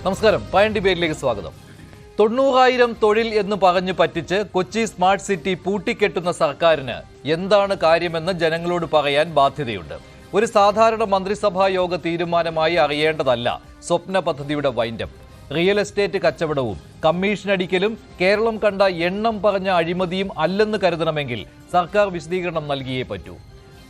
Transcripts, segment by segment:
നമസ്കാരം. പയൻ ഡിബേറ്റിലേക്ക് സ്വാഗതം. 90,000 തൊഴിൽ എന്ന് പറഞ്ഞു പറ്റിച്ച് കൊച്ചി സ്മാർട്ട് സിറ്റി പൂട്ടിക്കെട്ടുന്ന സർക്കാരിന് എന്താണ് കാര്യമെന്ന് ജനങ്ങളോട് പറയാൻ ബാധ്യതയുണ്ട്. ഒരു സാധാരണ മന്ത്രിസഭാ യോഗ തീരുമാനമായി അറിയേണ്ടതല്ല സ്വപ്ന പദ്ധതിയുടെ വൈൻഡപ്പ്. റിയൽ എസ്റ്റേറ്റ് കച്ചവടവും കമ്മീഷനടിക്കലും കേരളം കണ്ട എണ്ണം പറഞ്ഞ അഴിമതിയും അല്ലെന്ന് കരുതണമെങ്കിൽ സർക്കാർ വിശദീകരണം നൽകിയേ പറ്റൂ.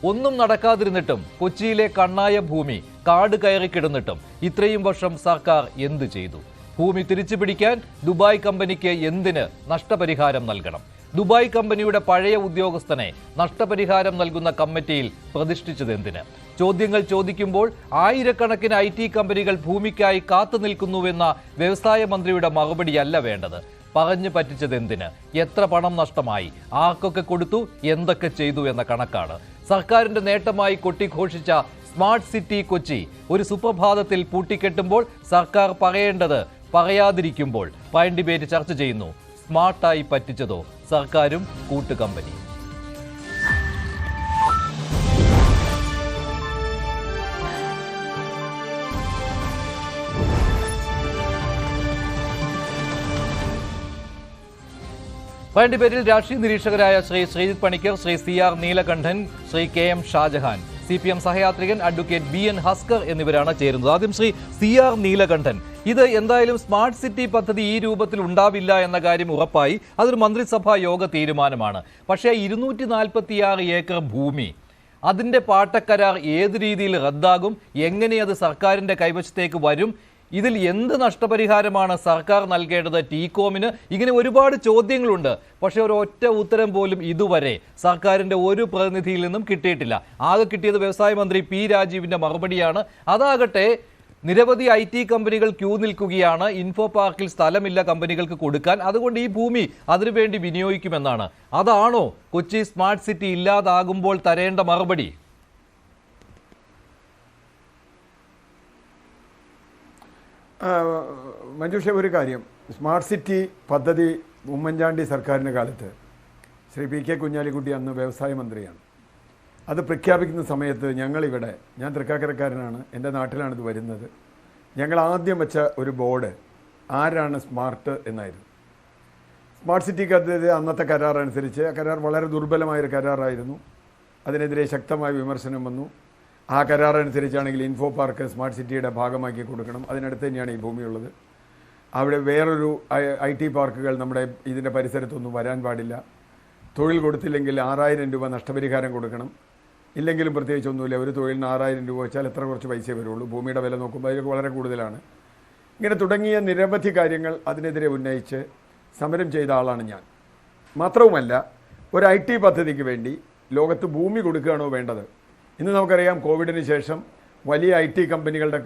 ഒന്നും നടക്കാതിരുന്നിട്ടും കൊച്ചിയിലെ കണ്ണായ ഭൂമി കാട് കയറി കിടന്നിട്ടും ഇത്രയും വർഷം സർക്കാർ എന്ത് ചെയ്തു? ഭൂമി തിരിച്ചു പിടിക്കാൻ ദുബായ് കമ്പനിക്ക് എന്തിന് നഷ്ടപരിഹാരം നൽകണം? ദുബായ് കമ്പനിയുടെ പഴയ ഉദ്യോഗസ്ഥനെ നഷ്ടപരിഹാരം നൽകുന്ന കമ്മിറ്റിയിൽ പ്രതിഷ്ഠിച്ചത് എന്തിന്? ചോദ്യങ്ങൾ ചോദിക്കുമ്പോൾ ആയിരക്കണക്കിന് IT കമ്പനികൾ ഭൂമിക്കായി കാത്തു നിൽക്കുന്നുവെന്ന വ്യവസായ മന്ത്രിയുടെ മറുപടിയല്ല വേണ്ടത്. പറഞ്ഞു പറ്റിച്ചത് എന്തിന്? എത്ര പണം നഷ്ടമായി? ആർക്കൊക്കെ കൊടുത്തു? എന്തൊക്കെ ചെയ്തു എന്ന കണക്കാണ്. സർക്കാരിന്റെ നേട്ടമായി കൊട്ടിഘോഷിച്ച സ്മാർട്ട് സിറ്റി കൊച്ചി ഒരു സുപ്രഭാതത്തിൽ പൂട്ടിക്കെട്ടുമ്പോൾ സർക്കാർ പറയേണ്ടത് പറയാതിരിക്കുമ്പോൾ പയൻ ഡിബേറ്റ് ചർച്ച ചെയ്യുന്നു. സ്മാർട്ടായി പറ്റിച്ചതോ സർക്കാരും കൂട്ടുകമ്പനി? പയൻ ഡിബേറ്റിൽ രാഷ്ട്രീയ നിരീക്ഷകരായ Shri Sreejith Panicker, Shri CR Neelakantan, Shri KM Shajahan, CPM സഹയാത്രികൻ അഡ്വക്കേറ്റ് BN ഹസ്കർ എന്നിവരാണ് ചേരുന്നത്. ആദ്യം ശ്രീ CR നീലകണ്ഠൻ, ഇത് എന്തായാലും സ്മാർട്ട് സിറ്റി പദ്ധതി ഈ രൂപത്തിൽ ഉണ്ടാവില്ല എന്ന കാര്യം ഉറപ്പായി. അതൊരു മന്ത്രിസഭാ യോഗ തീരുമാനമാണ്. പക്ഷേ 246 ഏക്കർ ഭൂമി, അതിൻ്റെ പാട്ടക്കരാർ ഏത് രീതിയിൽ റദ്ദാകും? എങ്ങനെ അത് സർക്കാരിൻ്റെ കൈവശത്തേക്ക് വരും? ഇതിൽ എന്ത് നഷ്ടപരിഹാരമാണ് സർക്കാർ നൽകേണ്ടത് ടീകോമിന്? ഇങ്ങനെ ഒരുപാട് ചോദ്യങ്ങളുണ്ട്. പക്ഷേ ഒരൊറ്റ ഉത്തരം പോലും ഇതുവരെ സർക്കാരിൻ്റെ ഒരു പ്രതിനിധിയിൽ നിന്നും കിട്ടിയിട്ടില്ല. ആകെ കിട്ടിയത് വ്യവസായ മന്ത്രി P രാജീവിൻ്റെ മറുപടിയാണ്. അതാകട്ടെ നിരവധി IT കമ്പനികൾ ക്യൂ നിൽക്കുകയാണ്. ഇൻഫോ പാർക്കിൽ സ്ഥലമില്ല കമ്പനികൾക്ക് കൊടുക്കാൻ, അതുകൊണ്ട് ഈ ഭൂമി അതിനുവേണ്ടി വിനിയോഗിക്കുമെന്നാണ്. അതാണോ കൊച്ചി സ്മാർട്ട് സിറ്റി ഇല്ലാതാകുമ്പോൾ തരേണ്ട മറുപടി? മഞ്ജുഷ, ഒരു കാര്യം, സ്മാർട്ട് സിറ്റി പദ്ധതി ഉമ്മൻചാണ്ടി സർക്കാരിൻ്റെ കാലത്ത് ശ്രീ PK കുഞ്ഞാലിക്കുട്ടി അന്ന് വ്യവസായ മന്ത്രിയാണ്. അത് പ്രഖ്യാപിക്കുന്ന സമയത്ത് ഞങ്ങളിവിടെ, ഞാൻ തൃക്കാക്കരക്കാരനാണ്, എൻ്റെ നാട്ടിലാണിത് വരുന്നത്, ഞങ്ങൾ ആദ്യം വെച്ച ഒരു ബോർഡ് ആരാണ് സ്മാർട്ട് എന്നായിരുന്നു. സ്മാർട്ട് സിറ്റിക്ക് അന്നത്തെ കരാർ അനുസരിച്ച് ആ കരാർ വളരെ ദുർബലമായൊരു കരാറായിരുന്നു. അതിനെതിരെ ശക്തമായ വിമർശനം വന്നു. ആ കരാർ അനുസരിച്ചാണെങ്കിൽ ഇൻഫോ പാർക്ക് സ്മാർട്ട് സിറ്റിയുടെ ഭാഗമാക്കി കൊടുക്കണം. അതിനടുത്ത് തന്നെയാണ് ഈ ഭൂമിയുള്ളത്. അവിടെ വേറൊരു IT പാർക്കുകൾ നമ്മുടെ ഇതിൻ്റെ പരിസരത്തൊന്നും വരാൻ പാടില്ല. തൊഴിൽ കൊടുത്തില്ലെങ്കിൽ 6,000 രൂപ നഷ്ടപരിഹാരം കൊടുക്കണം. ഇല്ലെങ്കിലും പ്രത്യേകിച്ചൊന്നുമില്ല. ഒരു തൊഴിലിന് 6,000 രൂപ വെച്ചാൽ എത്ര കുറച്ച് പൈസ വരുള്ളൂ. ഭൂമിയുടെ വില നോക്കുമ്പോൾ അതിൽ വളരെ കൂടുതലാണ്. ഇങ്ങനെ തുടങ്ങിയ നിരവധി കാര്യങ്ങൾ അതിനെതിരെ ഉന്നയിച്ച് സമരം ചെയ്ത ആളാണ് ഞാൻ. മാത്രവുമല്ല, ഒരു IT പദ്ധതിക്ക് വേണ്ടി ലോകത്ത് ഭൂമി കൊടുക്കുകയാണോ വേണ്ടത്? ഇന്ന് നമുക്കറിയാം, കോവിഡിന് ശേഷം വലിയ IT കമ്പനികളുടെ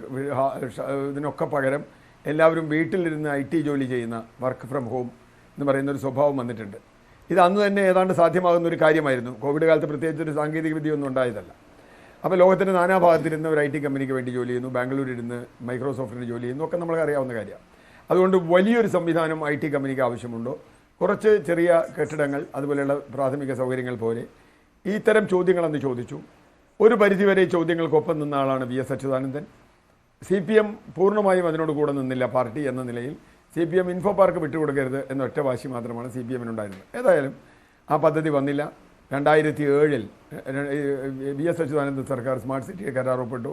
ഇതിനൊക്കെ പകരം എല്ലാവരും വീട്ടിലിരുന്ന് IT ജോലി ചെയ്യുന്ന വർക്ക് ഫ്രം ഹോം എന്ന് പറയുന്നൊരു സ്വഭാവം വന്നിട്ടുണ്ട്. ഇത് അന്ന് തന്നെ ഏതാണ്ട് സാധ്യമാകുന്ന ഒരു കാര്യമായിരുന്നു. കോവിഡ് കാലത്ത് പ്രത്യേകിച്ചൊരു സാങ്കേതിക വിദ്യയൊന്നും ഉണ്ടായതല്ല. അപ്പോൾ ലോകത്തിൻ്റെ നാനാഭാഗത്തിരുന്ന് ഒരു IT കമ്പനിക്ക് വേണ്ടി ജോലി ചെയ്യുന്നു, ബാംഗ്ലൂരിരുന്ന് മൈക്രോസോഫ്റ്റിന് ജോലി ചെയ്യുന്നു, ഒക്കെ നമുക്ക് അറിയാവുന്ന കാര്യമാണ്. അതുകൊണ്ട് വലിയൊരു സംവിധാനം IT കമ്പനിക്ക് ആവശ്യമുണ്ടോ? കുറച്ച് ചെറിയ കെട്ടിടങ്ങൾ, അതുപോലെയുള്ള പ്രാഥമിക സൗകര്യങ്ങൾ പോലെ ഇത്തരം ചോദ്യങ്ങളെന്ന് ചോദിച്ചു. ഒരു പരിധിവരെ ചോദ്യങ്ങൾക്കൊപ്പം നിന്ന ആളാണ് VS അച്യുതാനന്ദൻ. CPM പൂർണ്ണമായും അതിനോട് കൂടെ നിന്നില്ല. പാർട്ടി എന്ന നിലയിൽ CPM ഇൻഫോ പാർക്ക് വിട്ടുകൊടുക്കരുത് എന്ന ഒറ്റ വാശി മാത്രമാണ് CPMനുണ്ടായിരുന്നത്. ഏതായാലും ആ പദ്ധതി വന്നില്ല. 2007 VS അച്യുതാനന്ദൻ സർക്കാർ സ്മാർട്ട് സിറ്റിയെ കരാർ ഒപ്പിട്ടു.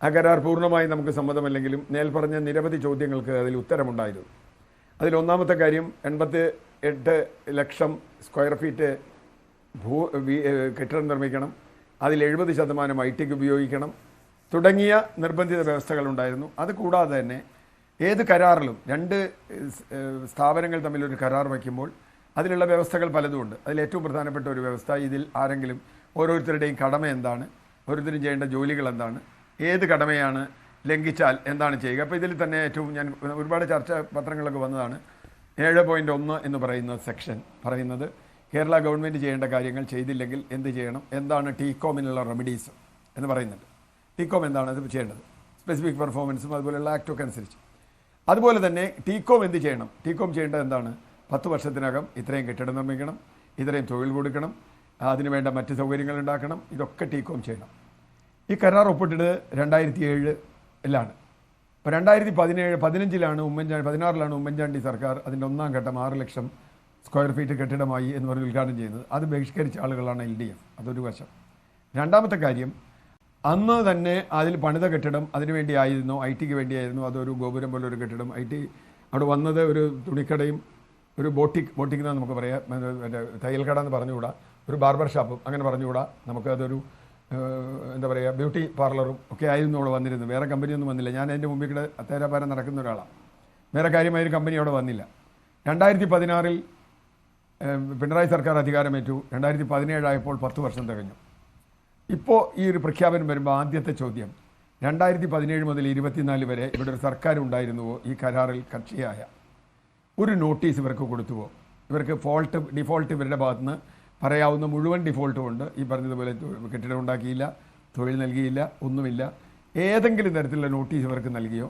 ആ കരാർ പൂർണ്ണമായും നമുക്ക് സമ്മതമല്ലെങ്കിലും മേൽപ്പറഞ്ഞ നിരവധി ചോദ്യങ്ങൾക്ക് അതിൽ ഉത്തരമുണ്ടായിരുന്നു. അതിലൊന്നാമത്തെ കാര്യം, 88 ലക്ഷം സ്ക്വയർ ഫീറ്റ് കെട്ടിടം നിർമ്മിക്കണം, അതിൽ 70% IT ഉപയോഗിക്കണം തുടങ്ങിയ നിർബന്ധിത വ്യവസ്ഥകളുണ്ടായിരുന്നു. അത് കൂടാതെ തന്നെ ഏത് കരാറിലും രണ്ട് സ്ഥാപനങ്ങൾ തമ്മിലൊരു കരാർ വയ്ക്കുമ്പോൾ അതിലുള്ള വ്യവസ്ഥകൾ പലതുമുണ്ട്. അതിലേറ്റവും പ്രധാനപ്പെട്ട ഒരു വ്യവസ്ഥ, ഇതിൽ ആരെങ്കിലും ഓരോരുത്തരുടെയും കടമ എന്താണ്, ഓരോരുത്തരും ചെയ്യേണ്ട ജോലികൾ എന്താണ്, ഏത് കടമയാണ് ലംഘിച്ചാൽ എന്താണ് ചെയ്യുക. അപ്പോൾ ഇതിൽ തന്നെ ഏറ്റവും ഞാൻ ഒരുപാട് ചർച്ചാ പത്രങ്ങളൊക്കെ വന്നതാണ് 7.1 എന്ന് പറയുന്ന സെക്ഷൻ പറയുന്നത് കേരള ഗവൺമെൻറ് ചെയ്യേണ്ട കാര്യങ്ങൾ ചെയ്തില്ലെങ്കിൽ എന്ത് ചെയ്യണം, എന്താണ് ടീകോമിനുള്ള റെമഡീസ് എന്ന് പറയുന്നുണ്ട്. ടീകോം എന്താണ് അത് ചെയ്യേണ്ടത്, സ്പെസിഫിക് പെർഫോമൻസും അതുപോലെയുള്ള ആക്റ്റൊക്കെ അനുസരിച്ച്. അതുപോലെ തന്നെ ടീകോം എന്ത് ചെയ്യണം, ടീകോം ചെയ്യേണ്ടത് എന്താണ്, 10 വർഷത്തിനകം ഇത്രയും കെട്ടിടം നിർമ്മിക്കണം, ഇത്രയും തൊഴിൽ കൊടുക്കണം, അതിനുവേണ്ട മറ്റ് സൗകര്യങ്ങൾ ഉണ്ടാക്കണം, ഇതൊക്കെ ടീകോം ചെയ്യണം. ഈ കരാർ ഒപ്പിട്ടത് 2007-ലാണ്. ഇപ്പോൾ 2015-16 ഉമ്മൻചാണ്ടി സർക്കാർ അതിൻ്റെ ഒന്നാം ഘട്ടം 6 ലക്ഷം സ്ക്വയർ ഫീറ്റ് കെട്ടിടമായി എന്ന് പറഞ്ഞ് ഉദ്ഘാടനം ചെയ്യുന്നത്. അത് ബഹിഷ്കരിച്ച ആളുകളാണ് LDF. അതൊരു വശം. രണ്ടാമത്തെ കാര്യം, അന്ന് തന്നെ അതിൽ പണിത കെട്ടിടം അതിനുവേണ്ടിയായിരുന്നു, IT-ക്ക് വേണ്ടിയായിരുന്നു. അതൊരു ഗോപുരം പോലെ ഒരു കെട്ടിടം. IT അവിടെ വന്നത് ഒരു തുണിക്കടയും ഒരു ബോട്ടിക് എന്ന് നമുക്ക് പറയാം, മറ്റേ തയ്യൽ കട എന്ന് പറഞ്ഞുകൂടാ, ഒരു ബാർബർ ഷാപ്പും അങ്ങനെ പറഞ്ഞുകൂടാ, നമുക്കതൊരു എന്താ പറയുക ബ്യൂട്ടി പാർലറും ഒക്കെ ആയിരുന്നു അവിടെ വന്നിരുന്നത്. വേറെ കമ്പനിയൊന്നും വന്നില്ല. ഞാൻ അതിൻ്റെ മുമ്പിൽ കൂടെ തേരാപാരം നടക്കുന്ന ഒരാളാണ്. വേറെ കാര്യമായൊരു കമ്പനി അവിടെ വന്നില്ല. 2016 പിണറായി സർക്കാർ അധികാരമേറ്റു. 2017 ആയപ്പോൾ 10 വർഷം തികഞ്ഞു. ഇപ്പോൾ ഈ ഒരു പ്രഖ്യാപനം വരുമ്പോൾ ആദ്യത്തെ ചോദ്യം, 2017 മുതൽ 24 വരെ ഇവിടെ ഒരു സർക്കാർ ഉണ്ടായിരുന്നുവോ? ഈ കരാറിൽ കക്ഷിയായ ഒരു നോട്ടീസ് ഇവർക്ക് കൊടുത്തുവോ? ഇവർക്ക് ഡിഫോൾട്ട് ഇവരുടെ ഭാഗത്തുനിന്ന് പറയാവുന്ന മുഴുവൻ ഡിഫോൾട്ടും ഉണ്ട്. ഈ പറഞ്ഞതുപോലെ കെട്ടിടം ഉണ്ടാക്കിയില്ല, തൊഴിൽ നൽകിയില്ല, ഒന്നുമില്ല. ഏതെങ്കിലും തരത്തിലുള്ള നോട്ടീസ് ഇവർക്ക് നൽകിയോ?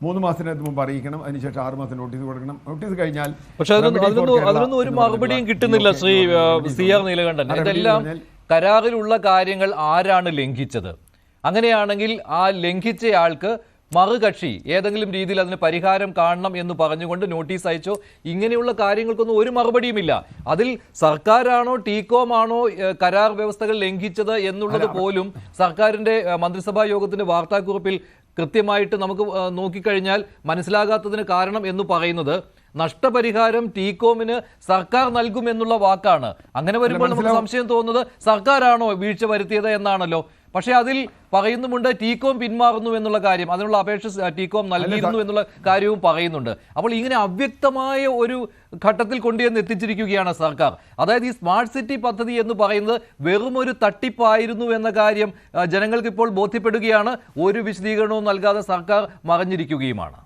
3 മാസത്തിനകത്ത് മുമ്പ് അറിയിക്കണം, അതിനുശേഷം 6 മാസം നോട്ടീസ് കൊടുക്കണം. നോട്ടീസ് കഴിഞ്ഞാൽ പക്ഷേ അതിനൊന്നും ഒരു മറുപടിയും കിട്ടുന്നില്ല ശ്രീ CR നീലകണ്ഠൻ. ഇതെല്ലാം കരാറിലുള്ള കാര്യങ്ങൾ ആരാണ് ലംഘിച്ചത്? അങ്ങനെയാണെങ്കിൽ ആ ലംഘിച്ചയാൾക്ക് മറുകക്ഷി ഏതെങ്കിലും രീതിയിൽ അതിന് പരിഹാരം കാണണം എന്ന് പറഞ്ഞുകൊണ്ട് നോട്ടീസ് അയച്ചോ? ഇങ്ങനെയുള്ള കാര്യങ്ങൾക്കൊന്നും ഒരു മറുപടിയുമില്ല. അതിൽ സർക്കാരാണോ ടീകോം ആണോ കരാർ വ്യവസ്ഥകൾ ലംഘിച്ചത് എന്നുള്ളത് പോലും സർക്കാരിന്റെ മന്ത്രിസഭാ യോഗത്തിന്റെ വാർത്താക്കുറിപ്പിൽ കൃത്യമായിട്ട് നമുക്ക് നോക്കിക്കഴിഞ്ഞാൽ മനസ്സിലാകാത്തതിന് കാരണം എന്ന് പറയുന്നത് നഷ്ടപരിഹാരം ടീകോമിന് സർക്കാർ നൽകുമെന്നുള്ള വാക്കാണ്. അങ്ങനെ വരുമ്പോൾ നമുക്ക് സംശയം തോന്നുന്നത് സർക്കാരാണോ വീഴ്ച വരുത്തിയത് എന്നാണല്ലോ. പക്ഷേ അതിൽ പറയുന്നുമുണ്ട് ടീകോം പിന്മാറുന്നു എന്നുള്ള കാര്യം, അതിനുള്ള അപേക്ഷ ടീകോം നൽകിയിരുന്നു എന്നുള്ള കാര്യവും പറയുന്നുണ്ട്. അപ്പോൾ ഇങ്ങനെ അവ്യക്തമായ ഒരു ഘട്ടത്തിൽ കൊണ്ടുവന്ന് എത്തിച്ചിരിക്കുകയാണ് സർക്കാർ. അതായത് ഈ സ്മാർട്ട് സിറ്റി പദ്ധതി എന്ന് പറയുന്നത് വെറും ഒരു തട്ടിപ്പായിരുന്നു എന്ന കാര്യം ജനങ്ങൾക്ക് ഇപ്പോൾ ബോധ്യപ്പെടുകയാണ്. ഒരു വിശദീകരണവും നൽകാതെ സർക്കാർ മറഞ്ഞിരിക്കുകയുമാണ്.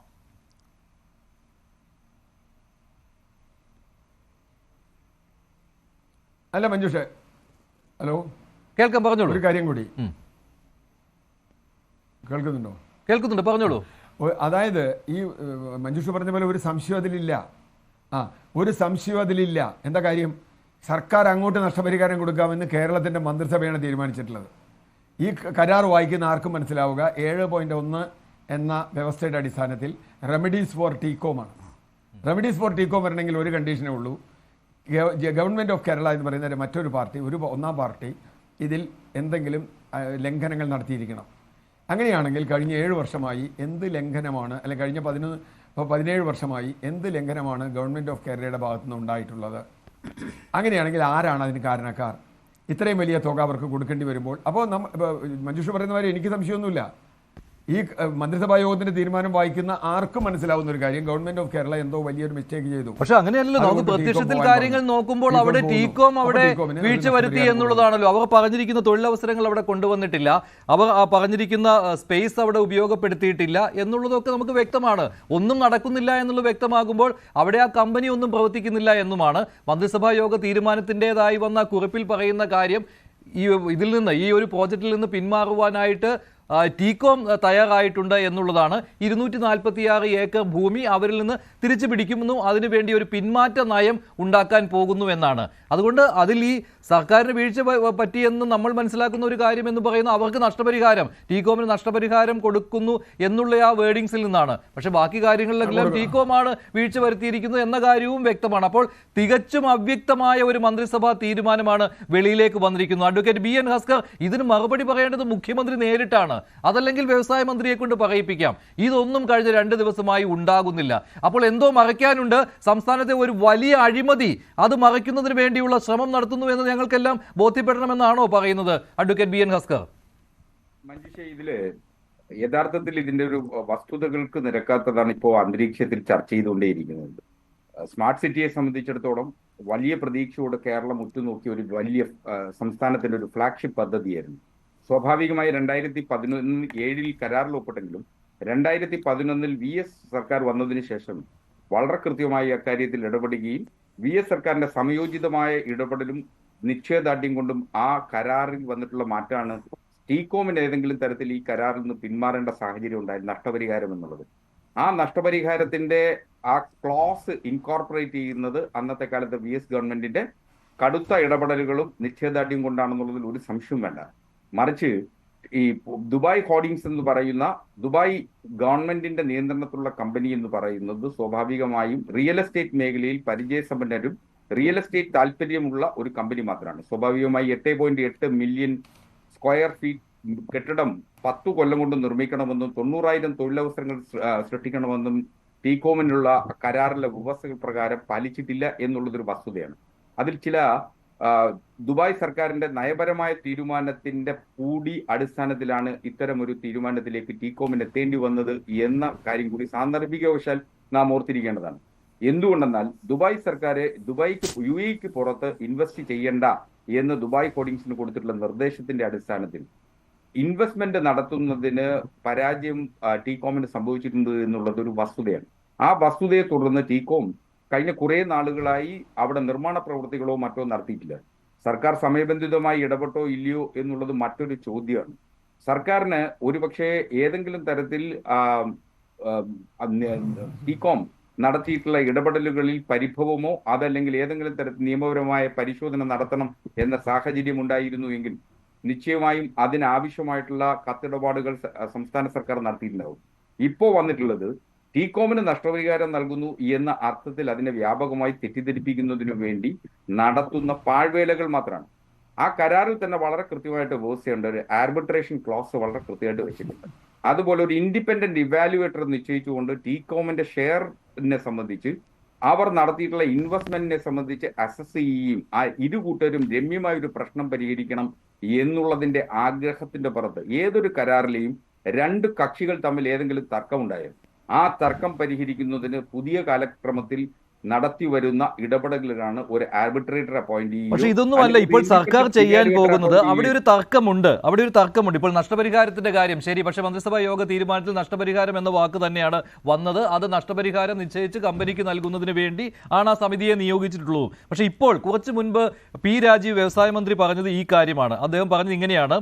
അല്ല മഞ്ജുഷേ, ഹലോ, കേൾക്കാം, പറഞ്ഞോളൂ. ഒരു കാര്യം കൂടി കേൾക്കുന്നുണ്ടോ? കേൾക്കുന്നുണ്ട്, പറഞ്ഞോളൂ. അതായത് ഈ മഞ്ജുഷ പറഞ്ഞ പോലെ ഒരു സംശയം അതിലില്ല. ഒരു സംശയം അതിലില്ല. എന്താ കാര്യം? സർക്കാർ അങ്ങോട്ട് നഷ്ടപരിഹാരം കൊടുക്കാമെന്ന് കേരളത്തിൻ്റെ മന്ത്രിസഭയാണ് തീരുമാനിച്ചിട്ടുള്ളത്. ഈ കരാർ വായിക്കുന്ന ആർക്കും മനസ്സിലാവുക 7.1 എന്ന വ്യവസ്ഥയുടെ അടിസ്ഥാനത്തിൽ റെമഡീസ് ഫോർ ടീകോമാണ്. റെമഡീസ് ഫോർ ടീകോം വരണമെങ്കിൽ ഒരു കണ്ടീഷനേ ഉള്ളൂ. ഗവൺമെൻറ് ഓഫ് കേരള എന്ന് പറയുന്ന മറ്റൊരു പാർട്ടി, ഒന്നാം പാർട്ടി ഇതിൽ എന്തെങ്കിലും ലംഘനങ്ങൾ നടത്തിയിരിക്കണം. അങ്ങനെയാണെങ്കിൽ കഴിഞ്ഞ 7 വർഷമായി എന്ത് ലംഘനമാണ്, അല്ലെങ്കിൽ കഴിഞ്ഞ 17 വർഷമായി എന്ത് ലംഘനമാണ് ഗവൺമെൻറ് ഓഫ് കേരളയുടെ ഭാഗത്തുനിന്ന് ഉണ്ടായിട്ടുള്ളത്? അങ്ങനെയാണെങ്കിൽ ആരാണ് അതിന് കാരണക്കാർ? ഇത്രയും വലിയ തുക അവർക്ക് കൊടുക്കേണ്ടി വരുമ്പോൾ അപ്പോൾ മഞ്ജുഷ പറയുന്ന മാതിരി എനിക്ക് സംശയമൊന്നുമില്ല. ഈ മന്ത്രിസഭാ യോഗത്തിന്റെ തീരുമാനം വായിക്കുന്ന ആർക്കും മനസ്സിലാവുന്ന ഒരു കാര്യം, ഗവൺമെന്റ് ഓഫ് കേരള എന്തോ വലിയൊരു മിസ്റ്റേക്ക് ചെയ്തു. പക്ഷെ അങ്ങനെയല്ലല്ലോ, നമുക്ക് പ്രത്യക്ഷത്തിൽ കാര്യങ്ങൾ നോക്കുമ്പോൾ അവിടെ ടീകോം അവിടെ വീഴ്ച വരുത്തി എന്നുള്ളതാണല്ലോ. അവർ പറഞ്ഞിരിക്കുന്ന തൊഴിലവസരങ്ങൾ അവിടെ കൊണ്ടുവന്നിട്ടില്ല, അവർ പറഞ്ഞിരിക്കുന്ന സ്പേസ് അവിടെ ഉപയോഗപ്പെടുത്തിയിട്ടില്ല എന്നുള്ളതൊക്കെ നമുക്ക് വ്യക്തമാണ്. ഒന്നും നടക്കുന്നില്ല എന്നുള്ളത് വ്യക്തമാകുമ്പോൾ അവിടെ ആ കമ്പനി ഒന്നും പ്രവർത്തിക്കുന്നില്ല എന്നുമാണ്. മന്ത്രിസഭാ യോഗ തീരുമാനത്തിൻ്റെതായി വന്ന കുറിപ്പിൽ പറയുന്ന കാര്യം, ഇതിൽ നിന്ന് ഈ ഒരു പ്രോജക്റ്റിൽ നിന്ന് പിന്മാറുവാനായിട്ട് ടീകോം തയ്യാറായിട്ടുണ്ട് എന്നുള്ളതാണ്. 246 ഏക്കർ ഭൂമി അവരിൽ നിന്ന് തിരിച്ചു പിടിക്കുമെന്നും അതിനുവേണ്ടി ഒരു പിന്മാറ്റ നയം ഉണ്ടാക്കാൻ പോകുന്നു എന്നാണ്. അതുകൊണ്ട് അതിൽ ഈ സർക്കാരിന് വീഴ്ച പറ്റിയെന്ന് നമ്മൾ മനസ്സിലാക്കുന്ന ഒരു കാര്യം എന്ന് പറയുന്നത് അവർക്ക് നഷ്ടപരിഹാരം, ടീകോമിന് നഷ്ടപരിഹാരം കൊടുക്കുന്നു എന്നുള്ള ആ വേർഡിങ്സിൽ നിന്നാണ്. പക്ഷേ ബാക്കി കാര്യങ്ങളിലെല്ലാം ടീകോമാണ് വീഴ്ച വരുത്തിയിരിക്കുന്നത് എന്ന കാര്യവും വ്യക്തമാണ്. അപ്പോൾ തികച്ചും അവ്യക്തമായ ഒരു മന്ത്രിസഭാ തീരുമാനമാണ് വെളിയിലേക്ക് വന്നിരിക്കുന്നത്. അഡ്വക്കേറ്റ് BN ഹസ്കർ, ഇതിന് മറുപടി പറയേണ്ടത് മുഖ്യമന്ത്രി നേരിട്ടാണ്, അതല്ലെങ്കിൽ വ്യവസായ മന്ത്രിയെ കൊണ്ട് പറയിപ്പിക്കാം. ഇതൊന്നും കഴിഞ്ഞ 2 ദിവസമായി ഉണ്ടാകുന്നില്ല. അപ്പോൾ എന്തോ മറയ്ക്കാനുണ്ട്. സംസ്ഥാനത്തെ ഒരു വലിയ അഴിമതി, അത് മറയ്ക്കുന്നതിന് വേണ്ടിയുള്ള ശ്രമം നടത്തുന്നു എന്ന് ഞങ്ങൾക്കെല്ലാം ബോധ്യപ്പെടണമെന്നാണോ പറയുന്നത് അഡ്വക്കേറ്റ് BN ഹസ്കർ? മഞ്ജുഷ, ഇതില് യഥാർത്ഥത്തിൽ ഇതിന്റെ ഒരു വസ്തുതകൾക്ക് നിരക്കാത്തതാണ് ഇപ്പോൾ അന്തരീക്ഷത്തിൽ ചർച്ച ചെയ്തുകൊണ്ടേയിരിക്കുന്നത്. സ്മാർട്ട് സിറ്റിയെ സംബന്ധിച്ചിടത്തോളം വലിയ പ്രതീക്ഷയോടെ കേരളം ഉറ്റുനോക്കിയ ഒരു വലിയ സംസ്ഥാനത്തിന്റെ ഒരു ഫ്ലാഗ്ഷിപ്പ് പദ്ധതിയായിരുന്നു. സ്വാഭാവികമായി 2017 കരാറിൽ ഒപ്പിട്ടെങ്കിലും 2011 VS സർക്കാർ വന്നതിന് ശേഷം വളരെ കൃത്യമായി അക്കാര്യത്തിൽ ഇടപെടുകയും VS സർക്കാരിന്റെ സമയോചിതമായ ഇടപെടലും നിശ്ചയദാർഢ്യം കൊണ്ടും ആ കരാറിൽ വന്നിട്ടുള്ള മാറ്റമാണ് ടീകോമിന് ഏതെങ്കിലും തരത്തിൽ ഈ കരാറിൽ നിന്ന് പിന്മാറേണ്ട സാഹചര്യം ഉണ്ടായിരുന്നു, നഷ്ടപരിഹാരം എന്നുള്ളത്. ആ നഷ്ടപരിഹാരത്തിന്റെ ആ ക്ലോസ് ഇൻകോർപ്പറേറ്റ് ചെയ്യുന്നത് അന്നത്തെ കാലത്ത് VS ഗവൺമെന്റിന്റെ കടുത്ത ഇടപെടലുകളും നിശ്ചയദാർഢ്യം കൊണ്ടാണെന്നുള്ളതിൽ ഒരു സംശയവും വേണ്ട. മറിച്ച് ഈ ദുബായ് ഹോർഡിങ്സ് എന്ന് പറയുന്ന ദുബായ് ഗവൺമെന്റിന്റെ നിയന്ത്രണത്തിലുള്ള കമ്പനി എന്ന് പറയുന്നത് സ്വാഭാവികമായും റിയൽ എസ്റ്റേറ്റ് മേഖലയിൽ പരിചയസമ്പന്നരും റിയൽ എസ്റ്റേറ്റ് താല്പര്യമുള്ള ഒരു കമ്പനി മാത്രമാണ്. സ്വാഭാവികമായി 8.8 മില്യൺ സ്ക്വയർ ഫീറ്റ് കെട്ടിടം 10 കൊല്ലം കൊണ്ട് നിർമ്മിക്കണമെന്നും 90,000 തൊഴിലവസരങ്ങൾ സൃഷ്ടിക്കണമെന്നും ടീകോമിനുള്ള കരാറിലെ വ്യവസ്ഥകൾ പ്രകാരം പാലിച്ചിട്ടില്ല എന്നുള്ളതൊരു വസ്തുതയാണ്. അതിൽ ചില ദുബായ് സർക്കാരിന്റെ നയപരമായ തീരുമാനത്തിന്റെ കൂടി അടിസ്ഥാനത്തിലാണ് ഇത്തരം ഒരു തീരുമാനത്തിലേക്ക് ടീകോമിന് എത്തേണ്ടി വന്നത് എന്ന കാര്യം കൂടി സാന്ദർഭികവശാൽ നാം ഓർത്തിരിക്കേണ്ടതാണ്. എന്തുകൊണ്ടെന്നാൽ ദുബായ് സർക്കാർ UAE പുറത്ത് ഇൻവെസ്റ്റ് ചെയ്യേണ്ട എന്ന് ദുബായ് ഹോർഡിങ്സിന് കൊടുത്തിട്ടുള്ള നിർദ്ദേശത്തിന്റെ അടിസ്ഥാനത്തിൽ ഇൻവെസ്റ്റ്മെന്റ് നടത്തുന്നതിന് പരാജയം ടീകോമിന് സംഭവിച്ചിട്ടുണ്ട് എന്നുള്ളത് ഒരു വസ്തുതയാണ്. ആ വസ്തുതയെ തുടർന്ന് ടീകോം കഴിഞ്ഞ കുറെ നാളുകളായി അവിടെ നിർമ്മാണ പ്രവൃത്തികളോ മറ്റോ നടത്തിയിട്ടില്ല. സർക്കാർ സമയബന്ധിതമായി ഇടപെട്ടോ ഇല്ലയോ എന്നുള്ളത് മറ്റൊരു ചോദ്യമാണ്. സർക്കാരിന് ഒരുപക്ഷെ ഏതെങ്കിലും തരത്തിൽ ടീകോം നടത്തിയിട്ടുള്ള ഇടപെടലുകളിൽ പരിഭവമോ അതല്ലെങ്കിൽ ഏതെങ്കിലും തരത്തിൽ നിയമപരമായ പരിശോധന നടത്തണം എന്ന സാഹചര്യം ഉണ്ടായിരുന്നു എങ്കിൽ നിശ്ചയമായും അതിനാവശ്യമായിട്ടുള്ള കത്തിടപാടുകൾ സംസ്ഥാന സർക്കാർ നടത്തിയിട്ടുണ്ടാവും. ഇപ്പോൾ വന്നിട്ടുള്ളത് ടീകോമിന് നഷ്ടപരിഹാരം നൽകുന്നു എന്ന അർത്ഥത്തിൽ അതിനെ വ്യാപകമായി തെറ്റിദ്ധരിപ്പിക്കുന്നതിനു വേണ്ടി നടത്തുന്ന പാഴ്വേലകൾ മാത്രമാണ്. ആ കരാറിൽ തന്നെ വളരെ കൃത്യമായിട്ട് വ്യവസ്ഥയുണ്ട്. ഒരു ആർബിട്രേഷൻ ക്ലോസ് വളരെ കൃത്യമായിട്ട് വെച്ചിട്ടുണ്ട്. അതുപോലെ ഒരു ഇൻഡിപെൻഡന്റ് ഇവാലുവേറ്റർ നിശ്ചയിച്ചുകൊണ്ട് ടീകോമിന്റെ ഷെയറിനെ സംബന്ധിച്ച് അവർ നടത്തിയിട്ടുള്ള ഇൻവെസ്റ്റ്മെന്റിനെ സംബന്ധിച്ച് അസസ് ചെയ്യുകയും ആ ഇരുകൂട്ടരും രമ്യമായ ഒരു പ്രശ്നം പരിഹരിക്കണം എന്നുള്ളതിന്റെ ആഗ്രഹത്തിന്റെ പുറത്ത് ഏതൊരു കരാറിലെയും രണ്ട് കക്ഷികൾ തമ്മിൽ ഏതെങ്കിലും തർക്കമുണ്ടായാൽ ആ തർക്കം പരിഹരിക്കുന്നതിന് പുതിയ കാലക്രമത്തിൽ നടത്തി വരുന്ന ഇടപെടലുകളാണ് ഒരു ആർബിട്രേറ്റർ അപ്പോയിന്റ് ചെയ്യുന്നത്. പക്ഷേ ഇതൊന്നുമല്ല ഇപ്പോൾ സർക്കാർ ചെയ്യാൻ പോകുന്നത്. അവിടെ ഒരു തർക്കമുണ്ട്. ഇപ്പോൾ നഷ്ടപരിഹാരത്തിന്റെ കാര്യം ശരി, പക്ഷേ മന്ത്രിസഭാ യോഗ തീരുമാനത്തിൽ നഷ്ടപരിഹാരം എന്ന വാക്ക് തന്നെയാണ് വന്നത്. അത് നഷ്ടപരിഹാരം നിശ്ചയിച്ച് കമ്പനിക്ക് നൽകുന്നതിന് വേണ്ടി ആണ് ആ സമിതിയെ നിയോഗിച്ചിട്ടുള്ളൂ. പക്ഷേ ഇപ്പോൾ കുറച്ച് മുൻപ് പി രാജീവ് വ്യവസായ മന്ത്രി പറഞ്ഞത് ഈ കാര്യമാണ്. അദ്ദേഹം പറഞ്ഞത് ഇങ്ങനെയാണ്: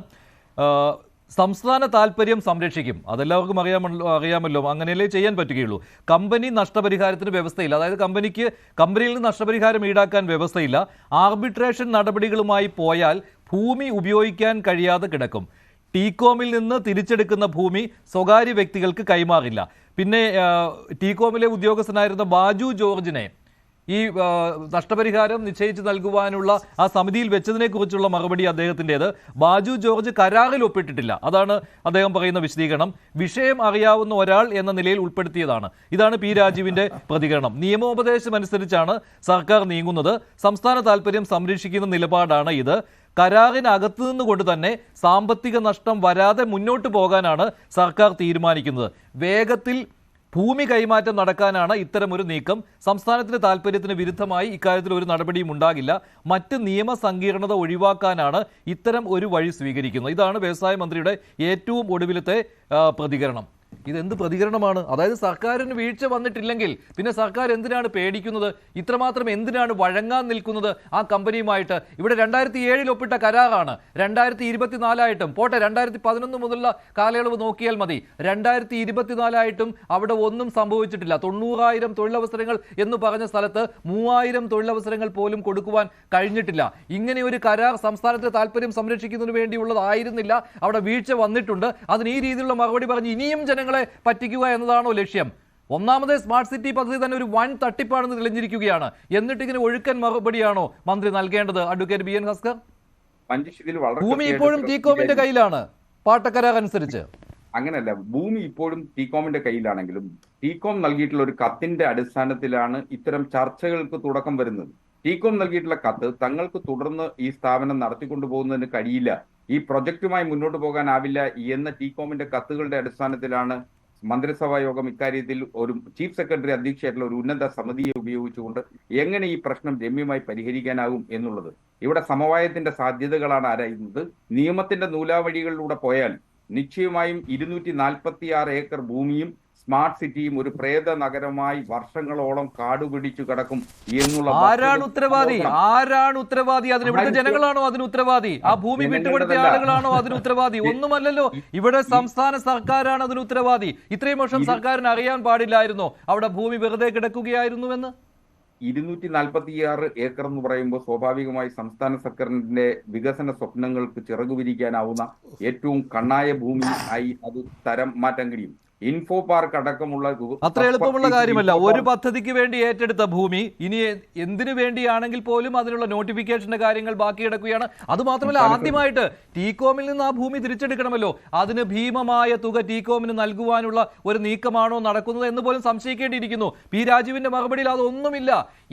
സംസ്ഥാന താല്പര്യം സംരക്ഷിക്കും. അതെല്ലാവർക്കും അറിയാമല്ലോ, അങ്ങനെയല്ലേ ചെയ്യാൻ പറ്റുകയുള്ളൂ. കമ്പനി നഷ്ടപരിഹാരത്തിന് വ്യവസ്ഥയില്ല. അതായത് കമ്പനിയിൽ നിന്ന് നഷ്ടപരിഹാരം ഈടാക്കാൻ വ്യവസ്ഥയില്ല. ആർബിട്രേഷൻ നടപടികളുമായി പോയാൽ ഭൂമി ഉപയോഗിക്കാൻ കഴിയാതെ കിടക്കും. ടീകോമിൽ നിന്ന് തിരിച്ചെടുക്കുന്ന ഭൂമി സ്വകാര്യ വ്യക്തികൾക്ക് കൈമാറില്ല. പിന്നെ ടീകോമിലെ ഉദ്യോഗസ്ഥനായിരുന്ന ബാജു ജോർജിനെ ഈ നഷ്ടപരിഹാരം നിശ്ചയിച്ച് നൽകുവാനുള്ള ആ സമിതിയിൽ വെച്ചതിനെ കുറിച്ചുള്ള മറുപടി അദ്ദേഹത്തിൻ്റെത്. ബാജു ജോർജ് കരാറിൽ ഒപ്പിട്ടിട്ടില്ല. അതാണ് അദ്ദേഹം പറയുന്ന വിശദീകരണം. വിഷയം അറിയാവുന്ന ഒരാൾ എന്ന നിലയിൽ ഉൾപ്പെടുത്തിയതാണ്. ഇതാണ് പി രാജീവിന്റെ പ്രതികരണം. നിയമോപദേശം അനുസരിച്ചാണ് സർക്കാർ നീങ്ങുന്നത്. സംസ്ഥാന താല്പര്യം സംരക്ഷിക്കുന്ന നിലപാടാണ് ഇത്. കരാറിനകത്തു നിന്നുകൊണ്ട് തന്നെ സാമ്പത്തിക നഷ്ടം വരാതെ മുന്നോട്ട് പോകാനാണ് സർക്കാർ തീരുമാനിക്കുന്നത്. വേഗത്തിൽ ഭൂമി കൈമാറ്റം നടക്കാനാണ് ഇത്തരം ഒരു നീക്കം. സംസ്ഥാനത്തിന്റെ താല്പര്യത്തിന് വിരുദ്ധമായി ഇക്കാര്യത്തിൽ ഒരു നടപടിയും ഉണ്ടാകില്ല. മറ്റ് നിയമ സങ്കീർണത ഒഴിവാക്കാനാണ് ഇത്തരം ഒരു വഴി സ്വീകരിക്കുന്നത്. ഇതാണ് വ്യവസായ മന്ത്രിയുടെ ഏറ്റവും ഒടുവിലത്തെ പ്രതികരണം. ഇതെന്ത് പ്രതികരണമാണ്? അതായത് സർക്കാരിന് വീഴ്ച വന്നിട്ടില്ലെങ്കിൽ പിന്നെ സർക്കാർ എന്തിനാണ് പേടിക്കുന്നത്? ഇത്രമാത്രം എന്തിനാണ് വഴങ്ങാൻ നിൽക്കുന്നത് ആ കമ്പനിയുമായിട്ട്? ഇവിടെ 2007 ഒപ്പിട്ട കരാറാണ്. 2024 പോട്ടെ, 2011 മുതലുള്ള കാലയളവ് നോക്കിയാൽ മതി. 2024 അവിടെ ഒന്നും സംഭവിച്ചിട്ടില്ല. 90,000 തൊഴിലവസരങ്ങൾ എന്ന് പറഞ്ഞ സ്ഥലത്ത് 3,000 തൊഴിലവസരങ്ങൾ പോലും കൊടുക്കുവാൻ കഴിഞ്ഞിട്ടില്ല. ഇങ്ങനെ ഒരു കരാർ സംസ്ഥാനത്തെ താല്പര്യം സംരക്ഷിക്കുന്നതിന് വേണ്ടിയുള്ളതായിരുന്നില്ല. അവിടെ വീഴ്ച വന്നിട്ടുണ്ട്. അതിന് ഈ രീതിയിലുള്ള മറുപടി പറഞ്ഞ് ഇനിയും ജനങ്ങളെ പറ്റിക്കുക എന്നതാണോ ലക്ഷ്യം? ഒന്നാമത് സ്മാർട്ട് സിറ്റി പദ്ധതി തന്നെ ഒരു വൻ തട്ടിപ്പാണെന്ന് തെളിഞ്ഞിരിക്കുകയാണ്. എന്നിട്ട് ഇങ്ങനെ ഒഴുക്കൻ മറുപടിയാണോ മന്ത്രി നൽകേണ്ടത്? അഡ്വക്കേറ്റ് BN ഹസ്കർ, ഭൂമി ഇപ്പോഴും ടീകോമിന്റെ കയ്യിലാണ് പാട്ടക്കരാർ അനുസരിച്ച്. അങ്ങനെയല്ല, ഭൂമി ഇപ്പോഴും ടീകോമിന്റെ കയ്യിലാണെങ്കിലും ടീകോം നൽകിയിട്ടുള്ള ഒരു കത്തിന്റെ അടിസ്ഥാനത്തിലാണ് ഇത്തരം ചർച്ചകൾക്ക് തുടക്കം വരുന്നത്. ടീകോം നൽകിയിട്ടുള്ള കത്ത് തങ്ങൾക്ക് തുടർന്ന് ഈ സ്ഥാപനം നടത്തിക്കൊണ്ടു പോകുന്നതിന് കഴിയില്ല, ഈ പ്രൊജക്റ്റുമായി മുന്നോട്ട് പോകാനാവില്ല എന്ന ടീകോമിന്റെ കത്തുകളുടെ അടിസ്ഥാനത്തിലാണ് മന്ത്രിസഭാ യോഗം ഇക്കാര്യത്തിൽ ഒരു ചീഫ് സെക്രട്ടറി അധ്യക്ഷയായിട്ടുള്ള ഒരു ഉന്നത സമിതിയെ ഉപയോഗിച്ചുകൊണ്ട് എങ്ങനെ ഈ പ്രശ്നം രമ്യമായി പരിഹരിക്കാനാകും എന്നുള്ളത്. ഇവിടെ സമവായത്തിന്റെ സാധ്യതകളാണ് ആരായുന്നത്. നിയമത്തിന്റെ നൂലാവഴികളിലൂടെ പോയാൽ നിശ്ചയമായും 246 ഏക്കർ ഭൂമിയും സ്മാർട്ട് സിറ്റിയും ഒരു പ്രേത നഗരമായി വർഷങ്ങളോളം കാടുപിടിച്ചു കിടക്കും എന്നുള്ള. ആരാണ് ഉത്തരവാദി? അതിന് ഇവിടുത്തെ ജനങ്ങളാണോ അതിന് ഉത്തരവാദി? ആ ഭൂമി വിട്ടുകൊടുത്ത ആളുകളാണോ അതിന് ഉത്തരവാദി? ഒന്നുമല്ലല്ലോ. ഇവിടെ സംസ്ഥാന സർക്കാരാണ് അതിന് ഉത്തരവാദി. ഇത്രയും വർഷം സർക്കാരിന് അറിയാൻ പാടില്ലായിരുന്നോ അവിടെ ഭൂമി വെറുതെ കിടക്കുകയായിരുന്നുവെന്ന്? 246 ഏക്കർ എന്ന് പറയുമ്പോൾ സ്വാഭാവികമായി സംസ്ഥാന സർക്കാരിന്റെ വികസന സ്വപ്നങ്ങൾക്ക് ചിറകു വിരിക്കാനാവുന്ന ഏറ്റവും കണ്ണായ ഭൂമി ആയി അത് തരം മാറ്റാൻ കഴിയും. ഇൻഫോ പാർക്ക് അടക്കമുള്ള അത്ര എളുപ്പമുള്ള കാര്യമല്ല. ഒരു പദ്ധതിക്ക് വേണ്ടി ഏറ്റെടുത്ത ഭൂമി ഇനി എന്തിനു വേണ്ടിയാണെങ്കിൽ പോലും അതിനുള്ള നോട്ടിഫിക്കേഷന്റെ കാര്യങ്ങൾ ബാക്കി കിടക്കുകയാണ്. അതുമാത്രമല്ല, ആദ്യമായിട്ട് ടീകോമിൽ നിന്ന് ആ ഭൂമി തിരിച്ചെടുക്കണമല്ലോ. അതിന് ഭീമമായ തുക ടീകോമിന് നൽകുവാനുള്ള ഒരു നീക്കമാണോ നടക്കുന്നത് എന്ന് പോലും സംശയിക്കേണ്ടിയിരിക്കുന്നു. പി രാജീവിന്റെ മറുപടിയിൽ അതൊന്നുമില്ല.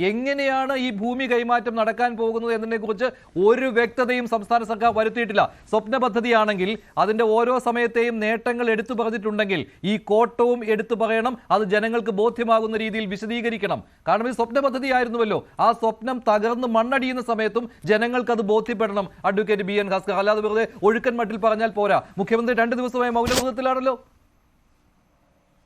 എങ്ങനെയാണ് ഈ ഭൂമി കൈമാറ്റം നടക്കാൻ പോകുന്നത് എന്നതിനെ കുറിച്ച് ഒരു വ്യക്തതയും സംസ്ഥാന സർക്കാർ വരുത്തിയിട്ടില്ല. സ്വപ്ന പദ്ധതിയാണെങ്കിൽ അതിന്റെ ഓരോ സമയത്തെയും നേട്ടങ്ങൾ എടുത്തു പറഞ്ഞിട്ടുണ്ടെങ്കിൽ ഈ കോട്ടവും എടുത്തു പറയണം. അത് ജനങ്ങൾക്ക് ബോധ്യമാകുന്ന രീതിയിൽ വിശദീകരിക്കണം. കാരണം ഇത് സ്വപ്ന പദ്ധതിയായിരുന്നുവല്ലോ. ആ സ്വപ്നം തകർന്ന് മണ്ണടിയുന്ന സമയത്തും ജനങ്ങൾക്ക് അത് ബോധ്യപ്പെടണം. അഡ്വക്കേറ്റ് ബി എൻ ഭാസ്കർ, അല്ലാതെ വെറുതെ ഒഴുക്കൻ മട്ടിൽ പറഞ്ഞാൽ പോരാ. മുഖ്യമന്ത്രി 2 ദിവസമായി മൗനവ്രതത്തിലാണല്ലോ.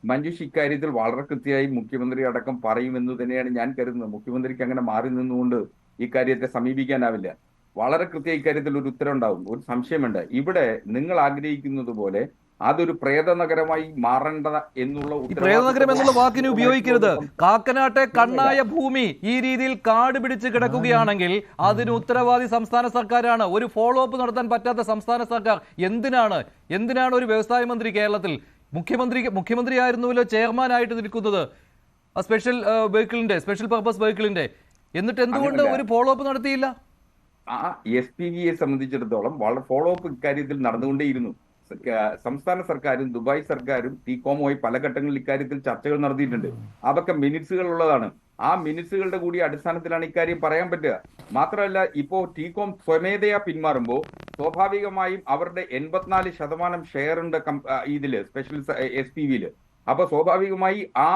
മഞ്ജുഷ്, ഇക്കാര്യത്തിൽ വളരെ കൃത്യമായി മുഖ്യമന്ത്രി അടക്കം പറയുമെന്ന് തന്നെയാണ് ഞാൻ കരുതുന്നത്. മുഖ്യമന്ത്രിക്ക് അങ്ങനെ മാറി നിന്നുകൊണ്ട് ഈ കാര്യത്തെ സമീപിക്കാനാവില്ല. വളരെ കൃത്യ ഇക്കാര്യത്തിൽ ഒരു ഉത്തരവുണ്ടാവും. ഒരു സംശയമുണ്ട്. ഇവിടെ നിങ്ങൾ ആഗ്രഹിക്കുന്നത് പോലെ അതൊരു പ്രേതനഗരമായി മാറേണ്ട എന്നുള്ള പ്രേതനഗരം എന്നുള്ള വാക്കിന് ഉപയോഗിക്കരുത്. കാക്കനാട്ടെ കണ്ണായ ഭൂമി ഈ രീതിയിൽ കാട് പിടിച്ച് കിടക്കുകയാണെങ്കിൽ അതിന് ഉത്തരവാദി സംസ്ഥാന സർക്കാരാണ്. ഒരു ഫോളോ അപ്പ് നടത്താൻ പറ്റാത്ത സംസ്ഥാന സർക്കാർ എന്തിനാണ് ഒരു വ്യവസായ മന്ത്രി കേരളത്തിൽ? മുഖ്യമന്ത്രി ആയിരുന്നുവല്ലോ ചെയർമാൻ ആയിട്ട് നിൽക്കുന്നത് സ്പെഷ്യൽ സ്പെഷ്യൽ പർപ്പസ് വെഹിക്കിളിന്റെ. എന്നിട്ട് എന്തുകൊണ്ട് ഒരു ഫോളോ അപ്പ് നടത്തിയില്ല? SPVയെ സംബന്ധിച്ചിടത്തോളം വളരെ ഫോളോ അപ്പ് ഇക്കാര്യത്തിൽ നടന്നുകൊണ്ടേയിരുന്നു. സംസ്ഥാന സർക്കാരും ദുബായ് സർക്കാരും ടീകോമുമായി പല ഘട്ടങ്ങളിൽ ഇക്കാര്യത്തിൽ ചർച്ചകൾ നടത്തിയിട്ടുണ്ട്. അതൊക്കെ മിനിറ്റ്സുകൾ ഉള്ളതാണ്. ആ മിനിറ്റ്സുകളുടെ കൂടി അടിസ്ഥാനത്തിലാണ് ഇക്കാര്യം പറയാൻ പറ്റുക. മാത്രമല്ല, ഇപ്പോ ടീകോം സ്വമേധയാ പിന്മാറുമ്പോൾ സ്വാഭാവികമായും അവരുടെ 84% ഷെയർ ഉണ്ട് ഇതില് സ്പെഷ്യൽ SPVയില്. അപ്പൊ സ്വാഭാവികമായി ആ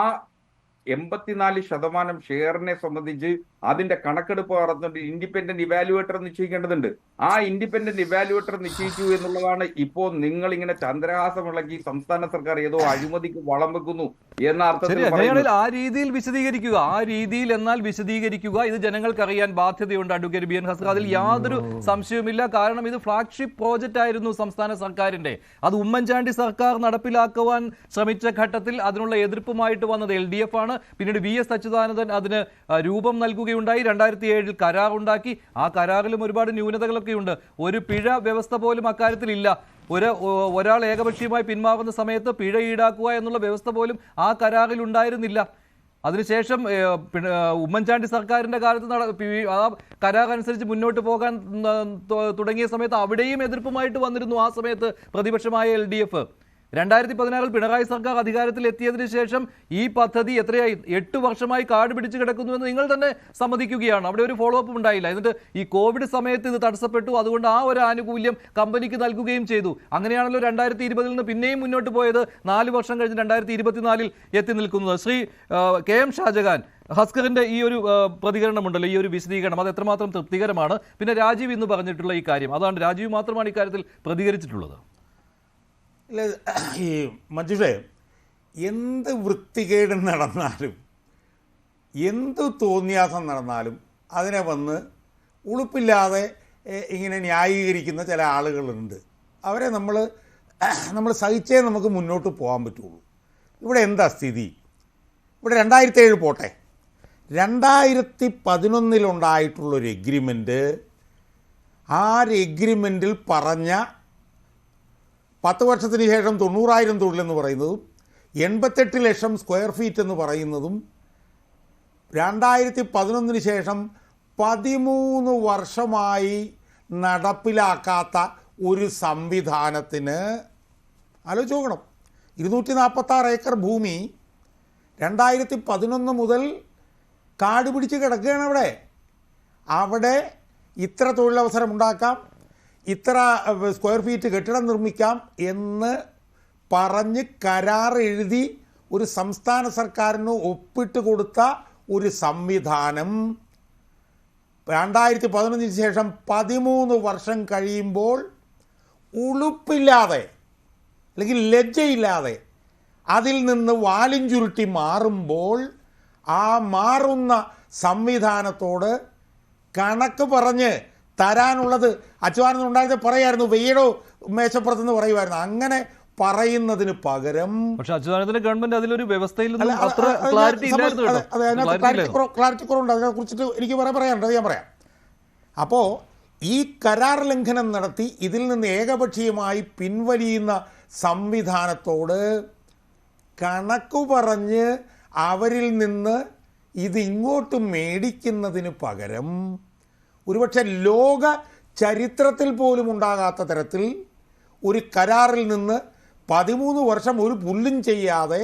84% ഷെയറിനെ സംബന്ധിച്ച് അതിന്റെ കണക്കെടുപ്പ് നടന്നിട്ട് ഇൻഡിപെൻഡന്റ് ഇവാലുവേറ്റർ നിശ്ചയിക്കേണ്ടതുണ്ട്. ആ ഇൻഡിപെൻഡന്റ് ഇവാലുവേറ്റർ നിശ്ചയിച്ചു എന്നുള്ളതാണ് ഇപ്പോൾ നിങ്ങൾ ഇങ്ങനെ ചന്ദ്രഹാസം ഇളക്കി സംസ്ഥാന സർക്കാർ ഏതോ അഴിമതിക്ക് വളം വെക്കുന്നു എന്ന അർത്ഥത്തിൽ ആ രീതിയിൽ വിശദീകരിക്കുക. ഇത് ജനങ്ങൾക്ക് അറിയാൻ ബാധ്യതയുണ്ട്. അഡ്വക്കേറ്റ് ബി എൻ ഭാസ്കർ, അതിൽ യാതൊരു സംശയവുമില്ല. കാരണം ഇത് ഫ്ലാഗ്ഷിപ്പ് പ്രോജക്റ്റ് ആയിരുന്നു സംസ്ഥാന സർക്കാരിന്റെ. അത് ഉമ്മൻചാണ്ടി സർക്കാർ നടപ്പിലാക്കുവാൻ ശ്രമിച്ച ഘട്ടത്തിൽ അതിനുള്ള എതിർപ്പുമായിട്ട് വന്നത് LDF ആണ്. പിന്നീട് VS അച്യുതാനന്ദൻ അതിന് രൂപം നൽകുകയുണ്ടായി. 2007 കരാറുണ്ടാക്കി. ആ കരാറിലും ഒരുപാട് ന്യൂനതകളൊക്കെ ഉണ്ട്. ഒരു പിഴ വ്യവസ്ഥ പോലും അക്കാര്യത്തിൽ ഇല്ല. ഒരാൾ ഏകപക്ഷീയമായി പിന്മാറുന്ന സമയത്ത് പിഴ ഈടാക്കുക എന്നുള്ള വ്യവസ്ഥ പോലും ആ കരാറിൽ ഉണ്ടായിരുന്നില്ല. അതിനുശേഷം ഉമ്മൻചാണ്ടി സർക്കാരിന്റെ കാലത്ത് ആ കരാർ അനുസരിച്ച് മുന്നോട്ട് പോകാൻ തുടങ്ങിയ സമയത്ത് അവിടെയും എതിർപ്പുമായിട്ട് വന്നിരുന്നു ആ സമയത്ത് പ്രതിപക്ഷമായ LDF. 2016 പിണറായി സർക്കാർ അധികാരത്തിൽ എത്തിയതിനു ശേഷം ഈ പദ്ധതി എത്രയായി 8 വർഷമായി കാട് പിടിച്ചു കിടക്കുന്നുവെന്ന് നിങ്ങൾ തന്നെ സമ്മതിക്കുകയാണ്. അവിടെ ഒരു ഫോളോ അപ്പ് ഉണ്ടായില്ല. എന്നിട്ട് ഈ കോവിഡ് സമയത്ത് ഇത് തടസ്സപ്പെട്ടു. അതുകൊണ്ട് ആ ഒരു ആനുകൂല്യം കമ്പനിക്ക് നൽകുകയും ചെയ്തു. അങ്ങനെയാണല്ലോ 2020 നിന്ന് പിന്നെയും മുന്നോട്ട് പോയത്. 4 വർഷം കഴിഞ്ഞ് 2024 എത്തി നിൽക്കുന്നത്. ശ്രീ KM ഷാജഹാൻ, ഹസ്കറിന്റെ ഈ ഒരു പ്രതികരണമുണ്ടല്ലോ, ഈ ഒരു വിശദീകരണം, അത് എത്രമാത്രം തൃപ്തികരമാണ്? പിന്നെ രാജീവ് ഇന്ന് പറഞ്ഞിട്ടുള്ള ഈ കാര്യം, അതാണ് രാജീവ് മാത്രമാണ് ഇക്കാര്യത്തിൽ പ്രതികരിച്ചിട്ടുള്ളത്. ഇല്ല, ഈ മഞ്ജുഷേ, എന്ത് വൃത്തികേട് നടന്നാലും എന്ത് തോന്നിയാസം നടന്നാലും അതിനെ വന്ന് ഉളുപ്പില്ലാതെ ഇങ്ങനെ ന്യായീകരിക്കുന്ന ചില ആളുകളുണ്ട്. അവരെ നമ്മൾ സഹിച്ചേ നമുക്ക് മുന്നോട്ട് പോകാൻ പറ്റുള്ളൂ. ഇവിടെ എന്താ സ്ഥിതി? ഇവിടെ 2007 പോട്ടെ, 2011 ഉണ്ടായിട്ടുള്ളൊരു എഗ്രിമെൻ്റ്, ആ ഒരു എഗ്രിമെൻറ്റിൽ പറഞ്ഞ 10 വർഷത്തിന് ശേഷം 90,000 തൊഴിലെന്ന് പറയുന്നതും 88 ലക്ഷം സ്ക്വയർ ഫീറ്റ് എന്ന് പറയുന്നതും 2011 ശേഷം 13 വർഷമായി നടപ്പിലാക്കാത്ത ഒരു സംവിധാനത്തിന് ആലോചിച്ച് നോക്കണം. 246 ഏക്കർ ഭൂമി 2011 മുതൽ കാട് പിടിച്ച് കിടക്കുകയാണ്. അവിടെ ഇത്ര തൊഴിലവസരം ഉണ്ടാക്കാം, ഇത്ര സ്ക്വയർ ഫീറ്റ് കെട്ടിടം നിർമ്മിക്കാം എന്ന് പറഞ്ഞ് കരാർ എഴുതി ഒരു സംസ്ഥാന സർക്കാരിന് ഒപ്പിട്ട് കൊടുത്ത ഒരു സംവിധാനം 2011 ശേഷം 13 വർഷം കഴിയുമ്പോൾ ഉളുപ്പില്ലാതെ അല്ലെങ്കിൽ ലജ്ജയില്ലാതെ അതിൽ നിന്ന് വാലും ചുരുട്ടി മാറുമ്പോൾ ആ മാറുന്ന സംവിധാനത്തോട് കണക്ക് പറഞ്ഞ് തരാനുള്ളത് അച്യുതാനന്ദൻ ഉണ്ടായത് പറയായിരുന്നു, വെയ്യടോ മേശപ്പുറത്തെന്ന് പറയുമായിരുന്നു. അങ്ങനെ പറയുന്നതിന് പകരം പക്ഷെ അച്യുതാനന്ദന്റെ ഗവൺമെന്റ് അതിലൊരു വ്യവസ്ഥയിൽ അല്ല, അത്ര ക്ലാരിറ്റി ഇല്ലായിരുന്നു കേട്ടോ. അതെ, അതിനകത്ത് ക്ലാരിറ്റി കുറവുണ്ട്. അതിനെക്കുറിച്ചിട്ട് എനിക്ക് പറയാനുണ്ട്, അത് ഞാൻ പറയാം. അപ്പോൾ ഈ കരാർ ലംഘനം നടത്തി ഇതിൽ നിന്ന് ഏകപക്ഷീയമായി പിൻവലിയുന്ന സംവിധാനത്തോട് കണക്കു പറഞ്ഞ് അവരിൽ നിന്ന് ഇത് ഇങ്ങോട്ട് മേടിക്കുന്നതിന് പകരം ഒരുപക്ഷെ ലോക ചരിത്രത്തിൽ പോലും ഉണ്ടാകാത്ത തരത്തിൽ ഒരു കരാറിൽ നിന്ന് 13 വർഷം ഒരു പുല്ലും ചെയ്യാതെ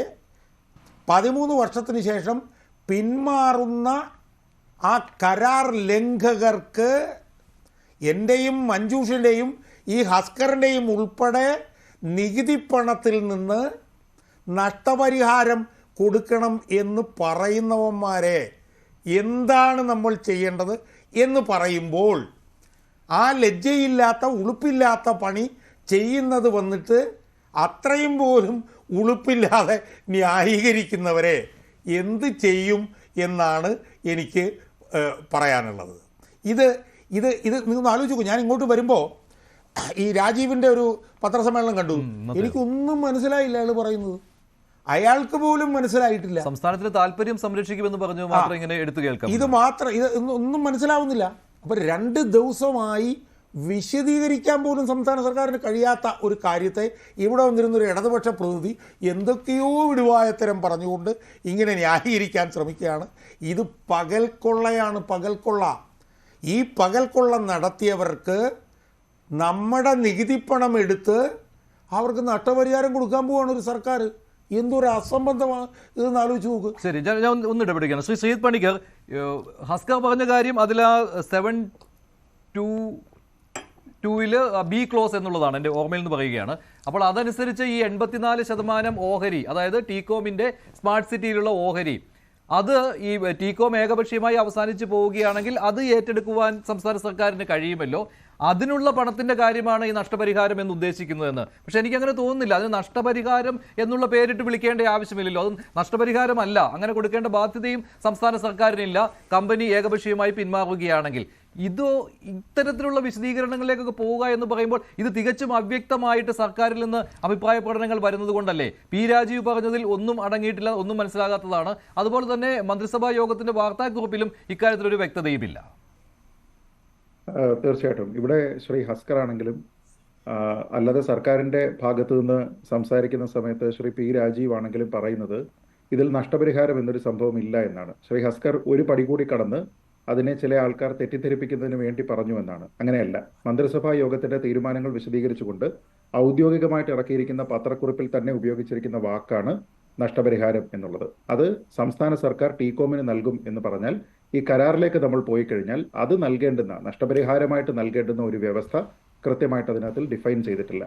13 വർഷത്തിന് ശേഷം പിന്മാറുന്ന ആ കരാർ ലംഘകർക്ക് എൻ്റെയും മഞ്ജുഷിൻ്റെയും ഈ ഹസ്കറിൻ്റെയും ഉൾപ്പെടെ നികുതി പണത്തിൽ നിന്ന് നഷ്ടപരിഹാരം കൊടുക്കണം എന്ന് പറയുന്നവന്മാരെ എന്താണ് നമ്മൾ ചെയ്യേണ്ടത് എന്ന് പറയുമ്പോൾ ആ ലജ്ജയില്ലാത്ത ഉളുപ്പില്ലാത്ത പണി ചെയ്യുന്നത് വന്നിട്ട് അത്രയും പോലും ഉളുപ്പില്ലാതെ ന്യായീകരിക്കുന്നവരെ എന്ത് ചെയ്യും എന്നാണ് എനിക്ക് പറയാനുള്ളത്. ഇത് ഇത് ഇത് നിങ്ങൾ ആലോചിച്ച് നോക്കൂ. ഞാൻ ഇങ്ങോട്ട് വരുമ്പോൾ ഈ രാജീവിൻ്റെ ഒരു പത്രസമ്മേളനം കണ്ടു. എനിക്കൊന്നും മനസ്സിലായില്ല അയാൾ പറയുന്നത്. അയാൾക്ക് പോലും മനസ്സിലായിട്ടില്ല. സംസ്ഥാനത്തിന് താല്പര്യം സംരക്ഷിക്കുമെന്ന് പറഞ്ഞു മാത്രം ഇങ്ങനെ എടുത്തു കേൾക്കാം. ഇത് മാത്രം ഇത് ഒന്നും മനസ്സിലാവുന്നില്ല. അപ്പോൾ 2 ദിവസമായി വിശദീകരിക്കാൻ പോലും സംസ്ഥാന സർക്കാരിന് കഴിയാത്ത ഒരു കാര്യത്തെ ഇവിടെ വന്നിരുന്നൊരു ഇടതുപക്ഷ പ്രതിനിധി എന്തൊക്കെയോ വിടുവായത്തരം പറഞ്ഞുകൊണ്ട് ഇങ്ങനെ ന്യായീകരിക്കാൻ ശ്രമിക്കുകയാണ്. ഇത് പകൽക്കൊള്ളയാണ്, പകൽക്കൊള്ള. ഈ പകൽക്കൊള്ള നടത്തിയവർക്ക് നമ്മുടെ നികുതിപ്പണം എടുത്ത് അവർക്ക് നഷ്ടപരിഹാരം കൊടുക്കാൻ പോവാണ് ഒരു സർക്കാർ. എന്തൊരു അസംബന്ധമാണ് ഇതെന്ന് ആലോചിച്ച് നോക്ക്. ശരി, ഞാൻ ഒന്ന് ഇടപെടുകയാണ്. ശ്രീ ശ്രീജിത് പണിക്കർ, ഹസ്കർ പറഞ്ഞ കാര്യം അതിൽ 722 ബി ക്ലോസ് എന്നുള്ളതാണ് എൻ്റെ ഓർമ്മയിൽ നിന്ന് പറയുകയാണ്. അപ്പോൾ അതനുസരിച്ച് ഈ 84% ഓഹരി, അതായത് ടീകോമിൻ്റെ സ്മാർട്ട് സിറ്റിയിലുള്ള ഓഹരി, അത് ഈ ടീകോം ഏകപക്ഷീയമായി അവസാനിച്ച് പോവുകയാണെങ്കിൽ അത് ഏറ്റെടുക്കുവാൻ സംസ്ഥാന സർക്കാരിന് കഴിയുമല്ലോ. അതിനുള്ള പണത്തിന്റെ കാര്യമാണ് ഈ നഷ്ടപരിഹാരം എന്ന് ഉദ്ദേശിക്കുന്നതെന്ന്. പക്ഷെ എനിക്കങ്ങനെ തോന്നുന്നില്ല. അതിന് നഷ്ടപരിഹാരം എന്നുള്ള പേരിട്ട് വിളിക്കേണ്ട ആവശ്യമില്ലല്ലോ. അത് നഷ്ടപരിഹാരമല്ല, അങ്ങനെ കൊടുക്കേണ്ട ബാധ്യതയും സംസ്ഥാന സർക്കാരിനില്ല കമ്പനി ഏകപക്ഷീയമായി പിന്മാറുകയാണെങ്കിൽ. ഇതോ ഇത്തരത്തിലുള്ള വിശദീകരണങ്ങളിലേക്കൊക്കെ പോവുക എന്ന് പറയുമ്പോൾ ഇത് തികച്ചും അവ്യക്തമായിട്ട് സർക്കാരിൽ നിന്ന് അഭിപ്രായ പ്രകടനങ്ങൾ വരുന്നത് കൊണ്ടല്ലേ. പി രാജീവ് പറഞ്ഞതിൽ ഒന്നും അടങ്ങിയിട്ടില്ല, ഒന്നും മനസ്സിലാകാത്തതാണ്. അതുപോലെ തന്നെ മന്ത്രിസഭാ യോഗത്തിന്റെ വാർത്താക്കുറിപ്പിലും ഇക്കാര്യത്തിലൊരു വ്യക്തതയുമില്ല. തീർച്ചയായിട്ടും ഇവിടെ ശ്രീ ഹസ്കർ ആണെങ്കിലും അല്ലാതെ സർക്കാരിന്റെ ഭാഗത്തു നിന്ന് സംസാരിക്കുന്ന സമയത്ത് ശ്രീ പി രാജീവ് ആണെങ്കിലും പറയുന്നത് ഇതിൽ നഷ്ടപരിഹാരം എന്നൊരു സംഭവം ഇല്ല എന്നാണ്. ശ്രീ ഹസ്കർ ഒരു പടി കൂടി കടന്ന് അതിനെ ചില ആൾക്കാർ തെറ്റിദ്ധരിപ്പിക്കുന്നതിന് വേണ്ടി പറഞ്ഞു എന്നാണ്. അങ്ങനെയല്ല. മന്ത്രിസഭാ യോഗത്തിന്റെ തീരുമാനങ്ങൾ വിശദീകരിച്ചുകൊണ്ട് ഔദ്യോഗികമായിട്ട് ഇറക്കിയിരിക്കുന്ന പത്രക്കുറിപ്പിൽ തന്നെ ഉപയോഗിച്ചിരിക്കുന്ന വാക്കാണ് നഷ്ടപരിഹാരം എന്നുള്ളത്. അത് സംസ്ഥാന സർക്കാർ ടീകോമിന് നൽകും എന്ന് പറഞ്ഞാൽ ഈ കരാറിലേക്ക് നമ്മൾ പോയി കഴിഞ്ഞാൽ അത് നൽകേണ്ടുന്ന നഷ്ടപരിഹാരമായിട്ട് നൽകേണ്ടുന്ന ഒരു വ്യവസ്ഥ കൃത്യമായിട്ട് അതിനകത്തിൽ ഡിഫൈൻ ചെയ്തിട്ടില്ല.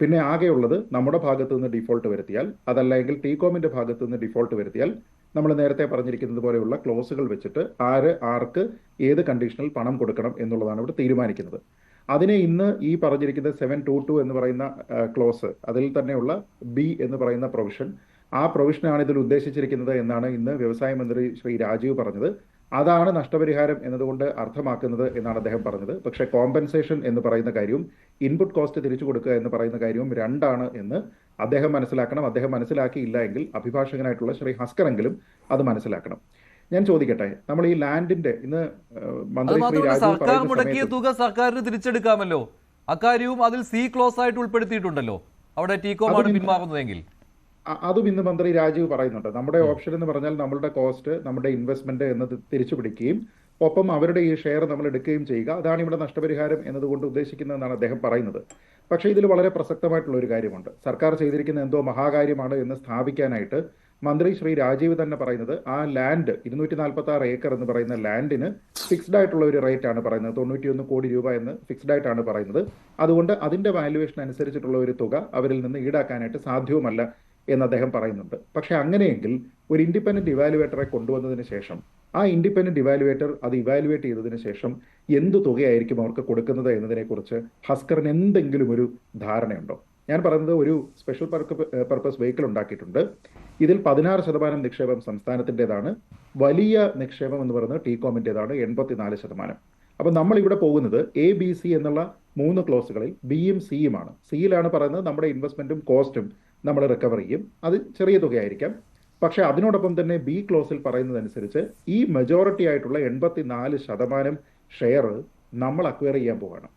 പിന്നെ ആകെയുള്ളത് നമ്മുടെ ഭാഗത്തു നിന്ന് ഡിഫോൾട്ട് വരുത്തിയാൽ, അതല്ലെങ്കിൽ ടീകോമിന്റെ ഭാഗത്തു നിന്ന് ഡിഫോൾട്ട് വരുത്തിയാൽ നമ്മൾ നേരത്തെ പറഞ്ഞിരിക്കുന്നത് പോലെയുള്ള ക്ലോസുകൾ വെച്ചിട്ട് ആർക്ക് ഏത് കണ്ടീഷനിൽ പണം കൊടുക്കണം എന്നുള്ളതാണ് ഇവിടെ തീരുമാനിക്കുന്നത്. അതിനെ ഇന്ന് ഈ പറഞ്ഞിരിക്കുന്ന 722 എന്ന് പറയുന്ന ക്ലോസ്, അതിൽ തന്നെയുള്ള ബി എന്ന് പറയുന്ന പ്രൊവിഷൻ, ആ പ്രൊവിഷനാണ് ഇതിൽ ഉദ്ദേശിച്ചിരിക്കുന്നത് എന്നാണ് ഇന്ന് വ്യവസായ മന്ത്രി ശ്രീ രാജീവ് പറഞ്ഞത്. അതാണ് നഷ്ടപരിഹാരം എന്നതുകൊണ്ട് അർത്ഥമാക്കുന്നത് എന്നാണ് അദ്ദേഹം പറഞ്ഞത്. പക്ഷേ കോമ്പൻസേഷൻ എന്ന് പറയുന്ന കാര്യവും ഇൻപുട്ട് കോസ്റ്റ് തിരിച്ചു കൊടുക്കുക എന്ന് പറയുന്ന കാര്യവും രണ്ടാണ് എന്ന് അദ്ദേഹം മനസ്സിലാക്കണം. അദ്ദേഹം മനസ്സിലാക്കിയില്ല എങ്കിൽ അഭിഭാഷകനായിട്ടുള്ള ശ്രീ ഹസ്കറെങ്കിലും അത് മനസ്സിലാക്കണം. ഞാൻ ചോദിക്കട്ടെ, നമ്മൾ ഈ ലാൻഡിന്റെ ഇന്ന് മന്ത്രി ശ്രീ രാജീവ് സർക്കാർ മുടക്കിയ തുക സർക്കാരിന് തിരിച്ചെടുക്കാമല്ലോ. അക്കാര്യവും അതിൽ സി ക്ലോസ് ആയിട്ട് ഉൾപ്പെടുത്തിയിട്ടുണ്ടല്ലോ. അവിടെ ടീകോമാണ് പിന്മാറുന്നതെങ്കിൽ അതും ഇന്ന് മന്ത്രി രാജീവ് പറയുന്നുണ്ട്. നമ്മുടെ ഓപ്ഷൻ എന്ന് പറഞ്ഞാൽ നമ്മളുടെ കോസ്റ്റ്, നമ്മുടെ ഇൻവെസ്റ്റ്മെന്റ് എന്നത് തിരിച്ചു പിടിക്കുകയും ഒപ്പം അവരുടെ ഈ ഷെയർ നമ്മൾ എടുക്കുകയും ചെയ്യുക, അതാണ് ഇവിടെ നഷ്ടപരിഹാരം എന്നതുകൊണ്ട് ഉദ്ദേശിക്കുന്നതെന്നാണ് അദ്ദേഹം പറയുന്നത്. പക്ഷേ ഇതിൽ വളരെ പ്രസക്തമായിട്ടുള്ള ഒരു കാര്യമുണ്ട്. സർക്കാർ ചെയ്തിരിക്കുന്ന എന്തോ മഹാകാര്യമാണ് എന്ന് സ്ഥാപിക്കാനായിട്ട് മന്ത്രി ശ്രീ രാജീവ് തന്നെ പറയുന്നത് ആ ലാൻഡ് 246 ഏക്കർ എന്ന് പറയുന്ന ലാൻഡിന് ഫിക്സ്ഡ് ആയിട്ടുള്ള ഒരു റേറ്റ് ആണ് പറയുന്നത്. 91 കോടി രൂപ എന്ന് ഫിക്സ്ഡ് ആയിട്ടാണ് പറയുന്നത്. അതുകൊണ്ട് അതിന്റെ വാല്യുവേഷൻ അനുസരിച്ചിട്ടുള്ള ഒരു തുക അവരിൽ നിന്ന് ഈടാക്കാനായിട്ട് സാധ്യവുമല്ല എന്ന് അദ്ദേഹം പറയുന്നുണ്ട്. പക്ഷെ അങ്ങനെയെങ്കിൽ ഒരു ഇൻഡിപെൻഡന്റ് ഇവാലുവേറ്ററെ കൊണ്ടുവന്നതിന് ശേഷം ആ ഇൻഡിപെൻഡന്റ് ഇവാലുവേറ്റർ അത് ഇവാലുവേറ്റ് ചെയ്തതിന് ശേഷം എന്ത് തുകയായിരിക്കും അവർക്ക് കൊടുക്കുന്നത് എന്നതിനെക്കുറിച്ച് ഹസ്കറിന് എന്തെങ്കിലും ഒരു ധാരണയുണ്ടോ? ഞാൻ പറയുന്നത് ഒരു സ്പെഷ്യൽ പർപ്പസ് വെഹിക്കിൾ ഉണ്ടാക്കിയിട്ടുണ്ട്. ഇതിൽ 16% നിക്ഷേപം സംസ്ഥാനത്തിൻ്റെതാണ്. വലിയ നിക്ഷേപം എന്ന് പറയുന്നത് ടീകോമിൻ്റെതാണ് 84%. അപ്പം നമ്മളിവിടെ പോകുന്നത് ABC എന്നുള്ള 3 ക്ലോസുകളിൽ ബിയും സിയുമാണ്. സിയിലാണ് പറയുന്നത് നമ്മുടെ ഇൻവെസ്റ്റ്മെന്റും കോസ്റ്റും നമ്മൾ റിക്കവർ ചെയ്യും, അത് ചെറിയ തുകയായിരിക്കാം. പക്ഷേ അതിനോടൊപ്പം തന്നെ ബി ക്ലോസിൽ പറയുന്നതനുസരിച്ച് ഈ മെജോറിറ്റി ആയിട്ടുള്ള 84% ഷെയർ നമ്മൾ അക്വയർ ചെയ്യാൻ പോവുകയാണ്.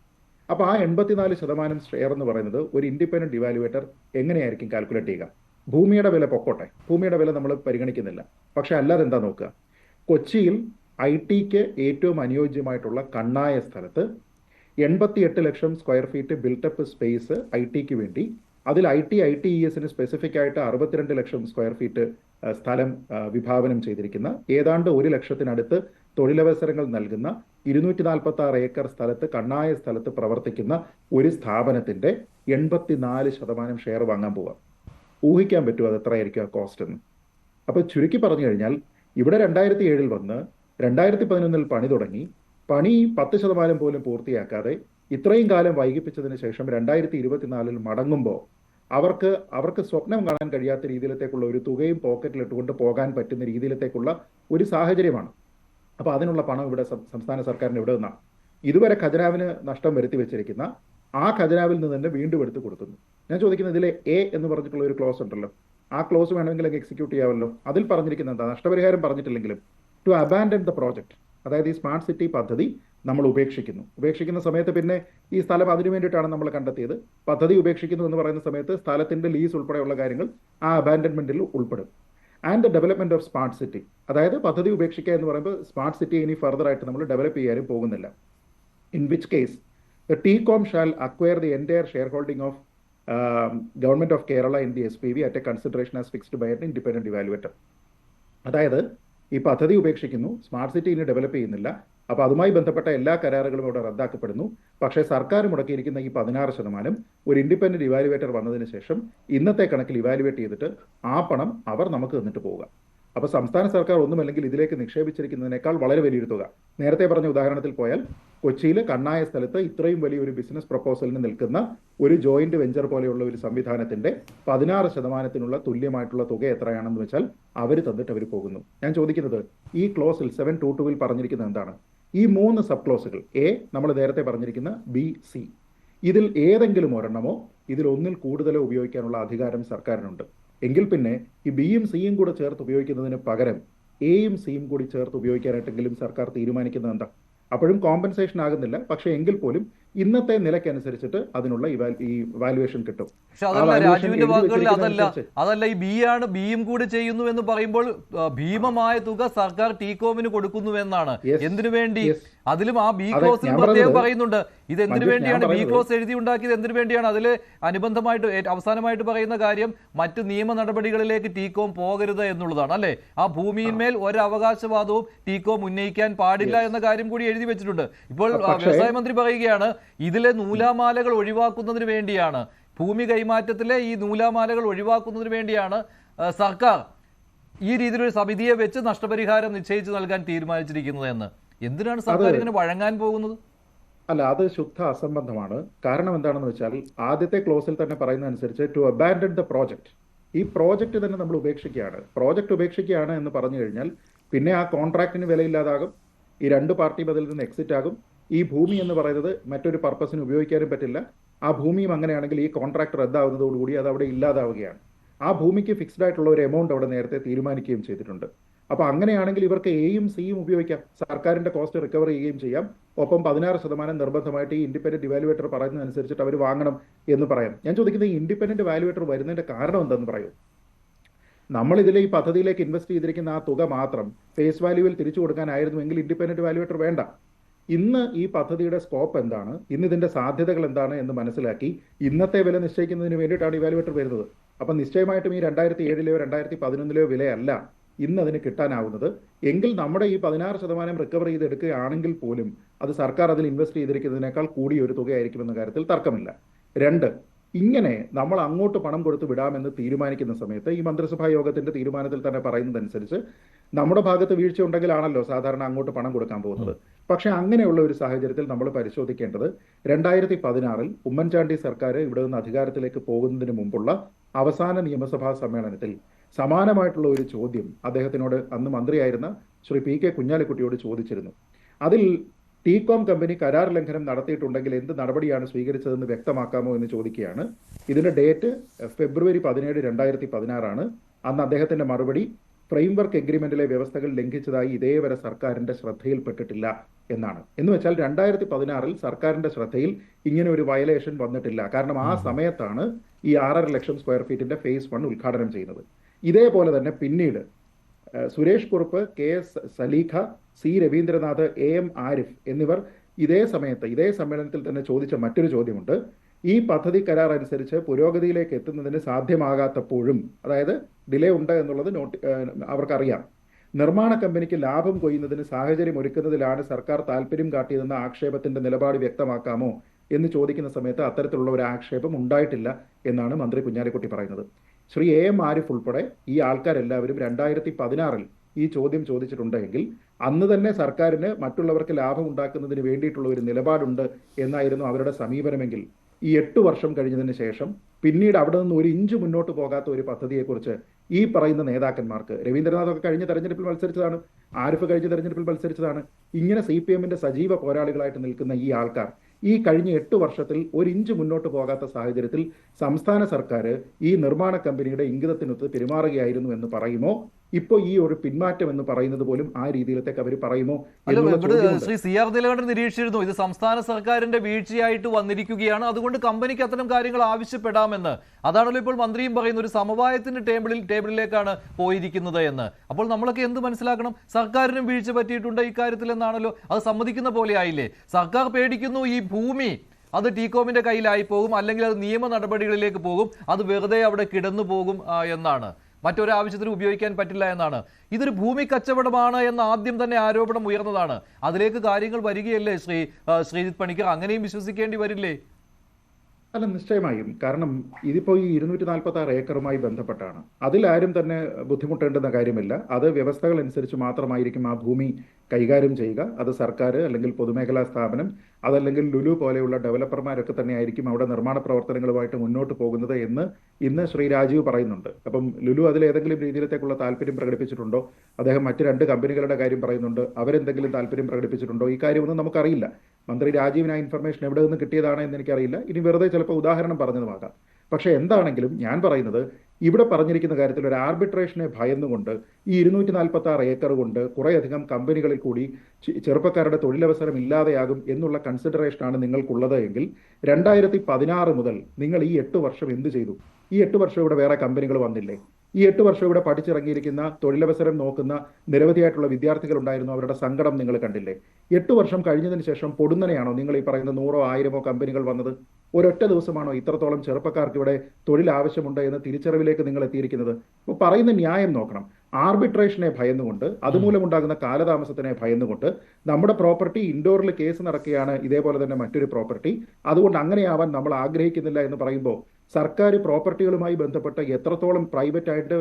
അപ്പോൾ ആ 84% ഷെയർ എന്ന് പറയുന്നത് ഒരു ഇൻഡിപെൻഡന്റ് ഇവാലുവേറ്റർ എങ്ങനെയായിരിക്കും കാൽക്കുലേറ്റ് ചെയ്യുക? ഭൂമിയുടെ വില പൊക്കോട്ടെ, ഭൂമിയുടെ വില നമ്മൾ പരിഗണിക്കുന്നില്ല. പക്ഷെ അല്ലാതെ എന്താ നോക്കുക, കൊച്ചിയിൽ IT-ക്ക് ഏറ്റവും അനുയോജ്യമായിട്ടുള്ള കണ്ണായ സ്ഥലത്ത് 88 ലക്ഷം സ്ക്വയർ ഫീറ്റ് ബിൽട്ടപ്പ് സ്പേസ് IT-ക്ക് വേണ്ടി, അതിൽ ITESന് സ്പെസിഫിക് ആയിട്ട് 62 ലക്ഷം സ്ക്വയർ ഫീറ്റ് സ്ഥലം വിഭാവനം ചെയ്തിരിക്കുന്ന, ഏതാണ്ട് 1 ലക്ഷത്തിനടുത്ത് തൊഴിലവസരങ്ങൾ നൽകുന്ന 246 ഏക്കർ സ്ഥലത്ത്, കണ്ണായ സ്ഥലത്ത് പ്രവർത്തിക്കുന്ന ഒരു സ്ഥാപനത്തിന്റെ 84% ഷെയർ വാങ്ങാൻ പോവാം. ഊഹിക്കാൻ പറ്റുമോ അത് എത്രയായിരിക്കും ആ കോസ്റ്റ് എന്ന്? അപ്പോൾ ചുരുക്കി പറഞ്ഞു കഴിഞ്ഞാൽ ഇവിടെ 2007 വന്ന് 2011 പണി തുടങ്ങി, പണി 10% പോലും പൂർത്തിയാക്കാതെ ഇത്രയും കാലം വൈകിപ്പിച്ചതിന് ശേഷം 2024 മടങ്ങുമ്പോൾ അവർക്ക് സ്വപ്നം കാണാൻ കഴിയാത്ത രീതിയിലത്തേക്കുള്ള ഒരു തുകയും പോക്കറ്റിലിട്ടുകൊണ്ട് പോകാൻ പറ്റുന്ന രീതിയിലത്തേക്കുള്ള ഒരു സാഹചര്യമാണ്. അപ്പോൾ അതിനുള്ള പണം ഇവിടെ സംസ്ഥാന സർക്കാരിന് ഇവിടെ നിന്നാണ്. ഇതുവരെ ഖജനാവിന് നഷ്ടം വരുത്തി വെച്ചിരിക്കുന്ന ആ ഖജനാവിൽ നിന്ന് തന്നെ വീണ്ടും എടുത്ത് കൊടുക്കുന്നു. ഞാൻ ചോദിക്കുന്നത്, ഇതിലെ എ എന്ന് പറഞ്ഞിട്ടുള്ള ഒരു ക്ലോസ് ഉണ്ടല്ലോ, ആ ക്ലോസ് വേണമെങ്കിൽ എക്സിക്യൂട്ട് ചെയ്യാമല്ലോ. അതിൽ പറഞ്ഞിരിക്കുന്നത് എന്താ? നഷ്ടപരിഹാരം പറഞ്ഞിട്ടില്ലെങ്കിലും ടു അബാൻഡൻ ദ പ്രോജക്റ്റ്, അതായത് ഈ സ്മാർട്ട് സിറ്റി പദ്ധതി നമ്മൾ ഉപേക്ഷിക്കുന്ന സമയത്ത് പിന്നെ ഈ സ്ഥലം അതിനു വേണ്ടിയിട്ടാണ് നമ്മൾ കണ്ടെത്തിയത്. പദ്ധതി ഉപേക്ഷിക്കുന്നു എന്ന് പറയുന്ന സമയത്ത് സ്ഥലത്തിന്റെ ലീസ് ഉൾപ്പെടെയുള്ള കാര്യങ്ങൾ ആ അബാൻഡൻമെന്റിൽ ഉൾപ്പെടും. And the development of smart city, അതായത് പദ്ധതി ഉപേക്ഷിക്കുക എന്ന് പറയുമ്പോൾ സ്മാർട്ട് സിറ്റി ഇനി ഫർദർ ആയിട്ട് നമ്മൾ ഡെവലപ്പ് ചെയ്യാനും പോകുന്നില്ല. In which case the TCOM shall acquire the entire shareholding of Government of Kerala in the SPV at a consideration as fixed by an independent evaluator. അതായത് ഈ പദ്ധതി ഉപേക്ഷിക്കുന്നു, സ്മാർട്ട് സിറ്റി ഇനി ഡെവലപ്പ് ചെയ്യുന്നില്ല, അപ്പോൾ അതുമായി ബന്ധപ്പെട്ട എല്ലാ കരാറുകളും ഇവിടെ റദ്ദാക്കപ്പെടുന്നു. പക്ഷേ സർക്കാർ മുടക്കിയിരിക്കുന്ന ഈ 16% ഒരു ഇൻഡിപെൻഡന്റ് ഇവാലുവേറ്റർ വന്നതിന് ശേഷം ഇന്നത്തെ കണക്കിൽ ഇവാലുവേറ്റ് ചെയ്തിട്ട് ആ പണം അവർ നമുക്ക് തന്നിട്ട് പോവുക. അപ്പോൾ സംസ്ഥാന സർക്കാർ ഒന്നുമല്ലെങ്കിൽ ഇതിലേക്ക് നിക്ഷേപിച്ചിരിക്കുന്നതിനേക്കാൾ വളരെ വലിയൊരു തുക. നേരത്തെ പറഞ്ഞ ഉദാഹരണത്തിൽ പോയാൽ കൊച്ചിയിൽ കണ്ണായ സ്ഥലത്ത് ഇത്രയും വലിയൊരു ബിസിനസ് പ്രപ്പോസലിന് നിൽക്കുന്ന ഒരു ജോയിന്റ് വെഞ്ചർ പോലെയുള്ള ഒരു സംവിധാനത്തിന്റെ 16% തുല്യമായിട്ടുള്ള തുക എത്രയാണെന്ന് വെച്ചാൽ അവർ തന്നിട്ട് അവർ പോകുന്നു. ഞാൻ ചോദിക്കുന്നത്, ഈ ക്ലോസിൽ 722 പറഞ്ഞിരിക്കുന്നത് എന്താണ്? ഈ 3 സബ് ക്ലോസുകൾ, എ നമ്മൾ നേരത്തെ പറഞ്ഞിരിക്കുന്ന, ബി, സി, ഇതിൽ ഏതെങ്കിലും ഒരെണ്ണമോ ഇതിൽ ഒന്നിൽ കൂടുതലോ ഉപയോഗിക്കാനുള്ള അധികാരം സർക്കാരിനുണ്ട്. എങ്കിൽ പിന്നെ ഈ ബിയും സിയും കൂടെ ചേർത്ത് ഉപയോഗിക്കുന്നതിന് പകരം എയും സിയും കൂടി ചേർത്ത് ഉപയോഗിക്കാനായിട്ടെങ്കിലും സർക്കാർ തീരുമാനിക്കുന്നത് എന്താ? അപ്പോഴും കോമ്പൻസേഷൻ ആകുന്നില്ല, പക്ഷേ എങ്കിൽ പോലും ഇന്നത്തെ നിലയ്ക്കനുസരിച്ചിട്ട് അതിനുള്ള ഈ വാല്യുവേഷൻ കിട്ടും. പക്ഷെ അതല്ല, രാജുവിന്റെ വാക്കുകളിൽ അതല്ല ഈ ബിയും കൂടി ചെയ്യുന്നു എന്ന് പറയുമ്പോൾ ഭീമമായ തുക സർക്കാർ ടീകോമിന് കൊടുക്കുന്നു എന്നാണ്. എന്തിനു വേണ്ടി? അതിലും ആ ബി ക്ലോസിൽ പ്രത്യേകം പറയുന്നുണ്ട് ഇത് എന്തിനു വേണ്ടിയാണ് ബി ക്ലോസ് എഴുതി ഉണ്ടാക്കിയത്, എന്തിനു വേണ്ടിയാണ്. അതിൽ അനുബന്ധമായിട്ട് അവസാനമായിട്ട് പറയുന്ന കാര്യം മറ്റ് നിയമ നടപടികളിലേക്ക് ടീകോം പോകരുത് എന്നുള്ളതാണ്, അല്ലെ? ആ ഭൂമിയിന്മേൽ ഒരു അവകാശവാദവും ടീകോം ഉന്നയിക്കാൻ പാടില്ല എന്ന കാര്യം കൂടി എഴുതി വെച്ചിട്ടുണ്ട്. ഇപ്പോൾ വ്യവസായ മന്ത്രി പറയുകയാണ് ഇതിലെ നൂലാമാലകൾ ഒഴിവാക്കുന്നതിന് വേണ്ടിയാണ്, ഭൂമി കൈമാറ്റത്തിലെ ഈ നൂലാമാലകൾ ഒഴിവാക്കുന്നതിന് വേണ്ടിയാണ് സർക്കാർ ഈ രീതിയിലൊരു സമിതിയെ വെച്ച് നഷ്ടപരിഹാരം നിശ്ചയിച്ചു നൽകാൻ തീരുമാനിച്ചിരിക്കുന്നത് എന്ന്. എന്തിനാണ് സർക്കാർ ഇങ്ങനെ വഴങ്ങാൻ പോകുന്നത്? അല്ല, അത് ശുദ്ധ അസംബന്ധമാണ്. കാരണം എന്താണെന്ന് വെച്ചാൽ ആദ്യത്തെ ക്ലോസിൽ തന്നെ പറയുന്നതനുസരിച്ച് ടു അബാൻഡൻ ദ പ്രോജക്റ്റ്, ഈ പ്രോജക്റ്റ് തന്നെ നമ്മൾ ഉപേക്ഷിക്കുകയാണ്. പ്രോജക്റ്റ് ഉപേക്ഷിക്കുകയാണ് എന്ന് പറഞ്ഞു കഴിഞ്ഞാൽ പിന്നെ ആ കോൺട്രാക്റ്റിന് വിലയില്ലാതാകും, ഈ 2 പാർട്ടിയും അതിൽ നിന്ന് എക്സിറ്റ് ആകും. ഈ ഭൂമി എന്ന് പറയുന്നത് മറ്റൊരു പർപ്പസിന് ഉപയോഗിക്കാനും പറ്റില്ല. ആ ഭൂമിയും അങ്ങനെയാണെങ്കിൽ ഈ കോൺട്രാക്ട് റദ്ദാവുന്നതോടുകൂടി അത് അവിടെ ഇല്ലാതാവുകയാണ്. ആ ഭൂമിക്ക് ഫിക്സ്ഡ് ആയിട്ടുള്ള ഒരു എമൗണ്ട് അവിടെ നേരത്തെ തീരുമാനിക്കുകയും ചെയ്തിട്ടുണ്ട്. അപ്പോൾ അങ്ങനെയാണെങ്കിൽ ഇവർക്ക് എയും സിയും ഉപയോഗിക്കാം, സർക്കാരിന്റെ കോസ്റ്റ് റിക്കവർ ചെയ്യുകയും ചെയ്യാം. ഒപ്പം 16% നിർബന്ധമായിട്ട് ഈ ഇൻഡിപെൻഡന്റ് ഇവാലുവേറ്റർ പറയുന്നതനുസരിച്ചിട്ട് അവർ വാങ്ങണം എന്ന് പറയാം. ഞാൻ ചോദിക്കുന്നത്, ഈ ഇൻഡിപെൻഡന്റ് ഇവാലുവേറ്റർ വരുന്നതിന്റെ കാരണം എന്താണെന്ന് പറയൂ. നമ്മൾ ഇതിലെ ഈ പദ്ധതിയിലേക്ക് ഇൻവെസ്റ്റ് ചെയ്തിരിക്കുന്ന ആ തുക മാത്രം ഫേസ് വാല്യൂവിൽ തിരിച്ചു കൊടുക്കാനായിരുന്നുവെങ്കിൽ ഇൻഡിപെൻഡന്റ് ഇവാലുവേറ്റർ വേണ്ട. ഇന്ന് ഈ പദ്ധതിയുടെ സ്കോപ്പ് എന്താണ്, ഇന്ന് ഇതിന്റെ സാധ്യതകൾ എന്താണ് എന്ന് മനസ്സിലാക്കി ഇന്നത്തെ വില നിശ്ചയിക്കുന്നതിന് വേണ്ടിയിട്ടാണ് ഇവാലുവേറ്റർ വരുന്നത്. അപ്പം നിശ്ചയമായിട്ടും ഈ 2007 2011 വിലയല്ല ഇന്ന് അതിന് കിട്ടാനാവുന്നത്. എങ്കിൽ നമ്മുടെ ഈ 16% റിക്കവർ ചെയ്തെടുക്കുകയാണെങ്കിൽ പോലും അത് സർക്കാർ അതിൽ ഇൻവെസ്റ്റ് ചെയ്തിരിക്കുന്നതിനേക്കാൾ കൂടിയ ഒരു തുകയായിരിക്കുമെന്ന കാര്യത്തിൽ തർക്കമില്ല. 2, ഇങ്ങനെ നമ്മൾ അങ്ങോട്ട് പണം കൊടുത്ത് വിടാമെന്ന് തീരുമാനിക്കുന്ന സമയത്ത് ഈ മന്ത്രിസഭാ യോഗത്തിന്റെ തീരുമാനത്തിൽ തന്നെ പറയുന്നതനുസരിച്ച് നമ്മുടെ ഭാഗത്ത് വീഴ്ച ഉണ്ടെങ്കിലാണല്ലോ സാധാരണ അങ്ങോട്ട് പണം കൊടുക്കാൻ പോകുന്നത്. പക്ഷെ അങ്ങനെയുള്ള ഒരു സാഹചര്യത്തിൽ നമ്മൾ പരിശോധിക്കേണ്ടത് 2016 ഉമ്മൻചാണ്ടി സർക്കാർ ഇവിടെ നിന്ന് അധികാരത്തിലേക്ക് പോകുന്നതിന് മുമ്പുള്ള അവസാന നിയമസഭാ സമ്മേളനത്തിൽ സമാനമായിട്ടുള്ള ഒരു ചോദ്യം അദ്ദേഹത്തിനോട് അന്ന് മന്ത്രിയായിരുന്ന ശ്രീ PK കുഞ്ഞാലിക്കുട്ടിയോട് ചോദിച്ചിരുന്നു. അതിൽ ടീകോം കമ്പനി കരാർ ലംഘനം നടത്തിയിട്ടുണ്ടെങ്കിൽ എന്ത് നടപടിയാണ് സ്വീകരിച്ചതെന്ന് വ്യക്തമാക്കാമോ എന്ന് ചോദിക്കുകയാണ്. ഇതിന്റെ ഡേറ്റ് ഫെബ്രുവരി 17, 2016 അന്ന് അദ്ദേഹത്തിന്റെ മറുപടി ഫ്രെയിംവർക്ക് എഗ്രിമെന്റിലെ വ്യവസ്ഥകൾ ലംഘിച്ചതായി ഇതേവരെ സർക്കാരിന്റെ ശ്രദ്ധയിൽപ്പെട്ടിട്ടില്ല എന്നാണ്. എന്ന് വെച്ചാൽ 2016 സർക്കാരിന്റെ ശ്രദ്ധയിൽ ഇങ്ങനെ ഒരു വയലേഷൻ വന്നിട്ടില്ല. കാരണം ആ സമയത്താണ് ഈ 6.5 ലക്ഷം സ്ക്വയർ ഫീറ്റിന്റെ ഫേസ് 1 ഉദ്ഘാടനം ചെയ്യുന്നത്. ഇതേപോലെ തന്നെ പിന്നീട് Suresh Kurup, KS Saleekha, C Ravindranath, AM Arif എന്നിവർ ഇതേ സമയത്ത് ഇതേ സമ്മേളനത്തിൽ തന്നെ ചോദിച്ച മറ്റൊരു ചോദ്യമുണ്ട്. ഈ പദ്ധതി കരാർ അനുസരിച്ച് പുരോഗതിയിലേക്ക് എത്തുന്നതിന് സാധ്യമാകാത്തപ്പോഴും, അതായത് ഡിലേ ഉണ്ട് എന്നുള്ളത് അവർക്കറിയാം, നിർമ്മാണ കമ്പനിക്ക് ലാഭം കൊയ്യുന്നതിന് സാഹചര്യം ഒരുക്കുന്നതിലാണ് സർക്കാർ താല്പര്യം കാട്ടിയതെന്ന ആക്ഷേപത്തിന്റെ നിലപാട് വ്യക്തമാക്കാമോ എന്ന് ചോദിക്കുന്ന സമയത്ത് അത്തരത്തിലുള്ള ഒരു ആക്ഷേപം ഉണ്ടായിട്ടില്ല എന്നാണ് മന്ത്രി കുഞ്ഞാലിക്കുട്ടി പറയുന്നത്. ശ്രീ AM ആരിഫ് ഉൾപ്പെടെ ഈ ആൾക്കാരെല്ലാവരും 2016 ഈ ചോദ്യം ചോദിച്ചിട്ടുണ്ടെങ്കിൽ അന്ന് തന്നെ സർക്കാരിന് മറ്റുള്ളവർക്ക് ലാഭം ഉണ്ടാക്കുന്നതിന് വേണ്ടിയിട്ടുള്ള ഒരു നിലപാടുണ്ട് എന്നായിരുന്നു അവരുടെ സമീപനമെങ്കിൽ ഈ 8 വർഷം കഴിഞ്ഞതിന് ശേഷം പിന്നീട് അവിടെ നിന്ന് ഒരു ഇഞ്ച് മുന്നോട്ട് പോകാത്ത ഒരു പദ്ധതിയെക്കുറിച്ച് ഈ പറയുന്ന നേതാക്കന്മാർക്ക്, രവീന്ദ്രനാഥൊക്കെ കഴിഞ്ഞ തെരഞ്ഞെടുപ്പിൽ മത്സരിച്ചതാണ്, ആരിഫ് കഴിഞ്ഞ തെരഞ്ഞെടുപ്പിൽ മത്സരിച്ചതാണ്, ഇങ്ങനെ CPMന്റെ സജീവ പോരാളികളായിട്ട് നിൽക്കുന്ന ഈ ആൾക്കാർ ഈ കഴിഞ്ഞ 8 വർഷത്തിൽ ഒരു ഇഞ്ച് മുന്നോട്ട് പോകാത്ത സാഹചര്യത്തിൽ സംസ്ഥാന സർക്കാർ ഈ നിർമ്മാണ കമ്പനിയുടെ ഇംഗിതത്തിനൊത്ത് പെരുമാറുകയായിരുന്നു എന്ന് പറയുമോ? ഇപ്പോൾ ഈ ഒരു പിന്മാറ്റം എന്ന് പറയുന്നത് പോലും ആ രീതിയിലത്തേക്ക് അവർ പറയുമോ? ശ്രീ CR ദിലകണ്ഠൻ നിരീക്ഷിച്ചിരുന്നു, ഇത് സംസ്ഥാന സർക്കാരിന്റെ വീഴ്ചയായിട്ട് വന്നിരിക്കുകയാണ്, അതുകൊണ്ട് കമ്പനിക്ക് അത്തരം കാര്യങ്ങൾ ആവശ്യപ്പെടാമെന്ന്. അതാണല്ലോ ഇപ്പോൾ മന്ത്രിയും പറയുന്ന ഒരു സമവായത്തിന്റെ ടേബിളിലേക്കാണ് പോയിരിക്കുന്നത് എന്ന്. അപ്പോൾ നമ്മളൊക്കെ എന്ത് മനസ്സിലാക്കണം? സർക്കാരിനും വീഴ്ച പറ്റിയിട്ടുണ്ട് ഇക്കാര്യത്തിൽ എന്നാണല്ലോ. അത് സമ്മതിക്കുന്ന പോലെ ആയില്ലേ? സർക്കാർ പേടിക്കുന്നു ഈ ഭൂമി അത് ടീകോമിന്റെ കയ്യിലായി പോകും, അല്ലെങ്കിൽ അത് നിയമ നടപടികളിലേക്ക് പോകും, അത് വെറുതെ അവിടെ കിടന്നു പോകും എന്നാണ്, മറ്റൊരാവശ്യത്തിന് ഉപയോഗിക്കാൻ പറ്റില്ല എന്നാണ്. ഇതൊരു ഭൂമി കച്ചവടമാണ് എന്ന ആദ്യം തന്നെ ആരോപണം ഉയർന്നതാണ്. അതിലേക്ക് കാര്യങ്ങൾ വരികയല്ലേ ശ്രീജിത്ത് പണിക്കർ? അങ്ങനെയും വിശ്വസിക്കേണ്ടി വരില്ലേ? അല്ല, നിശ്ചയമായും. കാരണം ഇതിപ്പോൾ ഈ 246 ഏക്കറുമായി ബന്ധപ്പെട്ടാണ്. അതിലാരും തന്നെ ബുദ്ധിമുട്ടേണ്ടുന്ന കാര്യമില്ല. അത് വ്യവസ്ഥകൾ അനുസരിച്ച് മാത്രമായിരിക്കും ആ ഭൂമി കൈകാര്യം ചെയ്യുക. അത് സർക്കാർ അല്ലെങ്കിൽ പൊതുമേഖലാ സ്ഥാപനം, അതല്ലെങ്കിൽ ലുലു പോലെയുള്ള ഡെവലപ്പർമാരൊക്കെ തന്നെയായിരിക്കും അവിടെ നിർമ്മാണ പ്രവർത്തനങ്ങളുമായിട്ട് മുന്നോട്ട് പോകുന്നത് എന്ന് ഇന്ന് ശ്രീ രാജീവ് പറയുന്നുണ്ട്. അപ്പം ലുലു അതിലേതെങ്കിലും രീതിയിലത്തേക്കുള്ള താല്പര്യം പ്രകടിപ്പിച്ചിട്ടുണ്ടോ? അദ്ദേഹം മറ്റ് 2 കമ്പനികളുടെ കാര്യം പറയുന്നുണ്ട്, അവരെന്തെങ്കിലും താല്പര്യം പ്രകടിപ്പിച്ചിട്ടുണ്ടോ? ഈ കാര്യമൊന്നും നമുക്കറിയില്ല. മന്ത്രി രാജീവിന് ആ ഇൻഫർമേഷൻ എവിടെ നിന്ന് കിട്ടിയതാണ് എന്ന് എനിക്കറിയില്ല. ഇനി വെറുതെ ചിലപ്പോൾ ഉദാഹരണം പറഞ്ഞതുമാകാം. പക്ഷേ എന്താണെങ്കിലും ഞാൻ പറയുന്നത്, ഇവിടെ പറഞ്ഞിരിക്കുന്ന കാര്യത്തിൽ ഒരു ആർബിട്രേഷനെ ഭയന്നുകൊണ്ട് ഈ 246 ഏക്കർ കൊണ്ട് കുറേയധികം കമ്പനികളിൽ കൂടി ചെറുപ്പക്കാരുടെ തൊഴിലവസരം ഇല്ലാതെയാകും എന്നുള്ള കൺസിഡറേഷനാണ് നിങ്ങൾക്കുള്ളത് എങ്കിൽ 2016 മുതൽ നിങ്ങൾ ഈ 8 വർഷം എന്ത് ചെയ്തു? ഈ 8 വർഷം ഇവിടെ വേറെ കമ്പനികൾ വന്നില്ലേ? ഈ 8 വർഷം ഇവിടെ പഠിച്ചിറങ്ങിയിരിക്കുന്ന തൊഴിലവസരം നോക്കുന്ന നിരവധിയായിട്ടുള്ള വിദ്യാർത്ഥികൾ ഉണ്ടായിരുന്നു, അവരുടെ സങ്കടം നിങ്ങൾ കണ്ടില്ലേ? 8 വർഷം കഴിഞ്ഞതിന് ശേഷം പൊടുന്നനെയാണോ നിങ്ങൾ ഈ പറയുന്ന 100ഓ 1000ഓ കമ്പനികൾ വന്നത്? ഒരൊറ്റ ദിവസമാണോ ഇത്രത്തോളം ചെറുപ്പക്കാർക്ക് ഇവിടെ തൊഴിൽ ആവശ്യമുണ്ട് എന്ന് തിരിച്ചറിവിലേക്ക് നിങ്ങൾ എത്തിയിരിക്കുന്നത്? അപ്പോൾ പറയുന്ന ന്യായം നോക്കണം. ആർബിട്രേഷനെ ഭയന്നുകൊണ്ട്, അതുമൂലമുണ്ടാകുന്ന കാലതാമസത്തിനെ ഭയന്നുകൊണ്ട് നമ്മുടെ പ്രോപ്പർട്ടി ഇൻഡോറിൽ കേസ് നടക്കുകയാണ്, ഇതേപോലെ തന്നെ മറ്റൊരു പ്രോപ്പർട്ടി, അതുകൊണ്ട് അങ്ങനെയാവാൻ നമ്മൾ ആഗ്രഹിക്കുന്നില്ല എന്ന് പറയുമ്പോൾ സർക്കാർ പ്രോപ്പർട്ടികളുമായി ബന്ധപ്പെട്ട് എത്രത്തോളം പ്രൈവറ്റ് ആയിട്ട്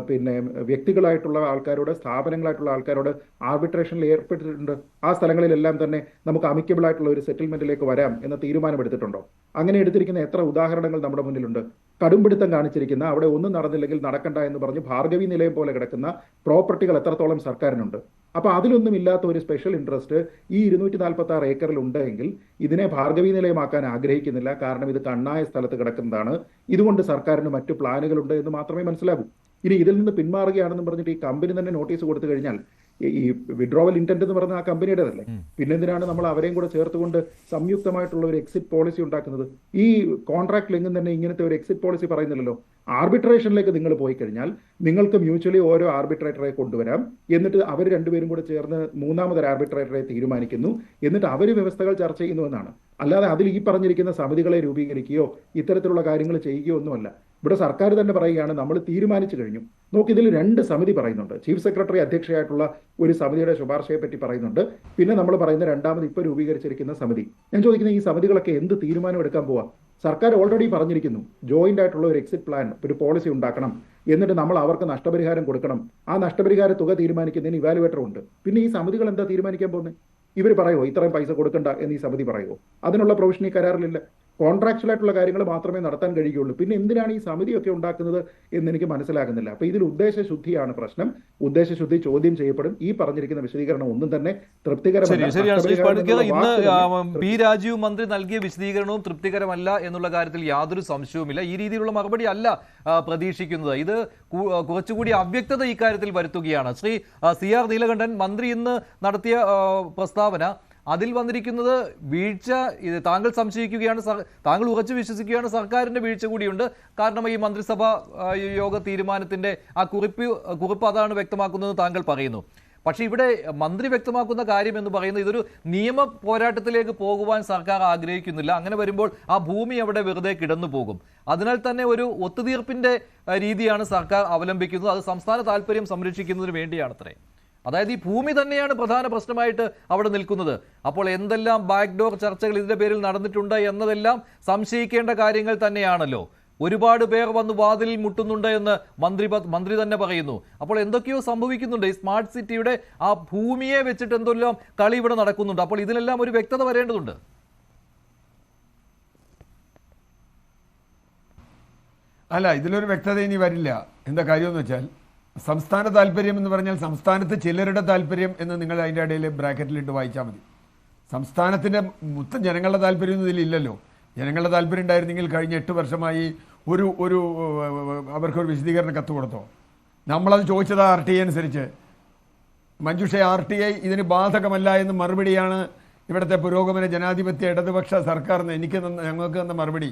പിന്നെ വ്യക്തികളായിട്ടുള്ള ആൾക്കാരോട്, സ്ഥാപനങ്ങളായിട്ടുള്ള ആൾക്കാരോട് ആർബിട്രേഷനിൽ ഏർപ്പെട്ടിട്ടുണ്ട്? ആ സ്ഥലങ്ങളിലെല്ലാം തന്നെ നമുക്ക് അമിക്കബിൾ ആയിട്ടുള്ള ഒരു സെറ്റിൽമെന്റിലേക്ക് വരാം എന്ന തീരുമാനമെടുത്തിട്ടുണ്ടോ? അങ്ങനെ എടുത്തിരിക്കുന്ന എത്ര ഉദാഹരണങ്ങൾ നമ്മുടെ മുന്നിലുണ്ട്. കടുംപിടുത്തം കാണിച്ചിരിക്കുന്ന, അവിടെ ഒന്നും നടന്നില്ലെങ്കിൽ നടക്കണ്ട എന്ന് പറഞ്ഞ് ഭാർഗവി നിലയം പോലെ കിടക്കുന്ന പ്രോപ്പർട്ടികൾ എത്രത്തോളം സർക്കാരിനുണ്ട്? അപ്പോൾ അതിലൊന്നും ഇല്ലാത്ത ഒരു സ്പെഷ്യൽ ഇൻട്രസ്റ്റ് ഈ 246 ഏക്കറിൽ ഉണ്ടെങ്കിൽ ഇതിനെ ഭാർഗവി നിലയമാക്കാൻ ആഗ്രഹിക്കുന്നില്ല. കാരണം ഇത് കണ്ണായ സ്ഥലത്ത് കിടക്കുന്നതാണ്. ഇതുകൊണ്ട് സർക്കാരിന് മറ്റു പ്ലാനുകളുണ്ട് എന്ന് മാത്രമേ മനസ്സിലാകൂ. ഇനി ഇതിൽ നിന്ന് പിന്മാറുകയാണെന്ന് പറഞ്ഞിട്ട് ഈ കമ്പനി തന്നെ നോട്ടീസ് കൊടുത്തു കഴിഞ്ഞാൽ ഈ വിഡ്രോവൽ ഇന്റന്റ് എന്ന് പറഞ്ഞ ആ കമ്പനിയുടേതല്ലേ? പിന്നെന്തിനാണ് നമ്മൾ അവരെയും കൂടെ ചേർത്തുകൊണ്ട് സംയുക്തമായിട്ടുള്ള ഒരു എക്സിറ്റ് പോളിസി ഉണ്ടാക്കുന്നത്? ഈ കോൺട്രാക്ട് എങ്ങും തന്നെ ഇങ്ങനത്തെ ഒരു എക്സിറ്റ് പോളിസി പറയുന്നില്ലല്ലോ. ആർബിട്രേഷനിലേക്ക് നിങ്ങൾ പോയി കഴിഞ്ഞാൽ നിങ്ങൾക്ക് മ്യൂച്വലി ഓരോ ആർബിട്രേറ്ററെ കൊണ്ടുവരാം, എന്നിട്ട് അവർ രണ്ടുപേരും കൂടെ ചേർന്ന് മൂന്നാമതൊരു ആർബിട്രേറ്ററെ തീരുമാനിക്കുന്നു, എന്നിട്ട് അവർ വ്യവസ്ഥകൾ ചർച്ച ചെയ്യുന്നു എന്നാണ്. അല്ലാതെ അതിൽ ഈ പറഞ്ഞിരിക്കുന്ന സമിതികളെ രൂപീകരിക്കുകയോ ഇത്തരത്തിലുള്ള കാര്യങ്ങൾ ചെയ്യുകയോ ഒന്നുമല്ല. ഇവിടെ സർക്കാർ തന്നെ പറയുകയാണ് നമ്മൾ തീരുമാനിച്ചു കഴിഞ്ഞു. നോക്കി, ഇതിൽ 2 സമിതി പറയുന്നുണ്ട്. ചീഫ് സെക്രട്ടറി അധ്യക്ഷയായിട്ടുള്ള ഒരു സമിതിയുടെ ശുപാർശയെ പറ്റി പറയുന്നുണ്ട്. പിന്നെ നമ്മൾ പറയുന്ന രണ്ടാമത് ഇപ്പോൾ രൂപീകരിച്ചിരിക്കുന്ന സമിതി. ഞാൻ ചോദിക്കുന്ന ഈ സമിതികളൊക്കെ എന്ത് തീരുമാനം എടുക്കാൻ പോവാ? സർക്കാർ ഓൾറെഡി പറഞ്ഞിരിക്കുന്നു ജോയിന്റ് ആയിട്ടുള്ള ഒരു എക്സിറ്റ് പ്ലാൻ, ഒരു പോളിസി ഉണ്ടാക്കണം, എന്നിട്ട് നമ്മൾ അവർക്ക് നഷ്ടപരിഹാരം കൊടുക്കണം. ആ നഷ്ടപരിഹാര തുക തീരുമാനിക്കുന്നതിന് ഇവാലുവേറ്റർ ഉണ്ട്. പിന്നെ ഈ സമിതികൾ എന്താ തീരുമാനിക്കാൻ പോകുന്നത്? ഇവർ പറയുമോ ഇത്രയും പൈസ കൊടുക്കണ്ട എന്ന് ഈ സമിതി പറയുമോ? അതിനുള്ള പ്രൊവിഷൻ ഈ കരാറിലില്ല. കോൺട്രാക്ച്വൽ ആയിട്ടുള്ള കാര്യങ്ങൾ മാത്രമേ നടത്താൻ കഴിയുള്ളൂ. പിന്നെ എന്തിനാണ് ഈ സമിതിയൊക്കെ ഉണ്ടാക്കുന്നത് എന്ന് എനിക്ക് മനസ്സിലാകുന്നില്ല. അപ്പൊ ഇതിൽ ഉദ്ദേശശുദ്ധിയാണ് പ്രശ്നം. ഉദ്ദേശശുദ്ധി ചോദ്യം ചെയ്യപ്പെടും. ഈ പറഞ്ഞിരിക്കുന്ന വിശദീകരണം ഒന്നും തന്നെ തൃപ്തികരമല്ല. ശരിയാണ് ശ്രീ പണിക്കർ, ഇന്ന് പി രാജീവ് മന്ത്രി നൽകിയ വിശദീകരണവും തൃപ്തികരമല്ല എന്നുള്ള കാര്യത്തിൽ യാതൊരു സംശയവുമില്ല. ഈ രീതിയിലുള്ള മറുപടി അല്ല പ്രതീക്ഷിക്കുന്നത്. ഇത് കുറച്ചുകൂടി അവ്യക്തത ഇക്കാര്യത്തിൽ വരുത്തുകയാണ്. ശ്രീ CR നീലകണ്ഠൻ, മന്ത്രി ഇന്ന് നടത്തിയ പ്രസ്താവന, അതിൽ വന്നിരിക്കുന്നത് വീഴ്ച, ഇത് താങ്കൾ സംശയിക്കുകയാണ്, താങ്കൾ ഉറച്ചു വിശ്വസിക്കുകയാണ് സർക്കാരിന്റെ വീഴ്ച കൂടിയുണ്ട്. കാരണം ഈ മന്ത്രിസഭ യോഗ തീരുമാനത്തിന്റെ ആ കുറിപ്പ് അതാണ് വ്യക്തമാക്കുന്നത് താങ്കൾ പറയുന്നു. പക്ഷെ ഇവിടെ മന്ത്രി വ്യക്തമാക്കുന്ന കാര്യം എന്ന് പറയുന്നത് ഇതൊരു നിയമ പോരാട്ടത്തിലേക്ക് പോകുവാൻ സർക്കാർ ആഗ്രഹിക്കുന്നില്ല. അങ്ങനെ വരുമ്പോൾ ആ ഭൂമി അവിടെ വെറുതെ കിടന്നു പോകും. അതിനാൽ തന്നെ ഒരു ഒത്തുതീർപ്പിന്റെ രീതിയാണ് സർക്കാർ അവലംബിക്കുന്നത്. അത് സംസ്ഥാന താല്പര്യം സംരക്ഷിക്കുന്നതിന് വേണ്ടിയാണത്രേ. അതായത് ഈ ഭൂമി തന്നെയാണ് പ്രധാന പ്രശ്നമായിട്ട് അവിടെ നിൽക്കുന്നത്. അപ്പോൾ എന്തെല്ലാം ബാക്ക്ഡോർ ചർച്ചകൾ ഇതിന്റെ പേരിൽ നടന്നിട്ടുണ്ട് എന്നതെല്ലാം സംശയിക്കേണ്ട കാര്യങ്ങൾ തന്നെയാണല്ലോ. ഒരുപാട് പേർ വന്ന് വാതിലിൽ മുട്ടുന്നുണ്ട് എന്ന് മന്ത്രി തന്നെ പറയുന്നു. അപ്പോൾ എന്തൊക്കെയോ സംഭവിക്കുന്നുണ്ട്. ഈ സ്മാർട്ട് സിറ്റിയുടെ ആ ഭൂമിയെ വെച്ചിട്ട് എന്തെല്ലാം കളി ഇവിടെ നടക്കുന്നുണ്ട്. അപ്പോൾ ഇതിലെല്ലാം ഒരു വ്യക്തത വരേണ്ടതുണ്ട്. അല്ല, ഇതിലൊരു വ്യക്തത ഇനി വരില്ല. എന്താ കാര്യമെന്ന് വെച്ചാൽ, സംസ്ഥാന താല്പര്യം എന്ന് പറഞ്ഞാൽ സംസ്ഥാനത്ത് ചിലരുടെ താല്പര്യം എന്ന് നിങ്ങൾ അതിൻ്റെ ഇടയിൽ ബ്രാക്കറ്റിലിട്ട് വായിച്ചാൽ മതി. സംസ്ഥാനത്തിൻ്റെ മൊത്തം ജനങ്ങളുടെ താല്പര്യമൊന്നും ഇതിലില്ലല്ലോ. ജനങ്ങളുടെ താല്പര്യം ഉണ്ടായിരുന്നെങ്കിൽ കഴിഞ്ഞ 8 വർഷമായി ഒരു അവർക്കൊരു വിശദീകരണ കത്ത് കൊടുത്തോ? നമ്മളത് ചോദിച്ചത് RTI അനുസരിച്ച്. മഞ്ജുഷ, RTI ഇതിന് ബാധകമല്ല എന്ന് മറുപടിയാണ് ഇവിടുത്തെ പുരോഗമന ജനാധിപത്യ ഇടതുപക്ഷ സർക്കാർ ഞങ്ങൾക്ക് തന്ന മറുപടി.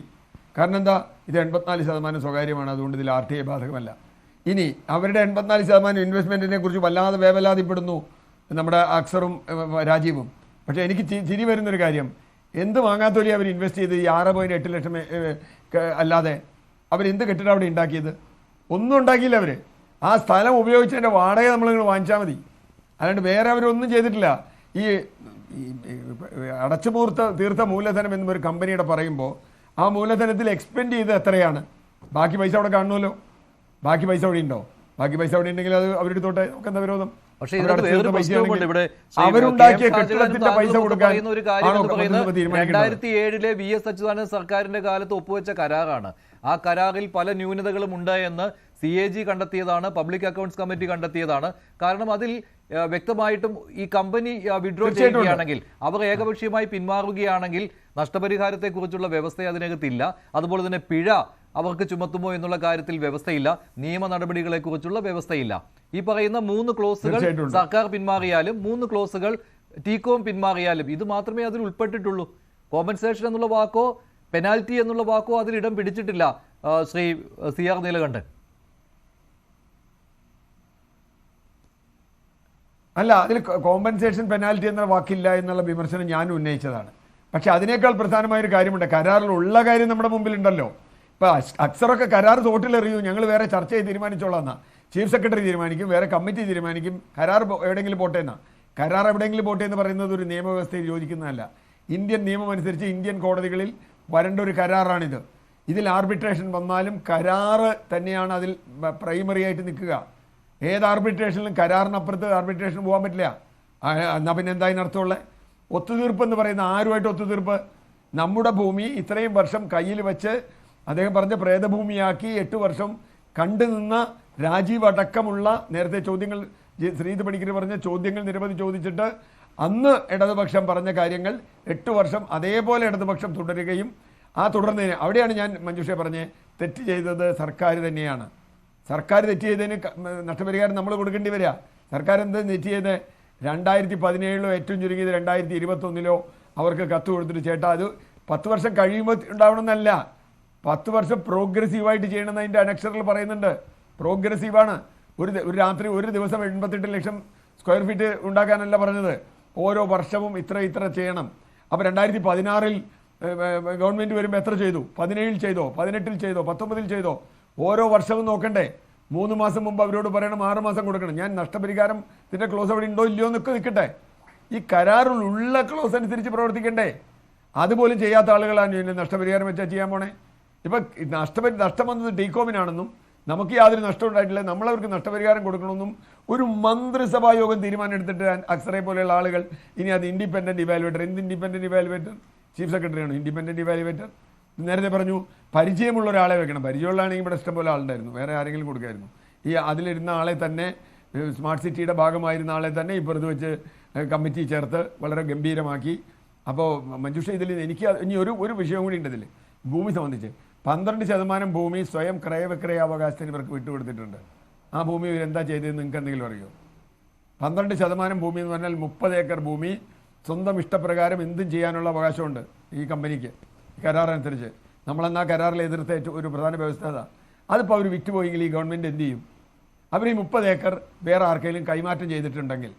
കാരണം എന്താ? ഇത് 84% സ്വകാര്യമാണ്, അതുകൊണ്ട് ഇതിൽ RTI ബാധകമല്ല. ഇനി അവരുടെ 84% ഇൻവെസ്റ്റ്മെൻറ്റിനെ കുറിച്ച് വല്ലാതെ വേവലാതിപ്പെടുന്നു നമ്മുടെ അക്സറും രാജീവും. പക്ഷേ എനിക്ക് ചിരി വരുന്നൊരു കാര്യം, എന്ത് വാങ്ങാത്തൊലി അവർ ഇൻവെസ്റ്റ് ചെയ്ത് ഈ 6.8 ലക്ഷം അല്ലാതെ അവരെന്ത് കെട്ടിടം അവിടെ ഉണ്ടാക്കിയത്? ഒന്നും ഉണ്ടാക്കിയില്ല അവർ. ആ സ്ഥലം ഉപയോഗിച്ചതിൻ്റെ വാടക നമ്മളിങ്ങനെ വാങ്ങിച്ചാൽ മതി, അല്ലാണ്ട് വേറെ അവരൊന്നും ചെയ്തിട്ടില്ല. ഈ തീർത്ത മൂലധനം എന്നൊരു കമ്പനിയുടെ പറയുമ്പോൾ ആ മൂലധനത്തിൽ എക്സ്പെൻഡ് ചെയ്ത് എത്രയാണ്? ബാക്കി പൈസ അവിടെ കാണുമല്ലോ. ബാക്കി പൈസ അവിടെ ഉണ്ടോ? ബാക്കി പൈസ അവിടെ ഉണ്ടെങ്കിൽ അത് അവരെടുത്തോട്ടെ, നമുക്ക് എന്താ വിരോധം? പക്ഷേ അവരുണ്ടാക്കിയ കെട്ടിടത്തിന്റെ പൈസ കൊടുക്കാൻ 2007 VS അച്യുതാനന്ദൻ സർക്കാരിന്റെ കാലത്ത് ഒപ്പുവെച്ച കരാറാണ്. ആ കരാറിൽ പല ന്യൂനതകളും ഉണ്ട് എന്ന് CAG കണ്ടെത്തിയതാണ്, പബ്ലിക് അക്കൗണ്ട്സ് കമ്മിറ്റി കണ്ടെത്തിയതാണ്. കാരണം അതിൽ വ്യക്തമായിട്ടും ഈ കമ്പനി വിഡ്രോ ചെയ്യുകയാണെങ്കിൽ, അവർ ഏകപക്ഷീയമായി പിന്മാറുകയാണെങ്കിൽ നഷ്ടപരിഹാരത്തെക്കുറിച്ചുള്ള വ്യവസ്ഥ അതിനകത്തില്ല. അതുപോലെ തന്നെ പിഴ അവർക്ക് ചുമത്തുമോ എന്നുള്ള കാര്യത്തിൽ വ്യവസ്ഥയില്ല. നിയമ നടപടികളെക്കുറിച്ചുള്ള വ്യവസ്ഥയില്ല. ഈ പറയുന്ന 3 ക്ലോസുകൾ സർക്കാർ പിന്മാറിയാലും 3 ക്ലോസുകൾ ടീകോം പിന്മാറിയാലും ഇത് മാത്രമേ അതിൽ ഉൾപ്പെട്ടിട്ടുള്ളൂ. കോമ്പൻസേഷൻ എന്നുള്ള വാക്കോ പെനാൽറ്റി എന്നുള്ള വാക്കോ അതിൽ ഇടം പിടിച്ചിട്ടില്ല. ശ്രീ CR നീലകണ്ഠൻ. അല്ല, അതിൽ കോമ്പൻസേഷൻ പെനാൽറ്റി എന്ന വാക്കില്ല എന്നുള്ള വിമർശനം ഞാൻ ഉന്നയിച്ചതാണ്. പക്ഷെ അതിനേക്കാൾ പ്രധാനമായൊരു കാര്യമുണ്ട്. കരാറിലുള്ള കാര്യം നമ്മുടെ മുമ്പിലുണ്ടല്ലോ. ഇപ്പോൾ അക്സറൊക്കെ കരാർ തോട്ടിലെറിയൂ, ഞങ്ങൾ വേറെ ചർച്ച ചെയ്ത് തീരുമാനിച്ചോളാം എന്നാ. ചീഫ് സെക്രട്ടറി തീരുമാനിക്കും, വേറെ കമ്മിറ്റി തീരുമാനിക്കും, കരാർ എവിടെയെങ്കിലും പോട്ടെ എന്നാ. കരാർ എവിടെയെങ്കിലും പോട്ടെ എന്ന് പറയുന്നത് ഒരു നിയമവ്യവസ്ഥയിൽ യോജിക്കുന്നതല്ല. ഇന്ത്യൻ നിയമം അനുസരിച്ച് ഇന്ത്യൻ കോടതികളിൽ വരേണ്ട ഒരു കരാറാണിത്. ഇതിൽ ആർബിട്രേഷൻ വന്നാലും കരാറ് തന്നെയാണ് അതിൽ പ്രൈമറി ആയിട്ട് നിൽക്കുക. ഏത് ആർബിട്രേഷനിലും കരാറിനപ്പുറത്ത് ആർബിട്രേഷൻ പോകാൻ പറ്റില്ല. എന്നാൽ പിന്നെ എന്താ അതിനർത്ഥമുള്ളത്? ഒത്തുതീർപ്പ് എന്ന് പറയുന്ന ആരുമായിട്ട് ഒത്തുതീർപ്പ്? നമ്മുടെ ഭൂമി ഇത്രയും വർഷം കയ്യിൽ വെച്ച് അദ്ദേഹം പറഞ്ഞ പ്രേതഭൂമിയാക്കി 8 വർഷം കണ്ടു നിന്ന രാജീവ് അടക്കമുള്ള നേരത്തെ ചോദ്യങ്ങൾ ശ്രീത് പണിക്കർ പറഞ്ഞ ചോദ്യങ്ങൾ നിരവധി ചോദിച്ചിട്ട് അന്ന് ഇടതുപക്ഷം പറഞ്ഞ കാര്യങ്ങൾ 8 വർഷം അതേപോലെ ഇടതുപക്ഷം തുടരുകയും ആ തുടർന്നതിന് അവിടെയാണ് ഞാൻ മഞ്ജുഷയെ പറഞ്ഞ് തെറ്റ് ചെയ്തത് സർക്കാർ തന്നെയാണ്. സർക്കാർ തെറ്റ് ചെയ്തതിന് നഷ്ടപരിഹാരം നമ്മൾ കൊടുക്കേണ്ടി വരിക. സർക്കാർ എന്ത് തെറ്റ് ചെയ്ത് 2017 ഏറ്റവും ചുരുങ്ങിയത് 2021 അവർക്ക് കത്ത് കൊടുത്തിട്ട് ചേട്ടാ അത് 10 വർഷം കഴിയുമ്പോൾ ഉണ്ടാവണമെന്നല്ല, 10 വർഷം പ്രോഗ്രസീവായിട്ട് ചെയ്യണമെന്ന് അതിൻ്റെ അനക്ഷറിൽ പറയുന്നുണ്ട്. പ്രോഗ്രസീവാണ്. ഒരു രാത്രി ഒരു ദിവസം 88 ലക്ഷം സ്ക്വയർ ഫീറ്റ് ഉണ്ടാക്കാനല്ല പറഞ്ഞത്, ഓരോ വർഷവും ഇത്ര ചെയ്യണം. അപ്പോൾ 2016 ഗവൺമെൻറ് വരുമ്പോൾ എത്ര ചെയ്തു? 17 ചെയ്തോ, 18 ചെയ്തോ, 19 ചെയ്തോ? ഓരോ വർഷവും നോക്കണ്ടേ? 3 മാസം മുമ്പ് അവരോട് പറയണം 6 മാസം കൊടുക്കണം. ഞാൻ നഷ്ടപരിഹാരത്തിൻ്റെ ക്ലോസ് അവിടെ ഉണ്ടോ ഇല്ലയോ എന്നൊക്കെ നിൽക്കട്ടെ. ഈ കരാറിലുള്ള ക്ലോസ് അനുസരിച്ച് പ്രവർത്തിക്കണ്ടേ? അതുപോലും ചെയ്യാത്ത ആളുകളാണ് നഷ്ടപരിഹാരം വെച്ചാൽ ചെയ്യാൻ പോണേ. ഇപ്പം നഷ്ടം വന്നത് ടീകോമിനാണെന്നും നമുക്ക് യാതൊരു നഷ്ടം ഉണ്ടായിട്ടില്ല, നമ്മളവർക്ക് നഷ്ടപരിഹാരം കൊടുക്കണമെന്നും ഒരു മന്ത്രിസഭാ യോഗം തീരുമാനം എടുത്തിട്ട് അക്സറെ പോലെയുള്ള ആളുകൾ ഇനി അത് ഇൻഡിപെൻഡൻറ്റ് ഇവാലുവേറ്റർ. എന്ത് ഇൻഡിപെൻഡൻറ്റ് ഇവാലുവേറ്റർ? ചീഫ് സെക്രട്ടറിയാണ് ഇൻഡിപെൻഡൻറ്റ് ഇവാലുവേറ്റർ. നേരത്തെ പറഞ്ഞു പരിചയമുള്ള ഒരാളെ വെക്കണം. പരിചയമുള്ളതാണെങ്കിൽ ഇവിടെ ഇഷ്ടംപോലെ ആളുണ്ടായിരുന്നു, വേറെ ആരെങ്കിലും കൊടുക്കായിരുന്നു. ഈ അതിലിരുന്ന ആളെ തന്നെ, സ്മാർട്ട് സിറ്റിയുടെ ഭാഗമായിരുന്ന ആളെ തന്നെ ഇപ്പുറത്ത് വെച്ച് കമ്മിറ്റി ചേർത്ത് വളരെ ഗംഭീരമാക്കി. അപ്പോൾ മഞ്ജുഷ, ഇതിൽ എനിക്ക് ഇനി ഒരു വിഷയം കൂടി ഉണ്ട് ഇതിൽ. ഭൂമി സംബന്ധിച്ച് 12% ഭൂമി സ്വയം ക്രയവിക്രയാവകാശത്തിന് ഇവർക്ക് വിട്ടുകൊടുത്തിട്ടുണ്ട്. ആ ഭൂമി ഇവരെന്താ ചെയ്തതെന്ന് നിങ്ങൾക്ക് എന്തെങ്കിലും അറിയോ? 12% ഭൂമി എന്ന് പറഞ്ഞാൽ 30 ഏക്കർ ഭൂമി സ്വന്തം ഇഷ്ടപ്രകാരം എന്തും ചെയ്യാനുള്ള അവകാശമുണ്ട് ഈ കമ്പനിക്ക്, കരാറനുസരിച്ച്. നമ്മളെന്നാ കരാറിൽ എതിർത്ത ഒരു പ്രധാന വ്യവസ്ഥ അതാ. അതിപ്പോൾ അവർ വിറ്റുപോയെങ്കിൽ ഈ ഗവൺമെൻറ് എന്ത് ചെയ്യും? അവർ ഈ 30 ഏക്കർ വേറെ ആർക്കെങ്കിലും കൈമാറ്റം ചെയ്തിട്ടുണ്ടെങ്കിൽ,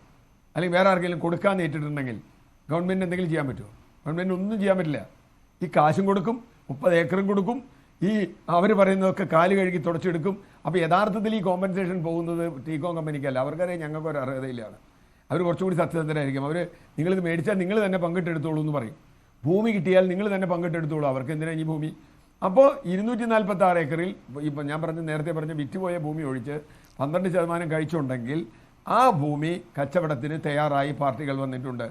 അല്ലെങ്കിൽ വേറെ ആർക്കെങ്കിലും കൊടുക്കാൻ നേരിട്ടിട്ടുണ്ടെങ്കിൽ ഗവൺമെൻറ് എന്തെങ്കിലും ചെയ്യാൻ പറ്റുമോ? ഗവൺമെൻറ് ഒന്നും ചെയ്യാൻ പറ്റില്ല. ഈ കാശും കൊടുക്കും, 30 ഏക്കറും കൊടുക്കും, ഈ അവർ പറയുന്നതൊക്കെ കാല് കഴുകി തുടച്ചെടുക്കും. അപ്പോൾ യഥാർത്ഥത്തിൽ ഈ കോമ്പൻസേഷൻ പോകുന്നത് ടീകോം കമ്പനിക്കല്ല. അവർക്കറിയാം ഞങ്ങൾക്കൊരു അർഹതയിലാണ്. അവർ കുറച്ചുകൂടി സത്യസന്ധരായിരിക്കും. അവർ നിങ്ങളിത് മേടിച്ചാൽ നിങ്ങൾ തന്നെ പങ്കിട്ടെടുത്തോളൂ എന്ന് പറയും. ഭൂമി കിട്ടിയാൽ നിങ്ങൾ തന്നെ പങ്കിട്ടെടുത്തോളൂ, അവർക്ക് എന്തിനാണ് ഈ ഭൂമി? അപ്പോൾ 246 ഏക്കറിൽ ഇപ്പം ഞാൻ നേരത്തെ പറഞ്ഞ വിറ്റുപോയ ഭൂമി ഒഴിച്ച് 12% കഴിച്ചുണ്ടെങ്കിൽ ആ ഭൂമി കച്ചവടത്തിന് തയ്യാറായി പാർട്ടികൾ വന്നിട്ടുണ്ട്.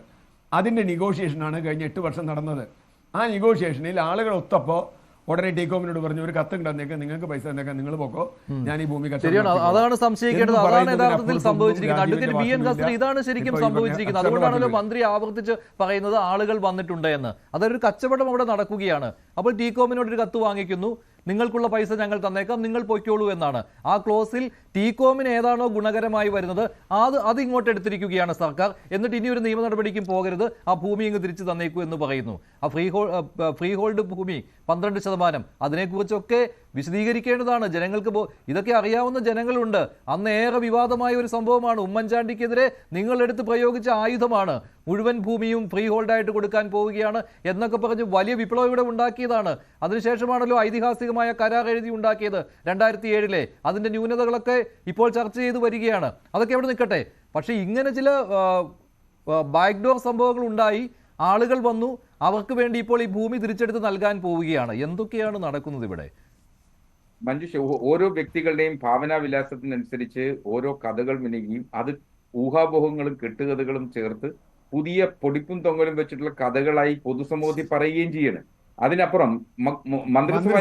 അതിൻ്റെ നെഗോഷിയേഷനാണ് കഴിഞ്ഞ 8 വർഷം നടന്നത്. ആ നെഗോഷിയേഷനിൽ ആളുകൾ ഒത്തപ്പോൾ ഉടനെ ടീകോമിനോട് പറഞ്ഞു, ഒരു കത്ത് തന്നേക്കാം, നിങ്ങൾക്ക് പൈസ തന്നേക്കാം, നിങ്ങൾ പോക്കോ, ഞാൻ ഈ ഭൂമി ശരിയാണ്. അതാണ് സംശയിക്കേണ്ടത്. അതാണ് യഥാർത്ഥത്തിൽ സംഭവിച്ചിരിക്കുന്നത്. അഡ്വക്കേറ്റ് ബി എൻ ഖസ്രി, ഇതാണ് ശരിക്കും സംഭവിച്ചിരിക്കുന്നത്. അതുകൊണ്ടാണല്ലോ മന്ത്രി ആവർത്തിച്ച് പറയുന്നത് ആളുകൾ വന്നിട്ടുണ്ട് എന്ന്. അതൊരു കച്ചവടം അവിടെ നടക്കുകയാണ്. അപ്പോൾ ടീകോമിനോട് ഒരു കത്ത് വാങ്ങിക്കുന്നു, നിങ്ങൾക്കുള്ള പൈസ ഞങ്ങൾ തന്നേക്കാം, നിങ്ങൾ പൊയ്ക്കോളൂ എന്നാണ്. ആ ക്ലോസിൽ ടീകോമിന് ഏതാണോ ഗുണകരമായി വരുന്നത് അത് ഇങ്ങോട്ട് എടുത്തിരിക്കുകയാണ് സർക്കാർ. എന്നിട്ട് ഇനി ഒരു നിയമ നടപടിക്കും പോകരുത്, ആ ഭൂമി ഇങ്ങ് തിരിച്ചു തന്നേക്കൂ എന്ന് പറയുന്നു. ആ ഫ്രീ ഹോൾഡ് ഭൂമി 12%, അതിനെക്കുറിച്ചൊക്കെ വിശദീകരിക്കേണ്ടതാണ് ജനങ്ങൾക്ക്. ഇതൊക്കെ അറിയാവുന്ന ജനങ്ങളുണ്ട്. അന്ന് ഏറെ വിവാദമായ ഒരു സംഭവമാണ്. ഉമ്മൻചാണ്ടിക്കെതിരെ നിങ്ങളെടുത്ത് പ്രയോഗിച്ച ആയുധമാണ്. മുഴുവൻ ഭൂമിയും ഫ്രീ ഹോൾഡായിട്ട് കൊടുക്കാൻ പോവുകയാണ് എന്നൊക്കെ പറഞ്ഞ് വലിയ വിപ്ലവം ഇവിടെ ഉണ്ടാക്കിയതാണ്. അതിനുശേഷമാണല്ലോ ഐതിഹാസികമായ കരാർ എഴുതി ഉണ്ടാക്കിയത് 2007. അതിൻ്റെ ന്യൂനതകളൊക്കെ ഇപ്പോൾ ചർച്ച ചെയ്ത് വരികയാണ്. അതൊക്കെ അവിടെ നിൽക്കട്ടെ. പക്ഷേ ഇങ്ങനെ ചില ബാക്ക്ഡോർ സംഭവങ്ങൾ ഉണ്ടായി, ആളുകൾ വന്നു, അവർക്ക് വേണ്ടി ഇപ്പോൾ ഈ ഭൂമി തിരിച്ചെടുത്ത് നൽകാൻ പോവുകയാണ്. എന്തൊക്കെയാണ് നടക്കുന്നത് ഇവിടെ? മഞ്ജുഷ, ഓരോ വ്യക്തികളുടെയും ഭാവനാവിലാസത്തിനനുസരിച്ച് ഓരോ കഥകൾ മിനുകയും അത് ഊഹാപോഹങ്ങളും കെട്ടുകഥകളും ചേർത്ത് പുതിയ പൊടിപ്പും തൊങ്ങലും വെച്ചിട്ടുള്ള കഥകളായി പൊതുസമൂഹത്തിൽ പറയുകയും ചെയ്യാണ്. അതിനപ്പുറം മന്ത്രിസഭാ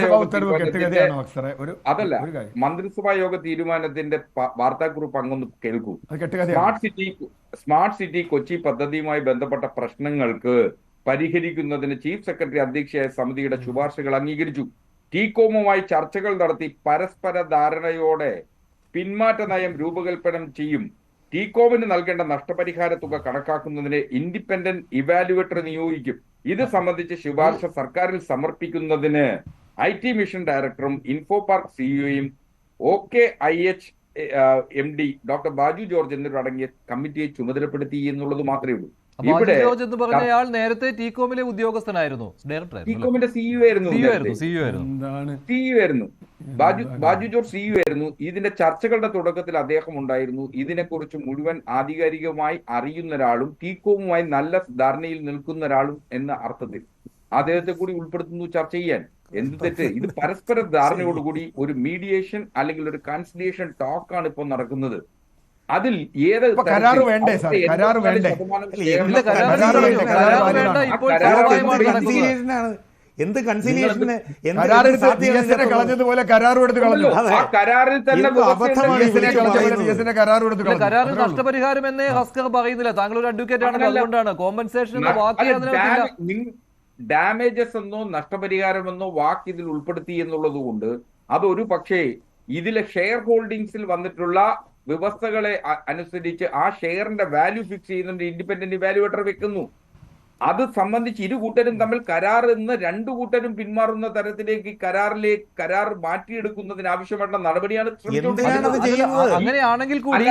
യോഗ തീരുമാനത്തിന്റെ വാർത്താക്കുറിപ്പ് അങ്ങൊന്ന് കേൾക്കൂ. സ്മാർട്ട് സിറ്റി കൊച്ചി പദ്ധതിയുമായി ബന്ധപ്പെട്ട പ്രശ്നങ്ങൾക്ക് പരിഹരിക്കുന്നതിന് ചീഫ് സെക്രട്ടറി അധ്യക്ഷയായ സമിതിയുടെ ശുപാർശകൾ അംഗീകരിച്ചു. ടീകോമുമായി ചർച്ചകൾ നടത്തി പരസ്പര ധാരണയോടെ പിന്മാറ്റ നയം രൂപകൽപ്പന ചെയ്യും. ടീകോമിന് നൽകേണ്ട നഷ്ടപരിഹാര തുക കണക്കാക്കുന്നതിന് ഇൻഡിപെൻഡന്റ് ഇവാലുവേറ്റർ നിയോഗിക്കും. ഇത് സംബന്ധിച്ച് ശുപാർശ സർക്കാരിൽ സമർപ്പിക്കുന്നതിന് IT മിഷൻ ഡയറക്ടറും ഇൻഫോ പാർക്ക് സിഇഒയും OKIH MD doctor Baju George എന്നിവരടങ്ങിയ കമ്മിറ്റിയെ ചുമതലപ്പെടുത്തി എന്നുള്ളത് മാത്രമേ ഉള്ളൂ. ബാജു ജോർജ് എന്ന് പറഞ്ഞയാൾ നേരത്തെ ടീകോമിലെ ഉദ്യോഗസ്ഥനായിരുന്നു, ടീകോമിന്റെ സിഇഒ ആയിരുന്നു. ബാജു ജോർജ് സിഇഒ ആയിരുന്നു. ഇതിന്റെ ചർച്ചകളുടെ തുടക്കത്തിൽ അദ്ദേഹം ഉണ്ടായിരുന്നു. ഇതിനെക്കുറിച്ച് മുഴുവൻ ആധികാരികമായി അറിയുന്ന ഒരാളും ടീകോമുമായി നല്ല ധാരണയിൽ നിൽക്കുന്ന ഒരാളും എന്ന അർത്ഥത്തിൽ അദ്ദേഹത്തെ കൂടി ഉൾപ്പെടുത്തുന്നു ചർച്ച ചെയ്യാൻ. എന്ത് തെറ്റ്? ഇത് പരസ്പര ധാരണയോടുകൂടി ഒരു മീഡിയേഷൻ അല്ലെങ്കിൽ ഒരു കൺസിലിയേഷൻ ടോക്കാണ് ഇപ്പോൾ നടക്കുന്നത്. അതിൽ ഏത് കരാറ് വേണ്ടേ സാർ? കരാറ് വേണ്ടേ? എന്ത് കൺസിലിയേഷന് കളഞ്ഞതുപോലെ കരാറെടുത്ത് കളഞ്ഞു. കരാറിൽ തന്നെ കരാറിൽ നഷ്ടപരിഹാരം എന്നേ ഹസ്കർ പറയുന്നില്ല. താങ്കൾ ഒരു അഡ്വക്കേറ്റ് ആണല്ലോ, അതുകൊണ്ടാണ് കോമ്പൻസേഷൻ എന്ന വാക്ക് ഡാമേജസ് എന്നോ നഷ്ടപരിഹാരമെന്നോ വാക്ക് ഇതിൽ ഉൾപ്പെടുത്തി എന്നുള്ളത് കൊണ്ട് അതൊരു പക്ഷേ ഇതിലെ ഷെയർ ഹോൾഡിങ്സിൽ വന്നിട്ടുള്ള വ്യവസ്ഥകളെ അനുസരിച്ച് ആ ഷെയറിന്റെ വാല്യൂ ഫിക്സ് ചെയ്യുന്നുണ്ട്, ഇൻഡിപെൻഡന്റ് വാല്യുവേറ്റർ വെക്കുന്നു. അത് സംബന്ധിച്ച് ഇരു കൂട്ടരും തമ്മിൽ കരാർ എന്ന് രണ്ടു കൂട്ടരും പിന്മാറുന്ന തരത്തിലേക്ക് കരാർ മാറ്റിയെടുക്കുന്നതിന് ആവശ്യമായിട്ടുള്ള നടപടിയാണ്. അങ്ങനെയാണെങ്കിൽ കൂടി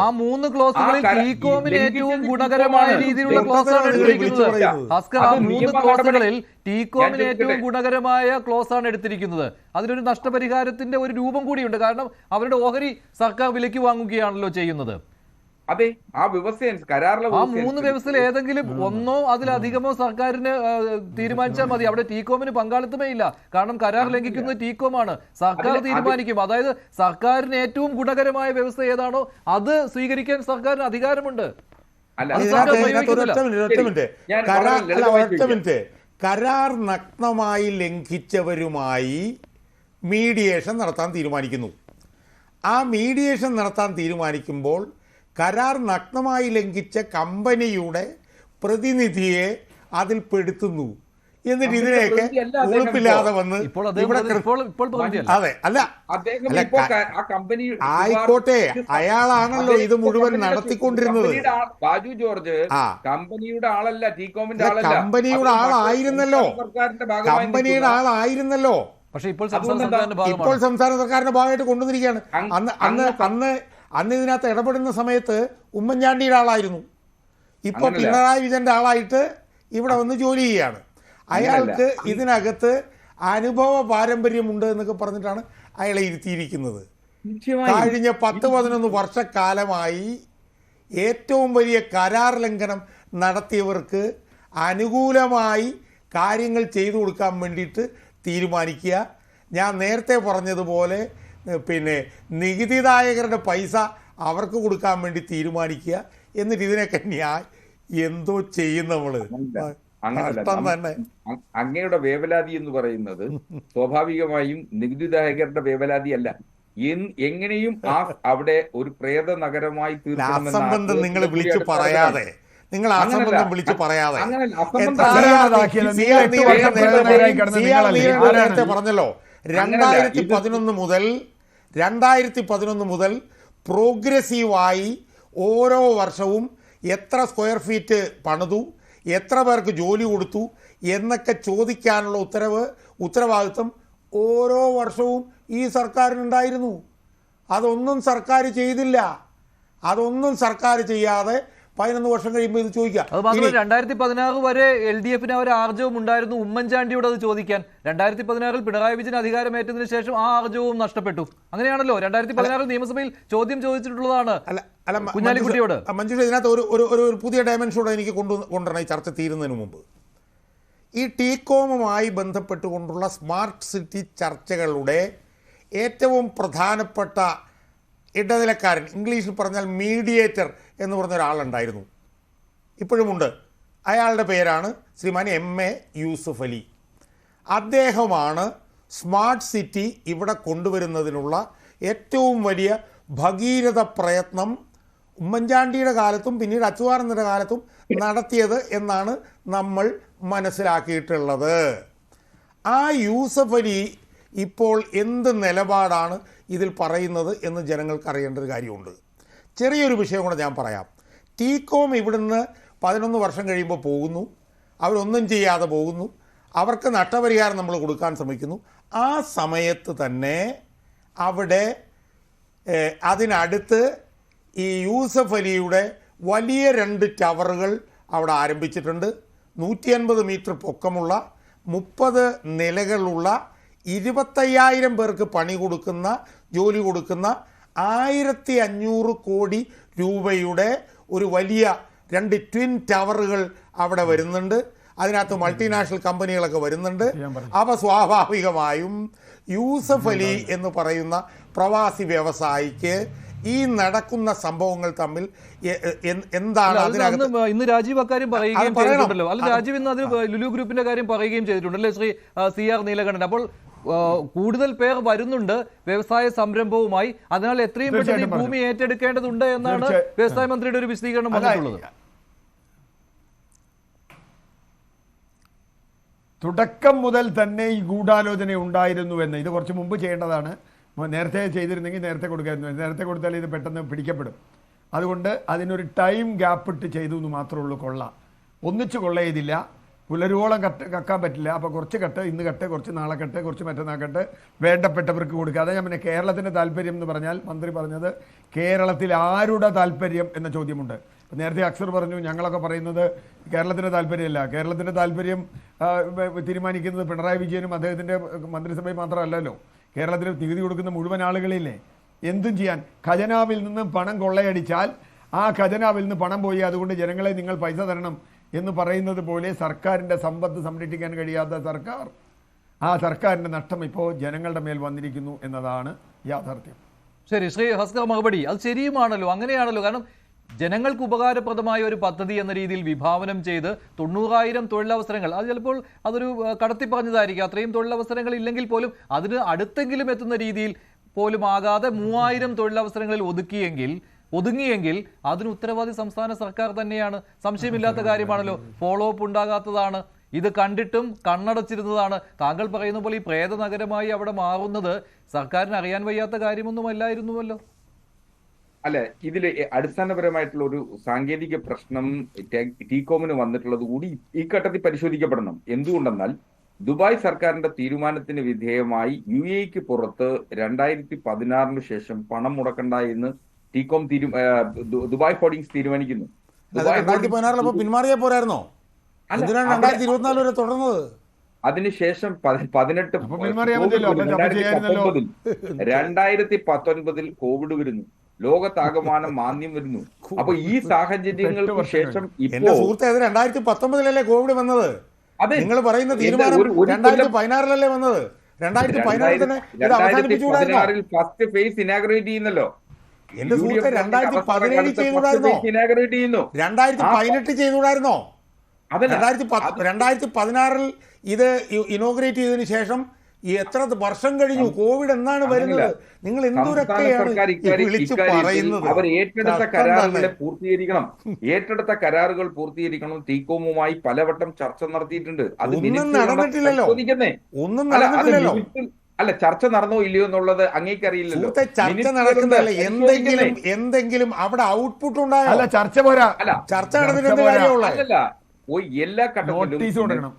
ആ 3 ക്ലോസുകളിൽ ടീകോമിന് ഏറ്റവും ഗുണകരമായ രീതിയിലുള്ള ക്ലോസാണ് എടുത്തിരിക്കുന്നത്. ഹസ്കർ, ആ 3 ക്ലോസുകളിൽ ടീകോമിന് ഏറ്റവും ഗുണകരമായ ക്ലോസാണ് എടുത്തിരിക്കുന്നത്. അതിനൊരു നഷ്ടപരിഹാരത്തിന്റെ ഒരു രൂപം കൂടിയുണ്ട്. കാരണം അവരുടെ ഓഹരി സർക്കാർ വിലയ്ക്ക് വാങ്ങുകയാണല്ലോ ചെയ്യുന്നത്. അതെ, ആ വ്യവസ്ഥ കരാറിലെ ആ 3 വ്യവസ്ഥയിൽ ഏതെങ്കിലും ഒന്നോ അതിലധികമോ സർക്കാരിന് തീരുമാനിച്ചാൽ മതി. അവിടെ ടീകോമിന് പങ്കാളിത്തമേ ഇല്ല. കാരണം കരാർ ലംഘിക്കുന്നത് ടീകോമാണ്. സർക്കാർ തീരുമാനിക്കും. അതായത് സർക്കാരിന് ഏറ്റവും ഗുണകരമായ വ്യവസ്ഥ ഏതാണോ അത് സ്വീകരിക്കാൻ സർക്കാരിന് അധികാരമുണ്ട്. കരാർ നഗ്നമായി ലംഘിച്ചവരുമായി മീഡിയേഷൻ നടത്താൻ തീരുമാനിക്കുന്നു. ആ മീഡിയേഷൻ നടത്താൻ തീരുമാനിക്കുമ്പോൾ കരാർ നഗ്നമായി ലംഘിച്ച കമ്പനിയുടെ പ്രതിനിധിയെ അതിൽ പെടുത്തുന്നു. എന്നിട്ട് ഇതിനെയൊക്കെ ഉളുപ്പില്ലാതെ വന്ന് അതെ അല്ല ആയിക്കോട്ടെ, അയാളാണല്ലോ ഇത് മുഴുവൻ നടത്തിക്കൊണ്ടിരുന്നത്. ബാജു ജോർജ് കമ്പനിയുടെ ആളല്ല, ടീകോമിന്റെ ആളല്ല, കമ്പനിയുടെ ആളായിരുന്നല്ലോ, കമ്പനിയുടെ ആളായിരുന്നല്ലോ. പക്ഷേ ഇപ്പോൾ സംസ്ഥാന സർക്കാരിന്റെ ഭാഗമായിട്ട് കൊണ്ടുവന്നിരിക്കുകയാണ്. അന്ന് ഇതിനകത്ത് ഇടപെടുന്ന സമയത്ത് ഉമ്മൻചാണ്ടിയുടെ ആളായിരുന്നു. ഇപ്പൊ പിണറായി വിജയന്റെ ആളായിട്ട് ഇവിടെ വന്ന് ജോലി ചെയ്യുകയാണ്. അയാൾക്ക് ഇതിനകത്ത് അനുഭവ പാരമ്പര്യമുണ്ട് എന്നൊക്കെ പറഞ്ഞിട്ടാണ് അയാളെ ഇരുത്തിയിരിക്കുന്നത്. കഴിഞ്ഞ 10-11 വർഷക്കാലമായി ഏറ്റവും വലിയ കരാർ ലംഘനം നടത്തിയവർക്ക് അനുകൂലമായി കാര്യങ്ങൾ ചെയ്തു കൊടുക്കാൻ വേണ്ടിയിട്ട് തീരുമാനിക്കുക. ഞാൻ നേരത്തെ പറഞ്ഞതുപോലെ പിന്നെ നികുതിദായകരുടെ പൈസ അവർക്ക് കൊടുക്കാൻ വേണ്ടി തീരുമാനിക്കുക. എന്നിട്ട് ഇതിനൊക്കെ എന്തോ ചെയ്യും നമ്മള്. അങ്ങയുടെ വേവലാതി എന്ന് പറയുന്നത് സ്വാഭാവികമായും നികുതിദായകരുടെ വേവലാതി അല്ല. എങ്ങനെയും അവിടെ ഒരു പ്രേത നഗരമായി തീർക്കണമെന്ന് നിങ്ങൾ വിളിച്ചു പറയാതെ, നിങ്ങൾ അസംബന്ധം വിളിച്ചു പറയാതെ നേരത്തെ പറഞ്ഞല്ലോ 2011 മുതൽ പ്രോഗ്രസീവായി ഓരോ വർഷവും എത്ര സ്ക്വയർ ഫീറ്റ് പണിതു, എത്ര പേർക്ക് ജോലി കൊടുത്തു എന്നൊക്കെ ചോദിക്കാനുള്ള ഉത്തരവാദിത്വം ഓരോ വർഷവും ഈ സർക്കാരിനുണ്ടായിരുന്നു. അതൊന്നും സർക്കാർ ചെയ്തില്ല. അതൊന്നും സർക്കാർ ചെയ്യാതെ 11 വർഷം കഴിയുമ്പോൾ ഇത് ചോദിക്കാം. അത് മാത്രമല്ല 2016 വരെ LDFന് ഒരു ആർജവും ഉണ്ടായിരുന്നു ഉമ്മൻചാണ്ടിയോട് അത് ചോദിക്കാൻ. 2016 പിണറായി വിജയൻ അധികാരമേറ്റതിനു ശേഷം ആ ആർജവും നഷ്ടപ്പെട്ടു. അങ്ങനെയാണല്ലോ 2016 നിയമസഭയിൽ ചോദ്യം ചോദിച്ചിട്ടുള്ളതാണ് കുഞ്ഞാലിക്കുട്ടിയോട്. മഞ്ജുഷ, ഇതിനകത്ത് ഒരു പുതിയ ഡയമെൻഷനോടെ എനിക്ക് കൊണ്ടുവരണം ഈ ചർച്ച തീരുന്നതിന് മുമ്പ്. ഈ ടീകോമുമായി ബന്ധപ്പെട്ടുകൊണ്ടുള്ള സ്മാർട്ട് സിറ്റി ചർച്ചകളുടെ ഏറ്റവും പ്രധാനപ്പെട്ട ഇടനിലക്കാരൻ, ഇംഗ്ലീഷിൽ പറഞ്ഞാൽ മീഡിയേറ്റർ എന്ന് പറഞ്ഞ ഒരാളുണ്ടായിരുന്നു, ഇപ്പോഴുമുണ്ട്. അയാളുടെ പേരാണ് ശ്രീമാൻ MA യൂസുഫ് അലി. അദ്ദേഹമാണ് സ്മാർട്ട് സിറ്റി ഇവിടെ കൊണ്ടുവരുന്നതിനുള്ള ഏറ്റവും വലിയ ഭഗീരഥ പ്രയത്നം ഉമ്മൻചാണ്ടിയുടെ കാലത്തും പിന്നീട് അച്യുതാനന്ദൻ്റെ കാലത്തും നടത്തിയത് എന്നാണ് നമ്മൾ മനസ്സിലാക്കിയിട്ടുള്ളത്. ആ യൂസഫ് അലി ഇപ്പോൾ എന്ത് നിലപാടാണ് ഇതിൽ പറയുന്നത് എന്ന് ജനങ്ങൾക്ക് അറിയേണ്ട ഒരു കാര്യമുണ്ട്. ചെറിയൊരു വിഷയം കൂടെ ഞാൻ പറയാം. ടീകോം ഇവിടുന്ന് 11 വർഷം കഴിയുമ്പോൾ പോകുന്നു, അവരൊന്നും ചെയ്യാതെ പോകുന്നു, അവർക്ക് നഷ്ടപരിഹാരം നമ്മൾ കൊടുക്കാൻ ശ്രമിക്കുന്നു. ആ സമയത്ത് തന്നെ അവിടെ അതിനടുത്ത് ഈ യൂസഫ് അലിയുടെ വലിയ 2 ടവറുകൾ അവിടെ ആരംഭിച്ചിട്ടുണ്ട്. 150 മീറ്റർ പൊക്കമുള്ള 30 നിലകളുള്ള 25,000 പേർക്ക് പണി കൊടുക്കുന്ന, ജോലി കൊടുക്കുന്ന 1500 കോടി രൂപയുടെ ഒരു വലിയ 2 ട്വിൻ ടവറുകൾ അവിടെ വരുന്നുണ്ട്. അതിനകത്ത് മൾട്ടിനാഷണൽ കമ്പനികളൊക്കെ വരുന്നുണ്ട്. അപ്പോൾ സ്വാഭാവികമായും യൂസഫ് അലി എന്ന് പറയുന്ന പ്രവാസി വ്യവസായിക്ക് ഈ നടക്കുന്ന സംഭവങ്ങൾ തമ്മിൽ എന്താണ് ഇന്ന് രാജീവ് അക്കാര്യം പറയുകയും ചെയ്തിട്ടുണ്ടല്ലോ. അല്ല, രാജീവ് ഇന്ന് അതിന് ലുലു ഗ്രൂപ്പിന്റെ കാര്യം പറയുകയും ചെയ്തിട്ടുണ്ടല്ലേ ശ്രീ CR നീലകണ്ഠൻ. അപ്പോൾ കൂടുതൽ പേർ വരുന്നുണ്ട് വ്യവസായ സംരംഭവുമായി, അതിനാൽ എത്രയും പെട്ടെന്ന് ഭൂമി ഏറ്റെടുക്കേണ്ടതുണ്ട് എന്നാണ് വ്യവസായ മന്ത്രിയുടെ ഒരു വിശദീകരണം വന്നിട്ടുള്ളത്. തുടക്കം മുതൽ തന്നെ ഈ ഗൂഢാലോചന ഉണ്ടായിരുന്നുവെന്ന്, ഇത് കുറച്ച് മുമ്പ് ചെയ്യേണ്ടതാണ്, നേരത്തെ ചെയ്തിരുന്നെങ്കിൽ നേരത്തെ കൊടുക്കായിരുന്നു. നേരത്തെ കൊടുത്താൽ ഇത് പെട്ടെന്ന് പിടിക്കപ്പെടും. അതുകൊണ്ട് അതിനൊരു ടൈം ഗ്യാപ്പ് ഇട്ട് ചെയ്തു എന്ന് മാത്രമേ ഉള്ളൂ. കൊള്ള ഒന്നിച്ച് കൊള്ള ചെയ്തില്ല, പുലരുവോളം കക്കാൻ പറ്റില്ല. അപ്പോൾ കുറച്ച് കട്ട് ഇന്ന് കട്ട്, കുറച്ച് നാളെ കട്ട്, കുറച്ച് മറ്റന്നാൾ കട്ട് വേണ്ടപ്പെട്ടവർക്ക് കൊടുക്കുക. അതാ ഞാൻ പിന്നെ കേരളത്തിൻ്റെ താല്പര്യം എന്ന് പറഞ്ഞാൽ മന്ത്രി പറഞ്ഞത് കേരളത്തിൽ ആരുടെ താല്പര്യം എന്ന ചോദ്യമുണ്ട്. നേരത്തെ അക്സർ പറഞ്ഞു ഞങ്ങളൊക്കെ പറയുന്നത് കേരളത്തിൻ്റെ താല്പര്യമല്ല. കേരളത്തിൻ്റെ താല്പര്യം തീരുമാനിക്കുന്നത് പിണറായി വിജയനും അദ്ദേഹത്തിൻ്റെ മന്ത്രിസഭയും മാത്രമല്ലല്ലോ. കേരളത്തിൽ നികുതി കൊടുക്കുന്ന മുഴുവൻ ആളുകളില്ലേ. എന്തും ചെയ്യാൻ ഖജനാവിൽ നിന്ന് പണം കൊള്ളയടിച്ചാൽ ആ ഖജനാവിൽ നിന്ന് പണം പോയി അതുകൊണ്ട് ജനങ്ങളെ നിങ്ങൾ പൈസ തരണം എന്ന് പറയുന്നത് പോലെ സർക്കാരിൻ്റെ സമ്പത്ത് സംരക്ഷിക്കാൻ കഴിയാത്ത സർക്കാർ, ആ സർക്കാരിൻ്റെ നഷ്ടം ഇപ്പോൾ ജനങ്ങളുടെ മേൽ വന്നിരിക്കുന്നു എന്നതാണ് യാഥാർത്ഥ്യം. ശരി, ശ്രീ ഹസ്കർ മറുപടി അത് ശരിയുമാണല്ലോ, അങ്ങനെയാണല്ലോ. കാരണം ജനങ്ങൾക്ക് ഉപകാരപ്രദമായ ഒരു പദ്ധതി എന്ന രീതിയിൽ വിഭാവനം ചെയ്ത് 90,000 തൊഴിലവസരങ്ങൾ, അത് ചിലപ്പോൾ അതൊരു കടത്തി പറഞ്ഞതായിരിക്കും, അത്രയും തൊഴിലവസരങ്ങൾ ഇല്ലെങ്കിൽ പോലും അതിന് അടുത്തെങ്കിലും എത്തുന്ന രീതിയിൽ പോലും ആകാതെ 3,000 തൊഴിലവസരങ്ങളിൽ ഒതുങ്ങിയെങ്കിൽ അതിന് ഉത്തരവാദി സംസ്ഥാന സർക്കാർ തന്നെയാണ്. സംശയമില്ലാത്ത കാര്യമാണല്ലോ. ഫോളോ അപ്പ് ഉണ്ടാകാത്തതാണ്, ഇത് കണ്ടിട്ടും കണ്ണടച്ചിരുന്നതാണ്. താങ്കൾ പറയുന്ന പോലെ ഈ പ്രേത നഗരമായി അവിടെ മാറുന്നത് സർക്കാരിന് അറിയാൻ വയ്യാത്ത കാര്യമൊന്നും അല്ലായിരുന്നുവല്ലോ. അല്ല, ഇതിൽ അടിസ്ഥാനപരമായിട്ടുള്ള ഒരു സാങ്കേതിക പ്രശ്നം ടീകോമിന് വന്നിട്ടുള്ളത് കൂടി ഈ ഘട്ടത്തിൽ പരിശോധിക്കപ്പെടണം. എന്തുകൊണ്ടെന്നാൽ ദുബായ് സർക്കാരിന്റെ തീരുമാനത്തിന് വിധേയമായി UAE പുറത്ത് 2016 ശേഷം പണം മുടക്കണ്ട എന്ന് ടീകോം ദുബായ് ഹോർഡിങ്സ് തീരുമാനിക്കുന്നു. 2016 പിന്മാറിയാ പോരായിരുന്നോ? എന്തിനാണ് 2024 വരെ തുടർന്നത്? അതിനുശേഷം 2019 കോവിഡ് വരുന്നു, ലോകത്താകമാനം മാന്ദ്യം വരുന്നു. അപ്പൊ ഈ സാഹചര്യങ്ങൾക്ക് ശേഷം എന്റെ സുഹൃത്തെ, അത് 2019 കോവിഡ് വന്നത്. നിങ്ങൾ പറയുന്ന തീരുമാനം 2016 വന്നത്. 2016 തന്നെ ഇത് അവസാനിപ്പിച്ചുകൂടായിരുന്നോ? ഫസ്റ്റ് ഫേസ് ഇനാഗുറേറ്റ് ചെയ്യുന്നല്ലോ. എന്റെ സുഹൃത്തെ, 2017 ചെയ്തുകൂടായിരുന്നോ? 2018 ചെയ്തുകൂടായിരുന്നോ? 2016 ഇത് ഇനോഗ്രേറ്റ് ചെയ്തതിനു ശേഷം എത്ര വർഷം കഴിഞ്ഞു? കോവിഡ് എന്നാണ് വരുന്നത്? നിങ്ങൾ എന്തൊക്കെയാണ് വിളിച്ചു പറയുന്നത്? അവർ ഏറ്റെടുത്ത കരാറുകളെ പൂർത്തീകരിക്കണം. ഏറ്റെടുത്ത കരാറുകൾ പൂർത്തീകരിക്കണം. ടീകോമുമായി പലവട്ടം ചർച്ച നടത്തിയിട്ടുണ്ട്. അത് ഒന്നും നടന്നിട്ടില്ലല്ലോ. അല്ല, ചർച്ച നടന്നോ ഇല്ലയോ എന്നുള്ളത് അങ്ങേക്കറിയില്ലല്ലോ. ചർച്ച നടക്കുന്നതല്ല, എന്തെങ്കിലും അവിടെ ഔട്ട്പുട്ട് ഉണ്ടായോ? അല്ല, ചർച്ച പോരാ. അല്ല, ചർച്ച നടന്നിട്ട് കാര്യമുള്ള എല്ലാ ഘട്ടത്തിലും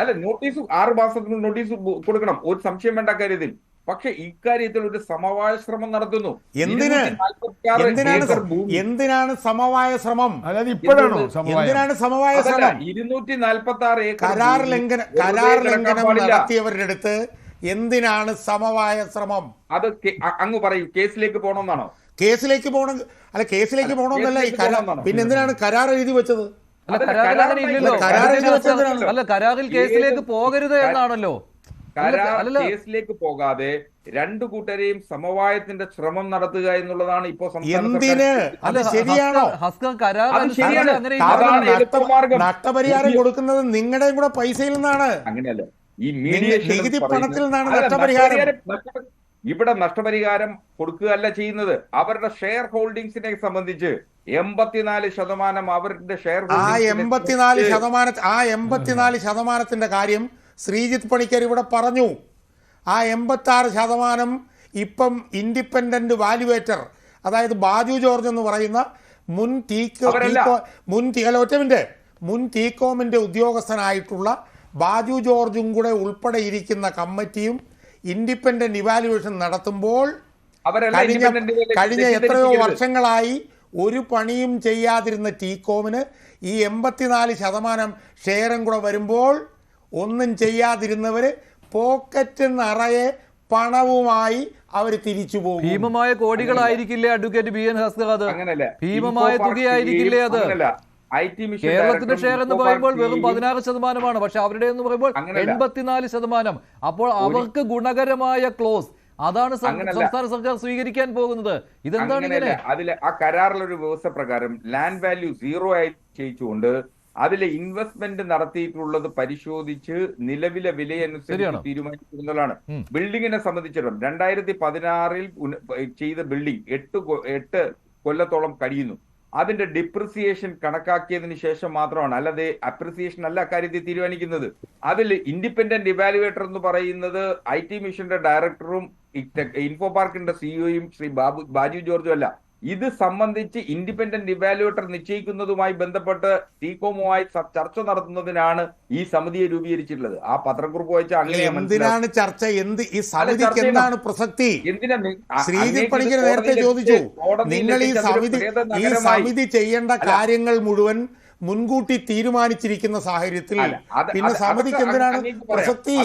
അല്ല, നോട്ടീസ് 6 മാസത്തിന് നോട്ടീസ് കൊടുക്കണം, ഒരു സംശയം വേണ്ട കാര്യത്തിൽ. പക്ഷെ ഇക്കാര്യത്തിൽ ഒരു സമവായ ശ്രമം നടത്തുന്നു. എന്തിനാണ് സമവായ ശ്രമം? അതായത് ഇപ്പോഴാണോ എന്തിനാണ് സമവായ ശ്രമം? 246 ഏക്കർ കരാർ ലംഘനം നടത്തിയവരുടെ അടുത്ത് എന്തിനാണ് സമവായ ശ്രമം? അത് അങ്ങ് പറയും. കേസിലേക്ക് പോകണമെന്നാണോ? കേസിലേക്ക് പോകണം. അല്ല, കേസിലേക്ക് പോകണമെന്നല്ല. പിന്നെ എന്തിനാണ് കരാർ എഴുതി വെച്ചത്? കരാറിൽ കേസിലേക്ക് പോകരുത് എന്നാണല്ലോ. കേസിലേക്ക് പോകാതെ രണ്ടു കൂട്ടരെയും സമവായത്തിന്റെ ശ്രമം നടത്തുക എന്നുള്ളതാണ് ഇപ്പോ എന്തിന്? അത് ശരിയാണോ? നഷ്ടപരിഹാരം കൊടുക്കുന്നത് നിങ്ങളുടെയും കൂടെ പൈസയിൽ നിന്നാണ്. അങ്ങനെയല്ല, ഈ നികുതി പണത്തിൽ നിന്നാണ് നഷ്ടപരിഹാരം. ഇവിടെ നഷ്ടപരിഹാരം കൊടുക്കുകയല്ല ചെയ്യുന്നത്. അവരുടെ ഷെയർ ഹോൾഡിംഗ്സിനെ സംബന്ധിച്ച് 84% അവരുടെ ഷെയർ ആ 84% കാര്യം ശ്രീജിത്ത് പണിക്കർ ഇവിടെ പറഞ്ഞു. ആ 86% ഇപ്പം ഇൻഡിപെൻഡന്റ് വാല്യുവേറ്റർ, അതായത് ബാജു ജോർജ് എന്ന് പറയുന്ന മുൻ ടീകോമിന്റെ ഉദ്യോഗസ്ഥനായിട്ടുള്ള ബാജു ജോർജും കൂടെ ഉൾപ്പെടെ ഇരിക്കുന്ന കമ്മിറ്റിയും ഇൻഡിപെൻഡന്റ് ഇവാലുവേഷൻ നടത്തുമ്പോൾ കഴിഞ്ഞ എത്രയോ വർഷങ്ങളായി ഒരു പണിയും ചെയ്യാതിരുന്ന ടീകോമിന് ഈ 84% ഷെയറും കൂടെ വരുമ്പോൾ ഒന്നും ചെയ്യാതിരുന്നവര് പോക്കറ്റ് നിറയെ പണവുമായി അവർ തിരിച്ചു പോകും. ഭീമമായ കോടികളായിരിക്കില്ലേ അഡ്വക്കേറ്റ് BN ഹസ്കർ? അത് ഭീമമായ തുകയായിരിക്കില്ലേ? അത് കേരളത്തിന്റെ ഷെയർ എന്ന് പറയുമ്പോൾ വെറും 16%, പക്ഷെ അവരുടെ എന്ന് പറയുമ്പോൾ 84%. അപ്പോൾ അവർക്ക് ഗുണകരമായ ക്ലോസ് അതാണ് സംസ്ഥാന സർക്കാർ സ്വീകരിക്കാൻ പോകുന്നത്. ഇതെന്താണ് ഇങ്ങനെ? അതിലെ ആ കരാറിലൊരു വ്യവസ്ഥ പ്രകാരം ലാൻഡ് വാല്യൂ 0 ആയി ചെയ്യിച്ചുകൊണ്ട് അതിലെ ഇൻവെസ്റ്റ്മെന്റ് നടത്തിയിട്ടുള്ളത് പരിശോധിച്ച് നിലവിലെ വിലയനുസരിച്ച് തീരുമാനിക്കുന്നതാണ്. ബിൽഡിങ്ങിനെ സംബന്ധിച്ചിടത്തോളം 2016 ചെയ്ത ബിൽഡിംഗ് 8 കൊല്ലത്തോളം കഴിയുന്നു. അതിന്റെ ഡിപ്രിസിയേഷൻ കണക്കാക്കിയതിന് ശേഷം മാത്രമാണ്, അല്ലാതെ അപ്രിസിയേഷൻ അല്ല അക്കാര്യത്തിൽ തീരുമാനിക്കുന്നത്. അതിൽ ഇൻഡിപെൻഡന്റ് ഇവാലുവേറ്റർ എന്ന് പറയുന്നത് IT മിഷന്റെ ഡയറക്ടറും ഇൻഫോ പാർക്കിന്റെ സിഇഒയും ശ്രീ ബാജു ജോർജും അല്ല. ഇത് സംബന്ധിച്ച് ഇൻഡിപെൻഡന്റ് ഇവാലുവേറ്റർ നിശ്ചയിക്കുന്നതുമായി ബന്ധപ്പെട്ട് ടീകോമുമായി ചർച്ച നടത്തുന്നതിനാണ് ഈ സമിതിയെ രൂപീകരിച്ചിട്ടുള്ളത്. ആ പത്രക്കുറിപ്പ് വായിച്ചാൽ എന്തിനാണ് ചർച്ച? ഈ സമിതിക്ക് എന്താണ് പ്രസക്തി? ശ്രീജിത്ത് പണിക്കർ നേരത്തെ ചോദിച്ചു, നിങ്ങൾ ഈ സമിതി ചെയ്യേണ്ട കാര്യങ്ങൾ മുഴുവൻ മുൻകൂട്ടി തീരുമാനിച്ചിരിക്കുന്ന സാഹചര്യത്തിൽ പിന്നെ സമിതിക്ക് എന്തിനാണ് പ്രസക്തി?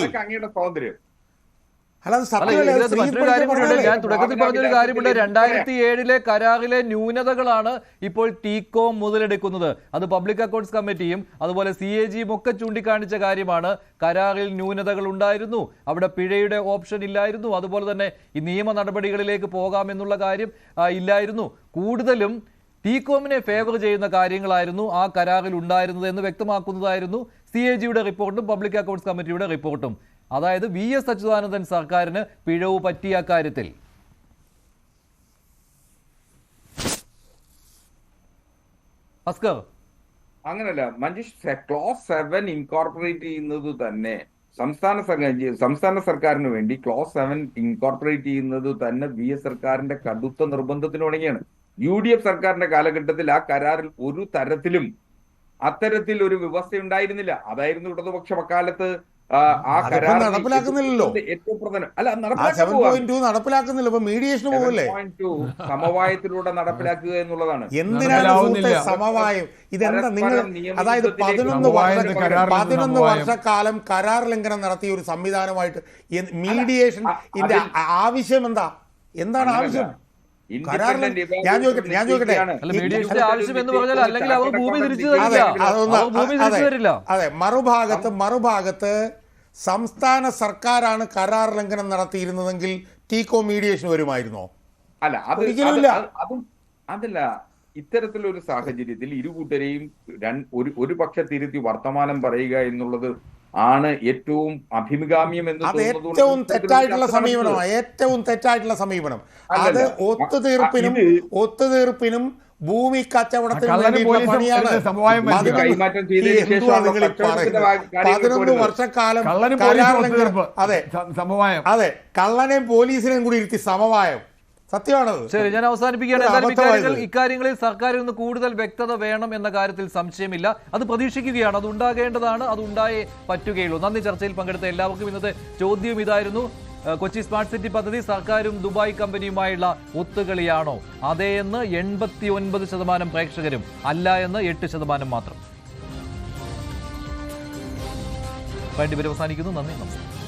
ഞാൻ തുടക്കത്തിൽ പറഞ്ഞൊരു കാര്യമുണ്ട്. 2007 കരാറിലെ ന്യൂനതകളാണ് ഇപ്പോൾ ടീകോം മുതലെടുക്കുന്നത്. അത് പബ്ലിക് അക്കൗണ്ട്സ് കമ്മിറ്റിയും അതുപോലെ CAGയും ഒക്കെ ചൂണ്ടിക്കാണിച്ച കാര്യമാണ്. കരാറിൽ ന്യൂനതകൾ ഉണ്ടായിരുന്നു, അവിടെ പിഴയുടെ ഓപ്ഷൻ ഇല്ലായിരുന്നു, അതുപോലെ തന്നെ ഈ നിയമ നടപടികളിലേക്ക് പോകാമെന്നുള്ള കാര്യം ഇല്ലായിരുന്നു. കൂടുതലും ടീകോമിനെ ഫേവർ ചെയ്യുന്ന കാര്യങ്ങളായിരുന്നു ആ കരാറിൽ ഉണ്ടായിരുന്നത് എന്ന് വ്യക്തമാക്കുന്നതായിരുന്നു CAGയുടെ റിപ്പോർട്ടും പബ്ലിക് അക്കൗണ്ട്സ് കമ്മിറ്റിയുടെ റിപ്പോർട്ടും. അതായത് VS അച്യുതാനന്ദൻ സർക്കാരിന് പിഴവ് പറ്റിയ കാര്യത്തിൽ. ഭാസ്കർ, അങ്ങനല്ല മഞ്ജുഷ്, ക്ലോസ് 7 ഇൻകോർപ്പറേറ്റ് ചെയ്യുന്നത് തന്നെ സംസ്ഥാന സർക്കാരിന് വേണ്ടി ക്ലോസ് 7 ഇൻകോർപ്പറേറ്റ് ചെയ്യുന്നത് തന്നെ VS സർക്കാരിന്റെ കടുത്ത നിർബന്ധത്തിന് തുടങ്ങിയാണ്. UDF സർക്കാരിന്റെ കാലഘട്ടത്തിൽ ആ കരാറിൽ ഒരു തരത്തിലും അത്തരത്തിൽ ഒരു വ്യവസ്ഥ ഉണ്ടായിരുന്നില്ല. അതായിരുന്നു ഇടതുപക്ഷ വക്കാലത്ത് ആ കരാർ നടപ്പിലാക്കുന്നില്ലല്ലോ. ഏറ്റവും പ്രധാനം. അല്ല, 7.2 നടപ്പിലാക്കുന്നില്ല. ഇപ്പൊ മീഡിയേഷന് പോകല്ലേ? 7.2 സമവായത്തിലൂടെ നടപ്പിലാക്കുക എന്നുള്ളതാണ്. എന്തിനാണ് സുഹൃത്തെ സമവായം? ഇതെന്താ നിങ്ങൾ, അതായത് 11 വർഷക്കാലം കരാർ ലംഘനം നടത്തിയ ഒരു സംവിധാനമായിട്ട് മീഡിയേഷൻ ഇതിന്റെ ആവശ്യം എന്താണ് ആവശ്യം? ഞാൻ ചോദിക്കട്ടെ, ആവശ്യം എന്ന് പറഞ്ഞാൽ അല്ലെങ്കിൽ അവർ ഭൂമി തിരിച്ചു തരില്ല. അതെ, മറുഭാഗത്ത് സംസ്ഥാന സർക്കാരാണ് കരാർ ലംഘനം നടത്തിയിരുന്നതെങ്കിൽ ടീകോ മീഡിയേഷൻ വരുമായിരുന്നോ? അല്ല, അതല്ല. ഇത്തരത്തിലൊരു സാഹചര്യത്തിൽ ഇരുകൂട്ടരെയും ഒരു പക്ഷത്തിരുത്തി വർത്തമാനം പറയുക എന്നുള്ളത് ആണ് ഏറ്റവും അഭിമുഖാമ്യം എന്ന് അത് ഏറ്റവും തെറ്റായിട്ടുള്ള സമീപനം. അത് ഒത്തുതീർപ്പിനും ഭൂമി കച്ചവടത്തിനും വേണ്ടിയിട്ടുള്ള പണിയാണ്. 11 വർഷക്കാലം അതെ, കള്ളനെയും പോലീസിനെയും കൂടി ഇരുത്തി സമവായം. സത്യമാണത്. ശരി, ഞാൻ അവസാനിപ്പിക്കുകയാണ്. ഇക്കാര്യങ്ങളിൽ സർക്കാരിൽ നിന്ന് കൂടുതൽ വ്യക്തത വേണം എന്ന കാര്യത്തിൽ സംശയമില്ല. അത് പ്രതീക്ഷിക്കുകയാണ്. അത് ഉണ്ടാകേണ്ടതാണ്. അത് ഉണ്ടായേ പറ്റുകയുള്ളൂ. നന്ദി. ചർച്ചയിൽ പങ്കെടുത്ത എല്ലാവർക്കും ഇന്നത്തെ ചോദ്യം ഇതായിരുന്നു. കൊച്ചി സ്മാർട്ട് സിറ്റി പദ്ധതി സർക്കാരും ദുബായ് കമ്പനിയുമായുള്ള ഒത്തുകളിയാണോ? അതേ എന്ന് 89% പ്രേക്ഷകരും, അല്ല എന്ന് 8% മാത്രം. വേണ്ടി അവസാനിക്കുന്നു. നന്ദി, നമസ്കാരം.